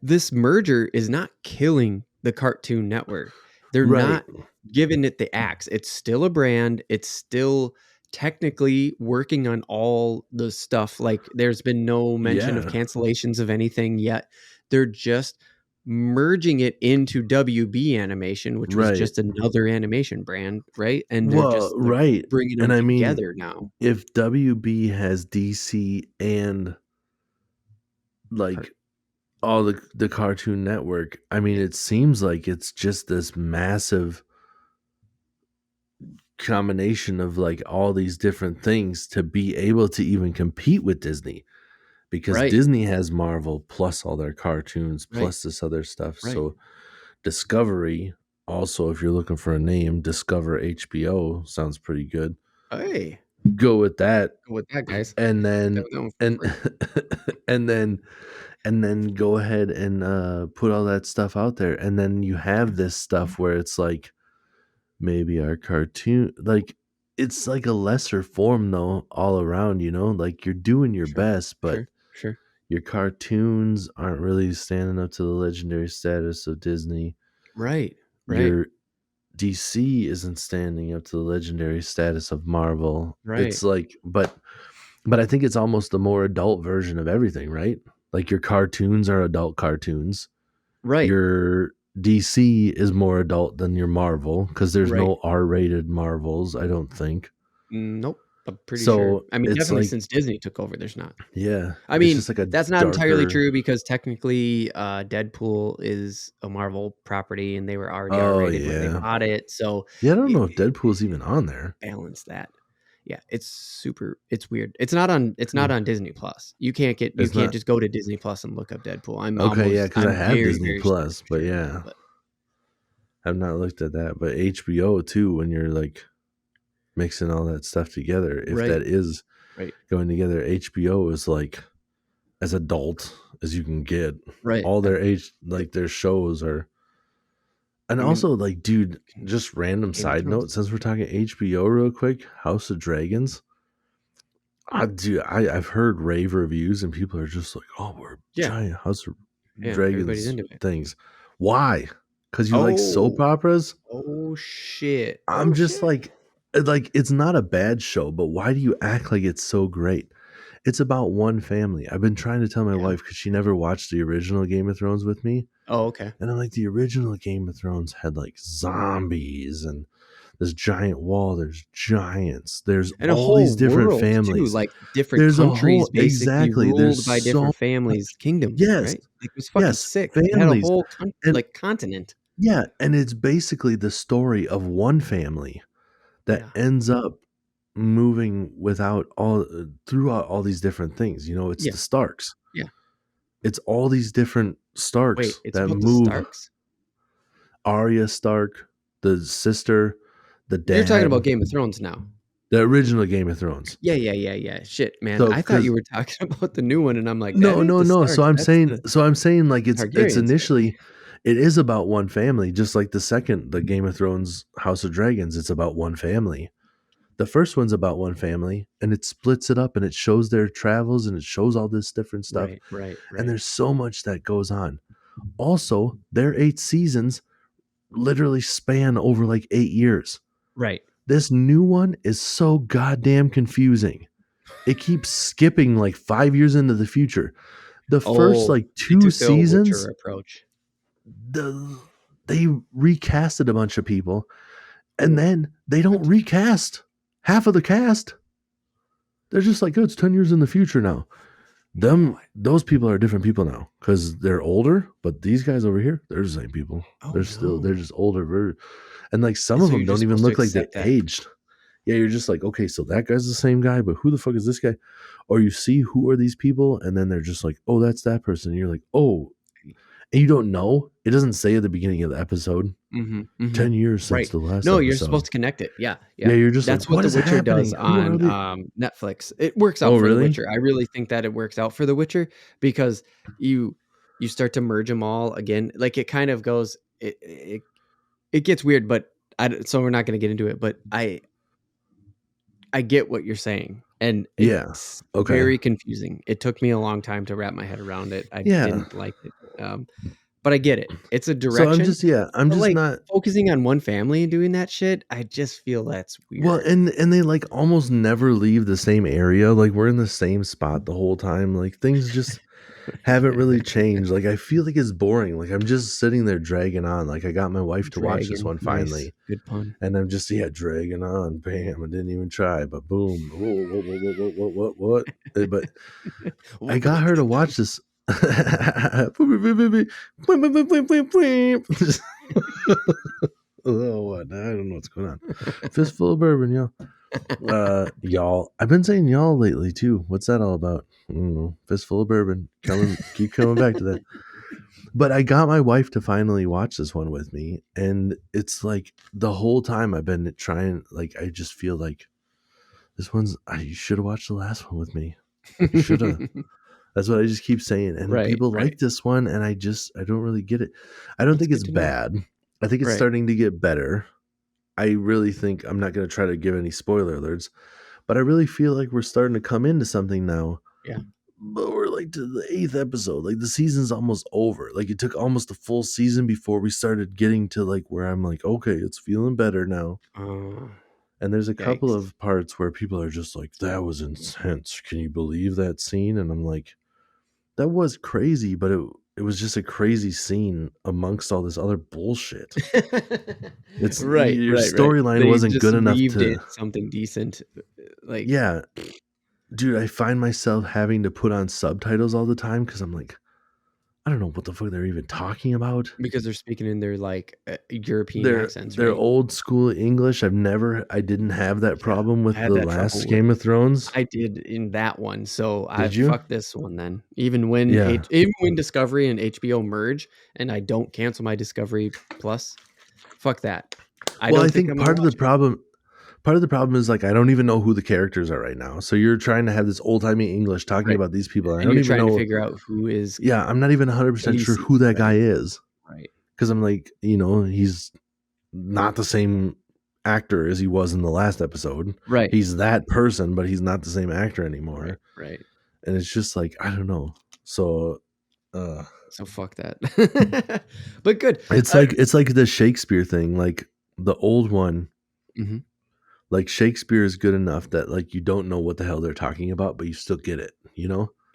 this merger is not killing the Cartoon Network. They're Right. not giving it the axe. It's still a brand. It's still technically working on all the stuff. Like there's been no mention of Yeah. cancellations of anything yet. They're just merging it into WB Animation, which was Right. just another animation brand, right? And Well, they're right. bringing And them I mean, together now. if WB has DC and Cart- like all the Cartoon Network, I mean, yeah, it seems like it's just this massive combination of like all these different things to be able to even compete with Disney, because right, Disney has Marvel plus all their cartoons right, plus this other stuff. right. So Discovery, also, if you're looking for a name, Discover HBO sounds pretty good. Hey, Go with that. go with that, guys. And Get that then one for and free. and then and then go ahead and put all that stuff out there, and then you have this stuff where it's like maybe our cartoon, like it's like a lesser form though all around, like you're doing your Sure, best, but sure, sure. your cartoons aren't really standing up to the legendary status of Disney. Right, right, Your DC isn't standing up to the legendary status of Marvel. right, It's like, but I think it's almost the more adult version of everything, right? Like your cartoons are adult cartoons. right, Your DC is more adult than your Marvel, because there's right. no R-rated Marvels, I don't think. Nope, I'm pretty sure. So I mean, it's definitely like, since Disney took over, there's not. yeah, I it's mean, just like a that's not entirely darker. true because technically, Deadpool is a Marvel property, and they were already Oh R-rated when they yeah, bought it. So yeah. I don't know if Deadpool's even on there. balance that. Yeah, it's weird. It's not on Disney Plus. You It's can't not. just go to Disney Plus and look up Deadpool. Okay, yeah, because I I'm have very, Disney very sure Plus, it's but true. yeah, But I've not looked at that. But HBO too, when you're like mixing all that stuff together, if right, that is right, going together, HBO is like as adult as you can get. right. All their their shows are. And I mean, also, like, dude, just random Game of side Thrones. note, since we're talking HBO real quick, House of Dragons. I've heard rave reviews and people are just like, oh, we're Yeah, giant House of yeah, everybody's Dragons into it. things. Why? Because you like soap Oh, operas? oh shit, I'm oh just shit. like it's not a bad show, but why do you act like it's so great? It's about one family. I've been trying to tell my Yeah. wife because she never watched the original Game of Thrones with me. Oh, okay. And I'm like, the original Game of Thrones had like zombies and this giant wall. There's giants. There's And a all these whole different world too, families. like different There's a countries whole, basically exactly. There's ruled by so different families, kingdoms, yes, right? Like, it was fucking yes, sick. It had a families. whole And like continent. yeah, and it's basically the story of one family that Yeah. ends up moving without all throughout all these different things. It's Yeah. the Starks. Yeah. It's all these different Wait, Starks it's that about the move. Starks? Arya Stark, the sister, the You're talking dad, about Game of Thrones now. the original Game of Thrones. Yeah, yeah, yeah, yeah. Shit, man. So I thought you because were talking about the new one, and I'm like, that no, ain't no, the no. So Starks. I'm That's saying, the like it's Targaryens, right? initially, it is about one family, just like the Game of Thrones House of Dragons. It's about one family. The first one's about one family, and it splits it up, and it shows their travels, and it shows all this different stuff. Right, right, And right, there's so much that goes on. Also, their 8 seasons literally span over like 8 years. right. This new one is so goddamn confusing. It keeps skipping like 5 years into the future. The first Oh, like they two took the old Witcher seasons, approach. they recasted a bunch of people, and Oh, then they don't what? recast half of the cast. They're just like, oh, it's 10 years in the future now. What? Those people are different people now because they're older, but these guys over here, they're the same people. Oh They're no. just older. And like some And of so them you're don't just even supposed to look like they accept that. aged. Yeah, you're just like, okay, so that guy's the same guy, but who the fuck is this guy? Or you see who are these people, and then they're just like, oh, that's that person. And you're like, oh, and you don't know. It doesn't say at the beginning of the episode, Mhm, mhm. 10 years since Right. the last No, you're supposed episode. to connect it. Yeah, Yeah, yeah. you're just like, That's what what The is Witcher does happening? Who are on, the. Netflix. It works Oh, out for The really? Witcher. I really think that it works out for The Witcher because you you start to merge them all again. Like, it kind of goes it gets weird, but so we're not gonna get into it, but I get what you're saying, and Yeah. it's Okay. very confusing. It took me a long time to wrap my head around it. I Yeah. didn't like it, but I get it. It's a So direction, I'm but just like not focusing on one family and doing that shit, I just feel that's well, weird. and they like almost never leave the same area. Like we're in the same spot the whole time. Like things just haven't really changed. Like I feel like it's boring. Like I'm just sitting there dragging on. Like I got my wife to watch this Dragon, one nice, finally. good pun. And I'm just dragging on. Bam! I didn't even try, but boom! What? But I got her to watch this. Oh, what? I don't know what's going on. Fistful of bourbon, y'all. Y'all. I've been saying y'all lately too. What's that all about? I don't know. Fistful of bourbon. Keep coming back to that. But I got my wife to finally watch this one with me, and it's like the whole time I've been trying. Like I just feel like this one's. You should have watched the last one with me. You should have. That's what I just keep saying. And Right, people right. like this one, and I don't really get it. I don't That's think good it's to know. bad. I think it's Right. starting to get better. I really think I'm not going to try to give any spoiler alerts, but I really feel like we're starting to come into something now. Yeah. But we're like to the 8th episode. Like the season's almost over. Like it took almost a full season before we started getting to like where I'm like, okay, it's feeling better now. And there's a couple Yikes. of parts where people are just like, that was intense. Can you believe that scene? And I'm like, that was crazy, but it was just a crazy scene amongst all this other bullshit. It's right, your right, right. storyline They wasn't just good enough weaved to. in something decent. Like, Yeah, dude, I find myself having to put on subtitles all the time because I'm like, I don't know what the fuck they're even talking about. because they're speaking in their like European They're accents, they're right? old school English. I didn't have that Yeah, problem I with had the that trouble last with. Game of Thrones. I did in that one, so I Did you? fuck this one then. Even when Yeah. even when Discovery and HBO merge, and I don't cancel my Discovery Plus, fuck that. I Well, I don't think think I'm gonna watch it. part of the problem is like I don't even know who the characters are right now. So you're trying to have this old timey English talking Right, about these people. And I and don't you're even trying to know. figure out who is Yeah, I'm not even 100% sure Khaleesi, who that guy right? is Right, because I'm like, he's not the same actor as he was in the last episode. right, He's that person, but he's not the same actor anymore. right. And it's just like I don't know. So So fuck that. But good. it's like the Shakespeare thing, like the old one. Mhm. Like Shakespeare is good enough that like you don't know what the hell they're talking about, but you still get it.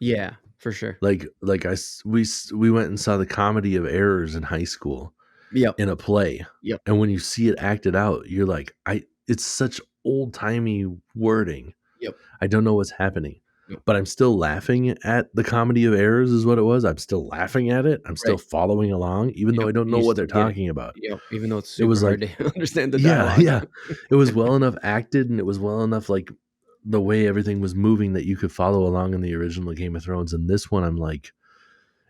Yeah, for sure. Like we went and saw the Comedy of Errors in high school Yep, in a play, yep, and when you see it acted out, you're like, it's such old timey wording. yep, I don't know what's happening, yep. but I'm still laughing at the Comedy of Errors is what it was. I'm still laughing at it. I'm still Right. following along, even though Yep, I don't know you what still they're get it. talking about. Yep, even though it's It was super hard like, to understand the yeah, dialogue. yeah, it was well enough acted, and it was well enough like the way everything was moving that you could follow along in the original Game of Thrones. And this one, I'm like,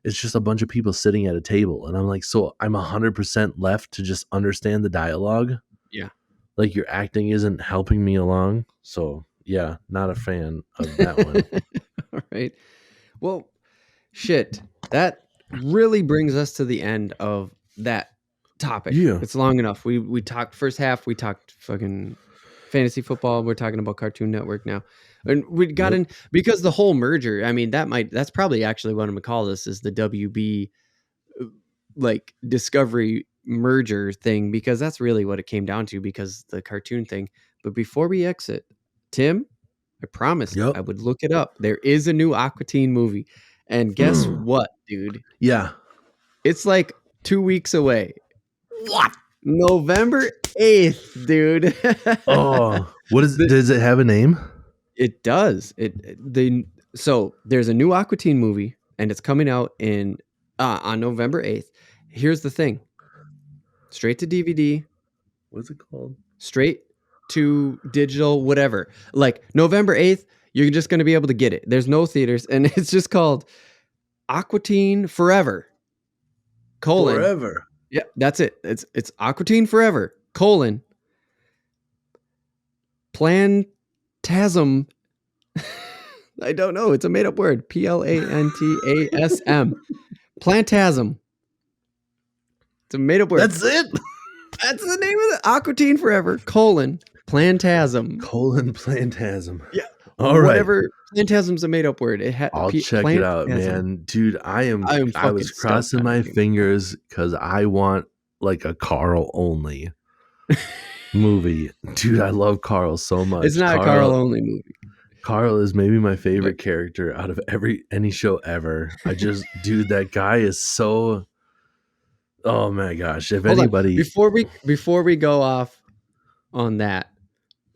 it's just a bunch of people sitting at a table, and I'm like, so I'm 100% left to just understand the dialogue. Yeah. Like your acting isn't helping me along. So yeah, not a fan of that one. All right. Well, shit. That really brings us to the end of that topic. Yeah. It's long enough. We talked first half, we talked fucking fantasy football. We're talking about Cartoon Network now. And we got Yep. in because the whole merger, I mean, that's probably actually what I'm gonna call this is the WB like Discovery merger thing, because that's really what it came down to, because the cartoon thing. But before we exit, Tim, I promised Yep. I would look it up. There is a new Aqua Teen movie. And guess what, dude? Yeah. It's like 2 weeks away. What? November 8th, dude. Oh, does it have a name? It does. So there's a new Aqua Teen movie, and it's coming out on November 8th. Here's the thing. Straight to DVD, What's it called? straight to digital, whatever. Like November 8th, you're just going to be able to get it. There's no theaters, and it's just called Aqua Teen Forever. Forever. Yeah, that's it. It's Aqua Teen Forever, Plantasm. I don't know. It's a made up word. Plantasm. Plantasm. It's a made up word. That's it. That's the name of the Aqua Teen Forever, Plantasm. Plantasm. Yeah. All right. whatever Phantasm's a made up word. I'll check it out, man. Dude, I was crossing my fingers because I want like a Carl only movie. Dude, I love Carl so much. It's not a Carl only movie. Carl is maybe my favorite character out of any show ever. Dude, that guy is so. Oh my gosh! If Hold anybody, on. Before we go off on that,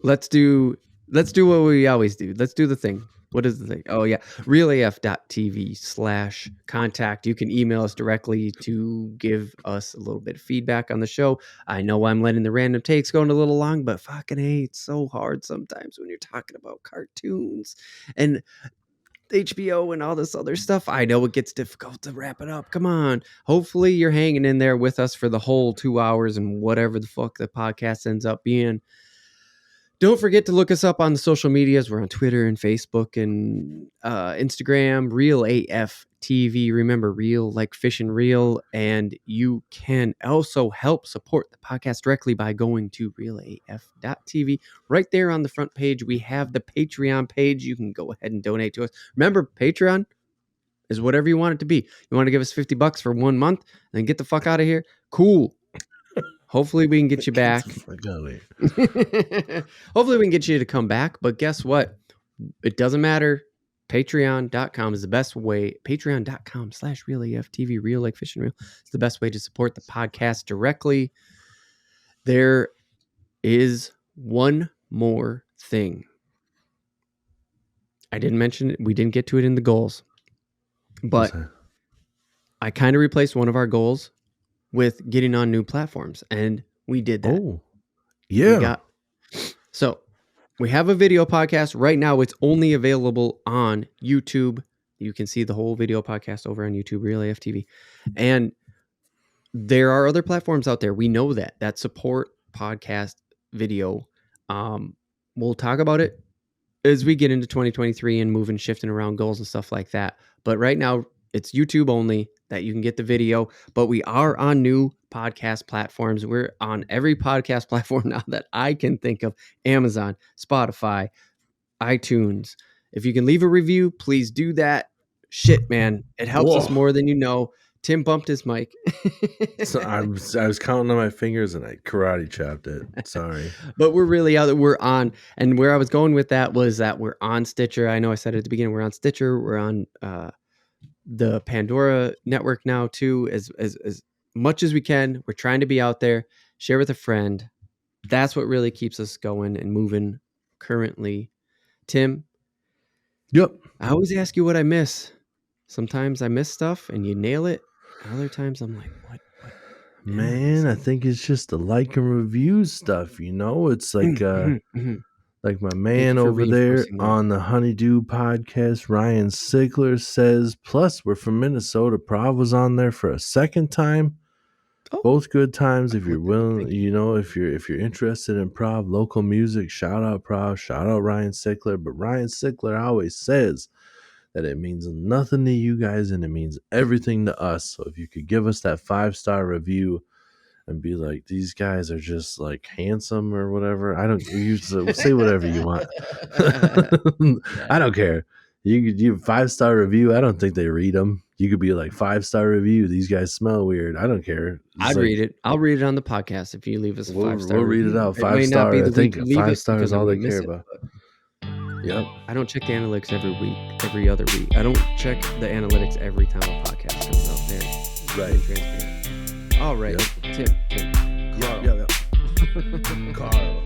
let's do what we always do. Let's do the thing. What is the thing? Oh yeah, realaf.tv/contact. You can email us directly to give us a little bit of feedback on the show. I know I'm letting the random takes going a little long, but fucking hey, it's so hard sometimes when you're talking about cartoons and HBO and all this other stuff. I know it gets difficult to wrap it up. Come on. Hopefully you're hanging in there with us for the whole 2 hours and whatever the fuck the podcast ends up being. Don't forget to look us up on the social medias. We're on Twitter and Facebook and Instagram, Real AF TV. Remember, real like fish and reel. And you can also help support the podcast directly by going to realaf.tv. Right there on the front page, we have the Patreon page. You can go ahead and donate to us. Remember, Patreon is whatever you want it to be. You want to give us $50 for 1 month and then get the fuck out of here? Cool. Hopefully we can get you back. Hopefully we can get you to come back. But guess what? It doesn't matter. Patreon.com is the best way. Patreon.com/RealAFTV, real like fish and reel. It's the best way to support the podcast directly. There is one more thing. I didn't mention it. We didn't get to it in the goals. But I kind of replaced one of our goals with getting on new platforms, and we did that. Oh, yeah. So we have a video podcast right now. It's only available on YouTube. You can see the whole video podcast over on YouTube, Real AF TV. And there are other platforms out there. We know that support podcast video. We'll talk about it as we get into 2023 and moving, shifting around goals and stuff like that. But right now it's YouTube only that you can get the video, but we are on new podcast platforms. We're on every podcast platform now that I can think of: Amazon, Spotify, iTunes. If you can leave a review, please do that. Shit, man. It helps us more than you know. Tim bumped his mic. So I was counting on my fingers and I karate chopped it. Sorry. But we're really out there. We're on. And where I was going with that was that we're on Stitcher. I know I said it at the beginning, we're on Stitcher. We're on the Pandora network now too, as much as we can. We're trying to be out there. Share with a friend. That's what really keeps us going and moving currently. Tim? Yep. I always ask you what I miss. Sometimes I miss stuff and you nail it. Other times I'm like, what? Man, I think it's just the like and review stuff, you know? It's like like my man over there on the Honeydew podcast, Ryan Sigler, says, plus we're from Minnesota. Prav was on there for a second time. Both good times. If you're willing, you know, if you're interested in Prav, local music, shout out Prav, shout out Ryan Sigler. But Ryan Sigler always says that it means nothing to you guys and it means everything to us. So if you could give us that 5-star review and be like, these guys are just like handsome or whatever. I don't, you say whatever you want. I don't care. You 5-star review. I don't think they read them. You could be like 5-star review. These guys smell weird. I don't care. I'd read it. I'll read it on the podcast if you leave us a 5-star. We'll read it out. 5-star. I think 5-star is all they care about. Yep. I don't check the analytics every week, every other week. I don't check the analytics every time a podcast comes out there. Right. Transparent. All right. Yep. Tim. Carl. Carl.